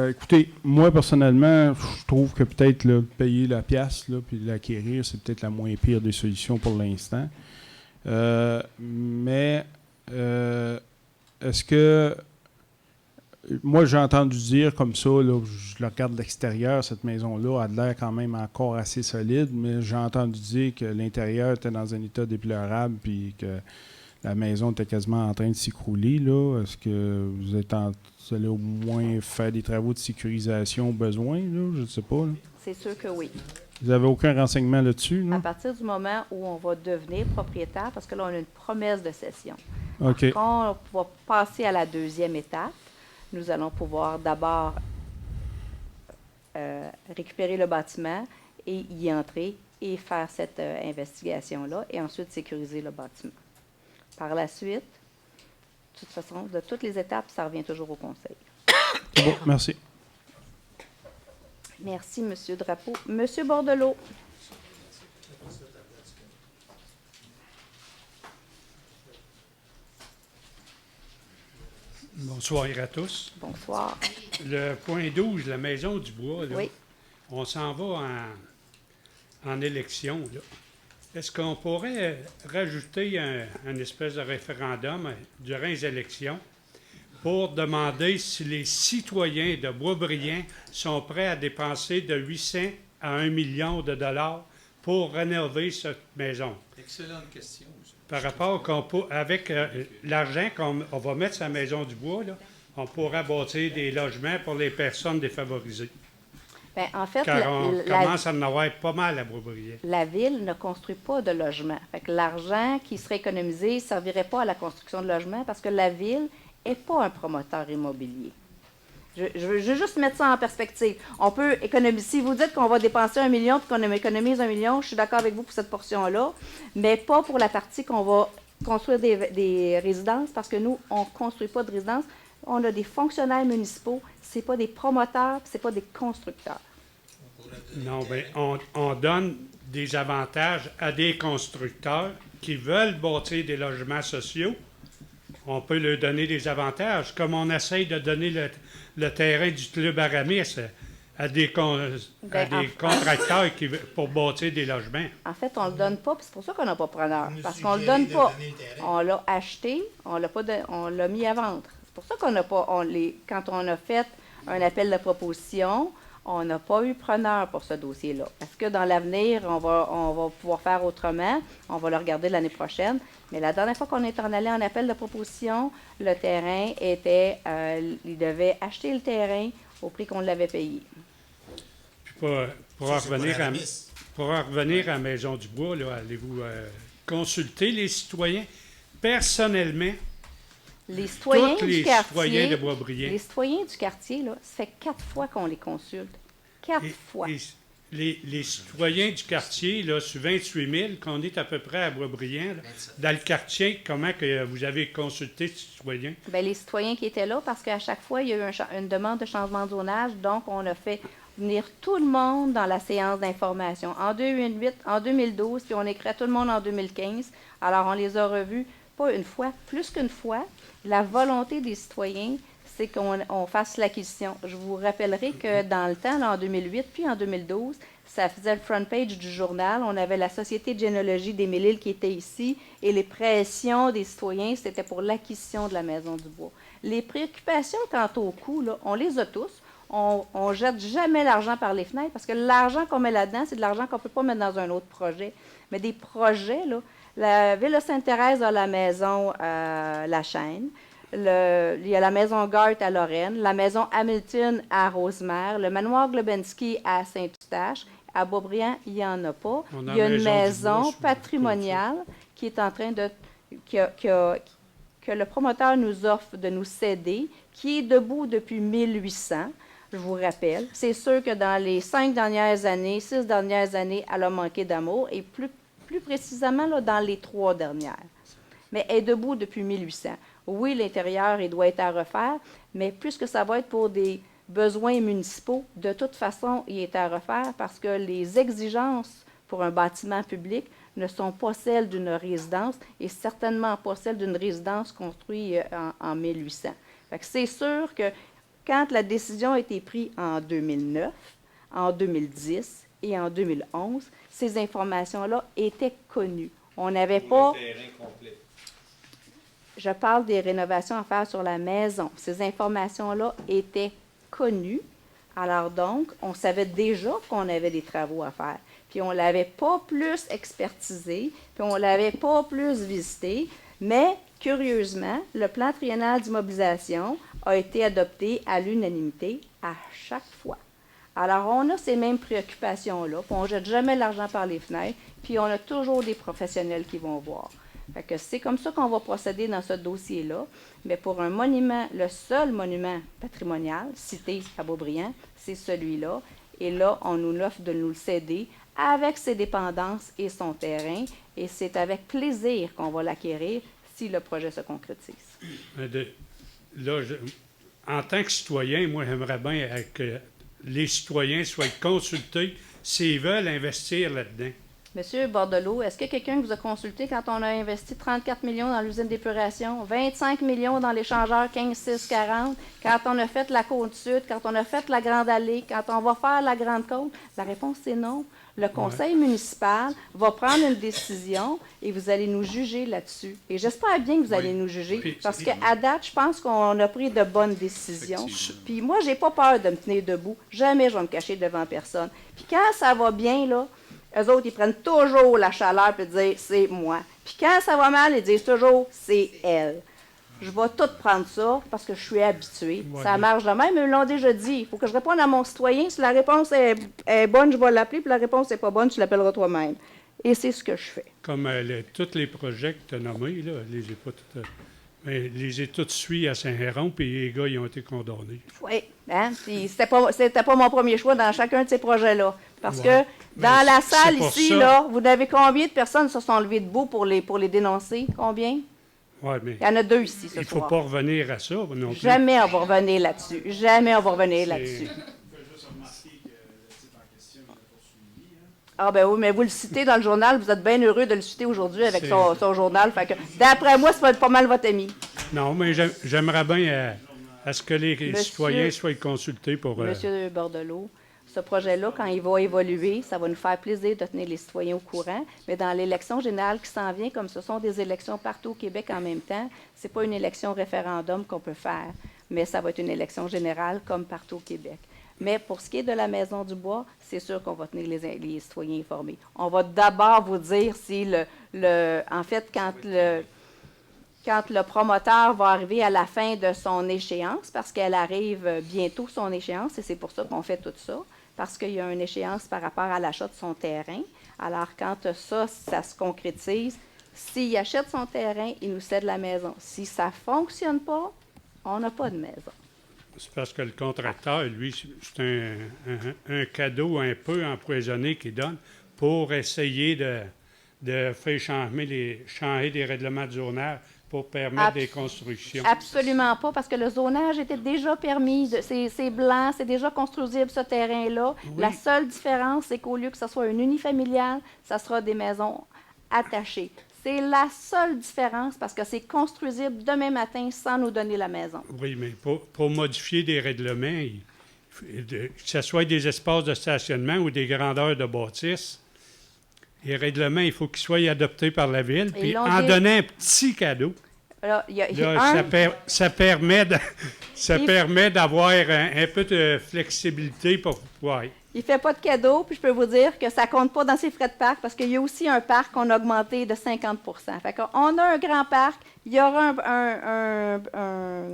Écoutez, moi, personnellement, je trouve que peut-être là, payer la pièce puis l'acquérir, c'est peut-être la moins pire des solutions pour l'instant. Mais est-ce que... Moi, j'ai entendu dire comme ça, là, je le regarde de l'extérieur, cette maison-là a l'air quand même encore assez solide, mais j'ai entendu dire que l'intérieur était dans un état déplorable, puis que la maison était quasiment en train de s'écrouler, là. Est-ce que vous allez au moins faire des travaux de sécurisation au besoin, là? Je ne sais pas, là. C'est sûr que oui. Vous n'avez aucun renseignement là-dessus, là? À partir du moment où on va devenir propriétaire, parce que là, on a une promesse de cession. OK. Quand on va passer à la deuxième étape, nous allons pouvoir d'abord récupérer le bâtiment et y entrer et faire cette investigation-là, et ensuite sécuriser le bâtiment. Par la suite, de toute façon, de toutes les étapes, ça revient toujours au conseil. C'est bon, merci. Merci, M. Drapeau. M. Bordelot. Bonsoir à tous. Bonsoir. Le point 12, la Maison du Bois, là, Oui. on s'en va en élection. Là. Est-ce qu'on pourrait rajouter un espèce de référendum durant les élections pour demander si les citoyens de Boisbriand sont prêts à dépenser de 800 à 1 million de dollars pour rénover cette maison? Excellente question. Par rapport avec l'argent qu'on va mettre sur la Maison du Bois, là, on pourra bâtir des logements pour les personnes défavorisées. Bien, en fait, Car on commence à en avoir pas mal à Boisbriand. la Ville ne construit pas de logements. Fait que l'argent qui serait économisé ne servirait pas à la construction de logements parce que la Ville n'est pas un promoteur immobilier. Je veux juste mettre ça en perspective. On peut économiser. Si vous dites qu'on va dépenser 1 million et qu'on économise 1 million, je suis d'accord avec vous pour cette portion-là, mais pas pour la partie qu'on va construire des résidences, parce que nous, on ne construit pas de résidences. On a des fonctionnaires municipaux, ce n'est pas des promoteurs, ce n'est pas des constructeurs. Non, bien, on donne des avantages à des constructeurs qui veulent bâtir des logements sociaux. On peut leur donner des avantages, comme on essaye de donner le terrain du club Aramis à des contracteurs pour bâtir des logements. En fait, on ne le donne pas, puis c'est pour ça qu'on n'a pas preneur. Parce qu'on ne le donne pas. On l'a acheté, on l'a mis à vendre. C'est pour ça qu'on n'a pas. Quand on a fait un appel de proposition, on n'a pas eu preneur pour ce dossier-là. Est-ce que dans l'avenir, on va pouvoir faire autrement? On va le regarder l'année prochaine. Mais la dernière fois qu'on est en allé en appel de proposition, le terrain était... il devait acheter le terrain au prix qu'on l'avait payé. Puis pour en revenir à la Maison du Bois, là, allez-vous consulter les citoyens personnellement? Les citoyens Tous les du quartier, citoyens de Boisbriand. Les citoyens du quartier, là, ça fait 4 fois qu'on les consulte. 4 fois. Les citoyens du quartier, là, sur 28 000, qu'on est à peu près à Boisbriand, là, dans le quartier, comment que vous avez consulté les citoyens? Bien, les citoyens qui étaient là, parce qu'à chaque fois, il y a eu une demande de changement de zonage, donc on a fait venir tout le monde dans la séance d'information. En 2008, en 2012, puis on écrit tout le monde en 2015. Alors, on les a revus, pas une fois, plus qu'une fois. La volonté des citoyens, c'est qu'on fasse l'acquisition. Je vous rappellerai que dans le temps, là, en 2008 puis en 2012, ça faisait le front page du journal. On avait la Société de généalogie des Mille-Îles qui était ici et les pressions des citoyens, c'était pour l'acquisition de la Maison du Bois. Les préoccupations quant au coût, là, on les a tous. On ne jette jamais l'argent par les fenêtres parce que l'argent qu'on met là-dedans, c'est de l'argent qu'on ne peut pas mettre dans un autre projet. Mais des projets, là, la Ville de Sainte-Thérèse a la maison La Chaîne. Il y a la maison Garth à Lorraine, la maison Hamilton à Rosemère, le manoir Globensky à Saint-Eustache. À Boisbriand, il n'y en a pas. Il y a une maison patrimoniale qui est en train de... que le promoteur nous offre de nous céder, qui est debout depuis 1800, je vous rappelle. C'est sûr que dans les 6 dernières années, elle a manqué d'amour, et plus précisément là, dans les 3 dernières. Mais elle est debout depuis 1800. Oui, l'intérieur, il doit être à refaire, mais puisque ça va être pour des besoins municipaux, de toute façon, il est à refaire parce que les exigences pour un bâtiment public ne sont pas celles d'une résidence et certainement pas celles d'une résidence construite en 1800. Fait que c'est sûr que quand la décision a été prise en 2009, en 2010 et en 2011, ces informations-là étaient connues. On n'avait pas... Je parle des rénovations à faire sur la maison. Ces informations-là étaient connues. Alors donc, on savait déjà qu'on avait des travaux à faire. Puis on ne l'avait pas plus expertisé, puis on ne l'avait pas plus visité. Mais, curieusement, le plan triennal d'immobilisation a été adopté à l'unanimité à chaque fois. Alors, on a ces mêmes préoccupations-là, puis on ne jette jamais l'argent par les fenêtres, puis on a toujours des professionnels qui vont voir. Fait que c'est comme ça qu'on va procéder dans ce dossier-là. Mais pour un monument, le seul monument patrimonial cité à Beaubriand, c'est celui-là. Et là, on nous offre de nous le céder avec ses dépendances et son terrain. Et c'est avec plaisir qu'on va l'acquérir si le projet se concrétise. Là, en tant que citoyen, moi, j'aimerais bien que les citoyens soient consultés s'ils veulent investir là-dedans. Monsieur Bordelot, est-ce que quelqu'un vous a consulté quand on a investi 34 millions dans l'usine d'épuration, 25 millions dans l'échangeur 15-6-40, quand on a fait la Côte-Sud, quand on a fait la Grande Allée, quand on va faire la Grande Côte? La réponse, c'est non. Le conseil municipal va prendre une décision et vous allez nous juger là-dessus. Et j'espère bien que vous allez nous juger, parce qu'à date, je pense qu'on a pris de bonnes décisions. Puis moi, j'ai pas peur de me tenir debout. Jamais je vais me cacher devant personne. Puis quand ça va bien, là, eux autres, ils prennent toujours la chaleur et disent « c'est moi ». Puis quand ça va mal, ils disent toujours « c'est elle ». Je vais tout prendre ça parce que je suis habituée. Ouais, ça marche de même, ils me l'ont déjà dit. Il faut que je réponde à mon citoyen. Si la réponse est bonne, je vais l'appeler, puis la réponse n'est pas bonne, tu l'appelleras toi-même. Et c'est ce que je fais. Comme tous les projets que tu as nommés, là, je les ai pas tous... mais les ai tous suivis à Saint-Héron, puis les gars, ils ont été condamnés. Oui, hein? Puis c'était pas mon premier choix dans chacun de ces projets-là. Parce que dans la salle ici, là, vous avez combien de personnes se sont levées debout pour les dénoncer? Combien? Ouais, mais il y en a 2 ici ce soir. Il ne faut pas revenir à ça non plus. Jamais on va revenir là-dessus. Jamais on va revenir là-dessus. Ah ben oui, mais vous le citez dans le journal, vous êtes bien heureux de le citer aujourd'hui avec son journal. Fait que, d'après moi, c'est pas mal votre ami. Non, mais j'aimerais bien à ce que les citoyens soient consultés pour... Monsieur Bordelot, ce projet-là, quand il va évoluer, ça va nous faire plaisir de tenir les citoyens au courant. Mais dans l'élection générale qui s'en vient, comme ce sont des élections partout au Québec en même temps, c'est pas une élection référendum qu'on peut faire, mais ça va être une élection générale comme partout au Québec. Mais pour ce qui est de la Maison du Bois, c'est sûr qu'on va tenir les citoyens informés. On va d'abord vous dire si en fait, quand le promoteur va arriver à la fin de son échéance, parce qu'elle arrive bientôt son échéance, et c'est pour ça qu'on fait tout ça, parce qu'il y a une échéance par rapport à l'achat de son terrain. Alors, quand ça se concrétise, s'il achète son terrain, il nous cède la maison. Si ça ne fonctionne pas, on n'a pas de maison. C'est parce que le contracteur, lui, c'est un cadeau un peu empoisonné qu'il donne pour essayer de faire changer des règlements de zonage pour permettre des constructions. Absolument pas, parce que le zonage était déjà permis. C'est blanc, c'est déjà construisible, ce terrain-là. Oui. La seule différence, c'est qu'au lieu que ce soit une unifamiliale, ça sera des maisons attachées. C'est la seule différence, parce que c'est construisible demain matin sans nous donner la maison. Oui, mais pour modifier des règlements, que ce soit des espaces de stationnement ou des grandeurs de bâtisses, les règlements, il faut qu'ils soient adoptés par la Ville, puis en donnant un petit cadeau. Alors, ça permet d'avoir un peu de flexibilité pour pouvoir... Il ne fait pas de cadeau, puis je peux vous dire que ça ne compte pas dans ses frais de parc, parce qu'il y a aussi un parc qu'on a augmenté de 50 %. Fait qu'on a un grand parc, il y aura un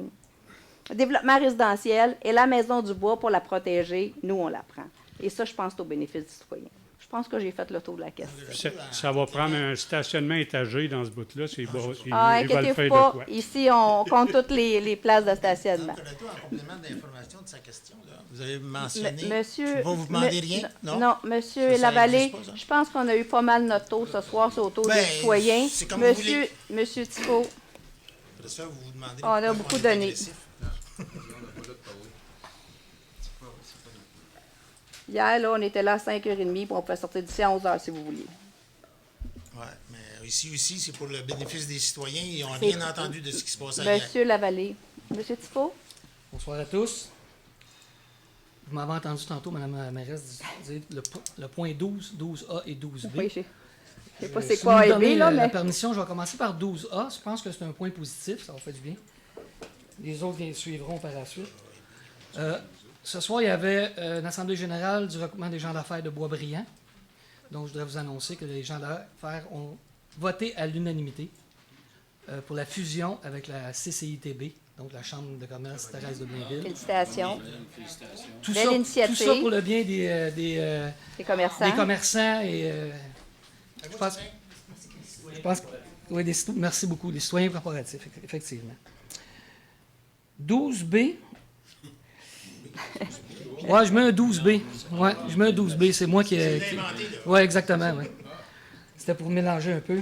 développement résidentiel, et la Maison du Bois, pour la protéger, nous, on la prend. Et ça, je pense, c'est au bénéfice du citoyen. Je pense que j'ai fait le tour de la question. Ça va prendre un stationnement étagé dans ce bout-là. Inquiétez-vous pas. Ici, on compte toutes les places de stationnement. En complément d'information de sa question, là, vous avez mentionné... Monsieur... Vous demandez rien? Non, monsieur Lavallée, je pense qu'on a eu pas mal notre taux ce soir, c'est au taux des citoyens. Monsieur Thibault, on a beaucoup donné. Hier, là, on était là à 5h30, puis on peut sortir d'ici à 11h, si vous vouliez. Oui, mais ici aussi, c'est pour le bénéfice des citoyens. Ils n'ont rien entendu de ce qui se passe hier. Monsieur Lavallée. Monsieur Thibault? Bonsoir à tous. Vous m'avez entendu tantôt, Mme la mairesse, dire le point 12, 12A et 12B. Oui, je ne sais pas c'est quoi A et B, là, mais... La permission, je vais commencer par 12A. Je pense que c'est un point positif, ça va faire du bien. Les autres suivront par la suite. Ce soir, il y avait une assemblée générale du regroupement des gens d'affaires de Boisbriand. Donc, je voudrais vous annoncer que les gens d'affaires ont voté à l'unanimité pour la fusion avec la CCITB, donc la Chambre de commerce Thérèse de Blainville. Félicitations. Tout Belle initiative. Tout ça pour le bien des commerçants et je pense oui, merci beaucoup, des citoyens corporatifs, effectivement. 12B. Ouais, je mets un 12B. Ouais, je mets un 12B. C'est moi qui ouais, exactement. Ouais. C'était pour mélanger un peu.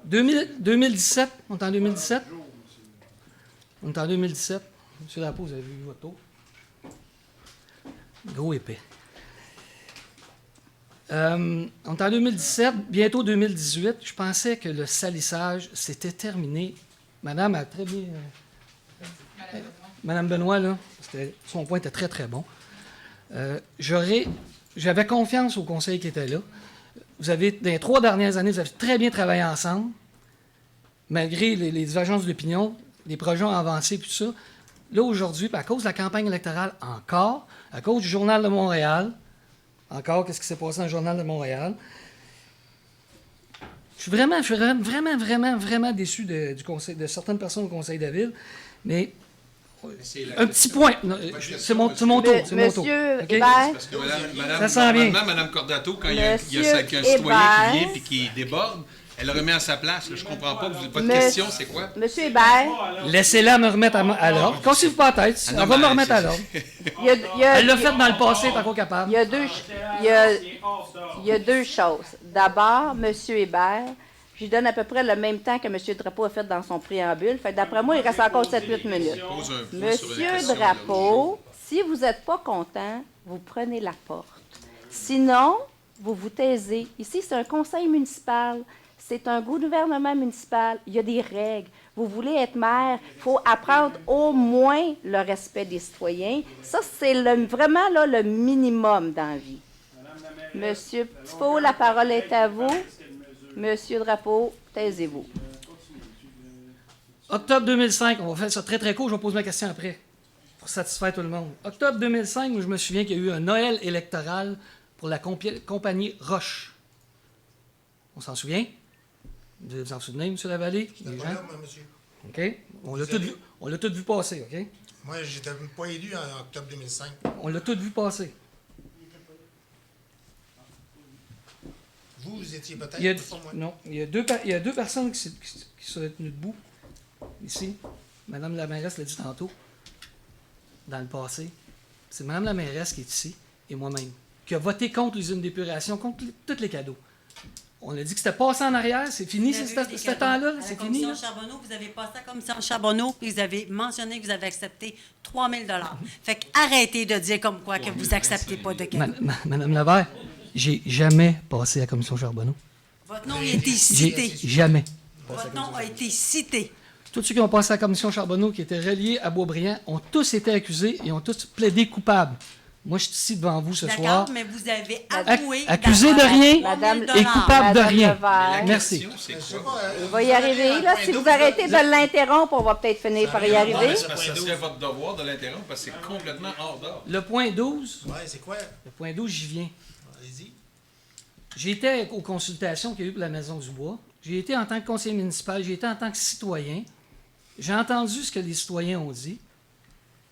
2017. On est en 2017? On est en 2017. Monsieur Drapeau, vous avez vu votre tour? Gros épais. On est en 2017, bientôt 2018. Je pensais que le salissage, c'était terminé. Madame a très bien... Madame Benoît, là, son point était très, très bon. J'avais confiance au conseil qui était là. Vous avez, dans les 3 dernières années, vous avez très bien travaillé ensemble, malgré les agences d'opinion, les projets ont avancé, puis tout ça. Là, aujourd'hui, à cause de la campagne électorale encore, à cause du Journal de Montréal, encore, qu'est-ce qui s'est passé dans le Journal de Montréal, je suis vraiment déçu du conseil, de certaines personnes au conseil de la ville, mais un petit point. C'est mon tour. Monsieur Okay? Hébert. Parce que Ça s'en vient. Mme Cordato, quand il y a un citoyen qui vient et qui déborde, elle le remet à sa place. Là, je ne comprends pas. Votre question, c'est quoi? Monsieur Hébert. Laissez-la me remettre à l'ordre. Cassez-vous pas la tête. Elle va me remettre à l'ordre. Elle l'a fait dans le passé, tant qu'on capable. Il y a deux choses. D'abord, Monsieur Hébert, je lui donne à peu près le même temps que M. Drapeau a fait dans son préambule. Fait d'après moi, il reste encore 7-8 minutes. Monsieur Drapeau, si vous n'êtes pas content, vous prenez la porte. Sinon, vous vous taisez. Ici, c'est un conseil municipal. C'est un gouvernement municipal. Il y a des règles. Vous voulez être maire, il faut apprendre au moins le respect des citoyens. Ça, c'est vraiment là, le minimum dans la vie. Monsieur Petitfaux, la parole est à vous. Monsieur Drapeau, taisez-vous. Octobre 2005, on va faire ça très très court, je vais poser ma question après, pour satisfaire tout le monde. Octobre 2005, moi, je me souviens qu'il y a eu un Noël électoral pour la compagnie Roche. On s'en souvient? Vous vous en souvenez, M. Lavallée? Les gens? Monsieur. OK. On l'a tout vu passer, OK? Moi, j'étais pas élu en octobre 2005. On l'a tout vu passer. Vous étiez peut-être pas moi. Non, il y a deux personnes qui seraient tenues debout, ici. Madame la mairesse l'a dit tantôt, dans le passé. C'est Madame la mairesse qui est ici, et moi-même, qui a voté contre l'usine d'épuration, contre tous les cadeaux. On a dit que c'était passé en arrière, c'est fini ce temps-là, c'est fini. À la commission Charbonneau, vous avez passé à la commission Charbonneau, puis vous avez mentionné que vous avez accepté 3 000 $. Fait que arrêtez de dire comme quoi que vous n'acceptez pas de cadeaux. Madame Lavert, j'ai jamais passé à la commission Charbonneau. Votre nom a été cité. Jamais. Votre nom a été cité. Tous ceux qui ont passé à la commission Charbonneau, qui étaient reliés à Boisbriand, ont tous été accusés et ont tous plaidé coupables. Moi, je suis ici devant vous ce soir. D'accord, mais vous avez avoué... Accusé de rien et coupable de rien. Merci. Il va y arriver. Là, si vous arrêtez de l'interrompre, on va peut-être finir par y arriver. Ça serait votre devoir de l'interrompre parce que c'est complètement hors d'ordre. Le point 12. Oui, c'est quoi? Le point 12, j'y viens. Allez-y. J'ai été aux consultations qu'il y a eu pour la Maison du Bois. J'ai été en tant que conseiller municipal, j'ai été en tant que citoyen. J'ai entendu ce que les citoyens ont dit.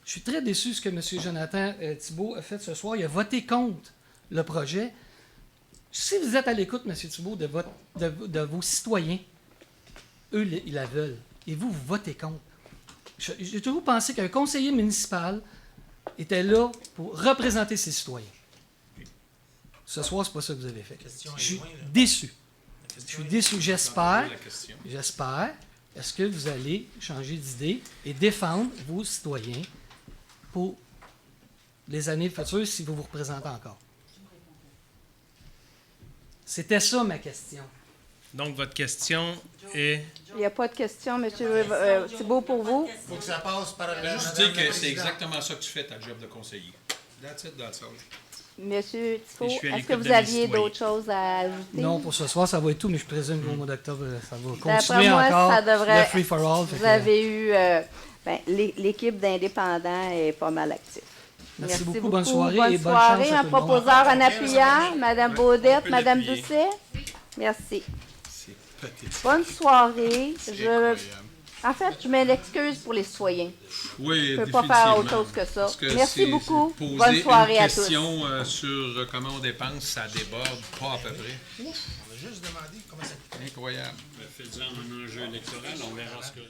Je suis très déçu de ce que M. Jonathan Thibault a fait ce soir. Il a voté contre le projet. Si vous êtes à l'écoute, M. Thibault, de vos citoyens, eux, ils la veulent. Et vous votez contre. J'ai toujours pensé qu'un conseiller municipal était là pour représenter ses citoyens. Ce soir, c'est pas ça que vous avez fait. Je suis déçu. Je suis déçu. J'espère. Est-ce que vous allez changer d'idée et défendre vos citoyens pour les années futures si vous vous représentez encore? C'était ça ma question. Donc, votre question est... Il n'y a pas de question, M. Thibault, pour vous? Il faut que ça passe par le... Juste dire que c'est exactement ça que tu fais, ta job de conseiller. That's it, that's all. Monsieur Tifo, est-ce que vous aviez d'autres choses à ajouter? Non, pour ce soir, ça va être tout, mais je présume qu'au mois d'octobre, ça va D'après continuer moi, encore ça devrait... le free-for-all. Vous avez eu... l'équipe d'indépendants est pas mal active. Merci beaucoup. Bonne soirée et bonne chance soirée. à Un tout le monde. proposeur en appuyant, Mme Baudette, Mme Doucet. Merci. Bonne soirée. Incroyable. En fait, je m'excuse pour les citoyens. Oui, je ne peux pas faire autre chose que ça. Parce que Merci beaucoup. Poser Bonne soirée une à tous. question sur comment on dépense, ça déborde pas à peu près. On a juste demandé comment ça coûte. Incroyable. Faites-en un enjeu électoral, on verra ce que...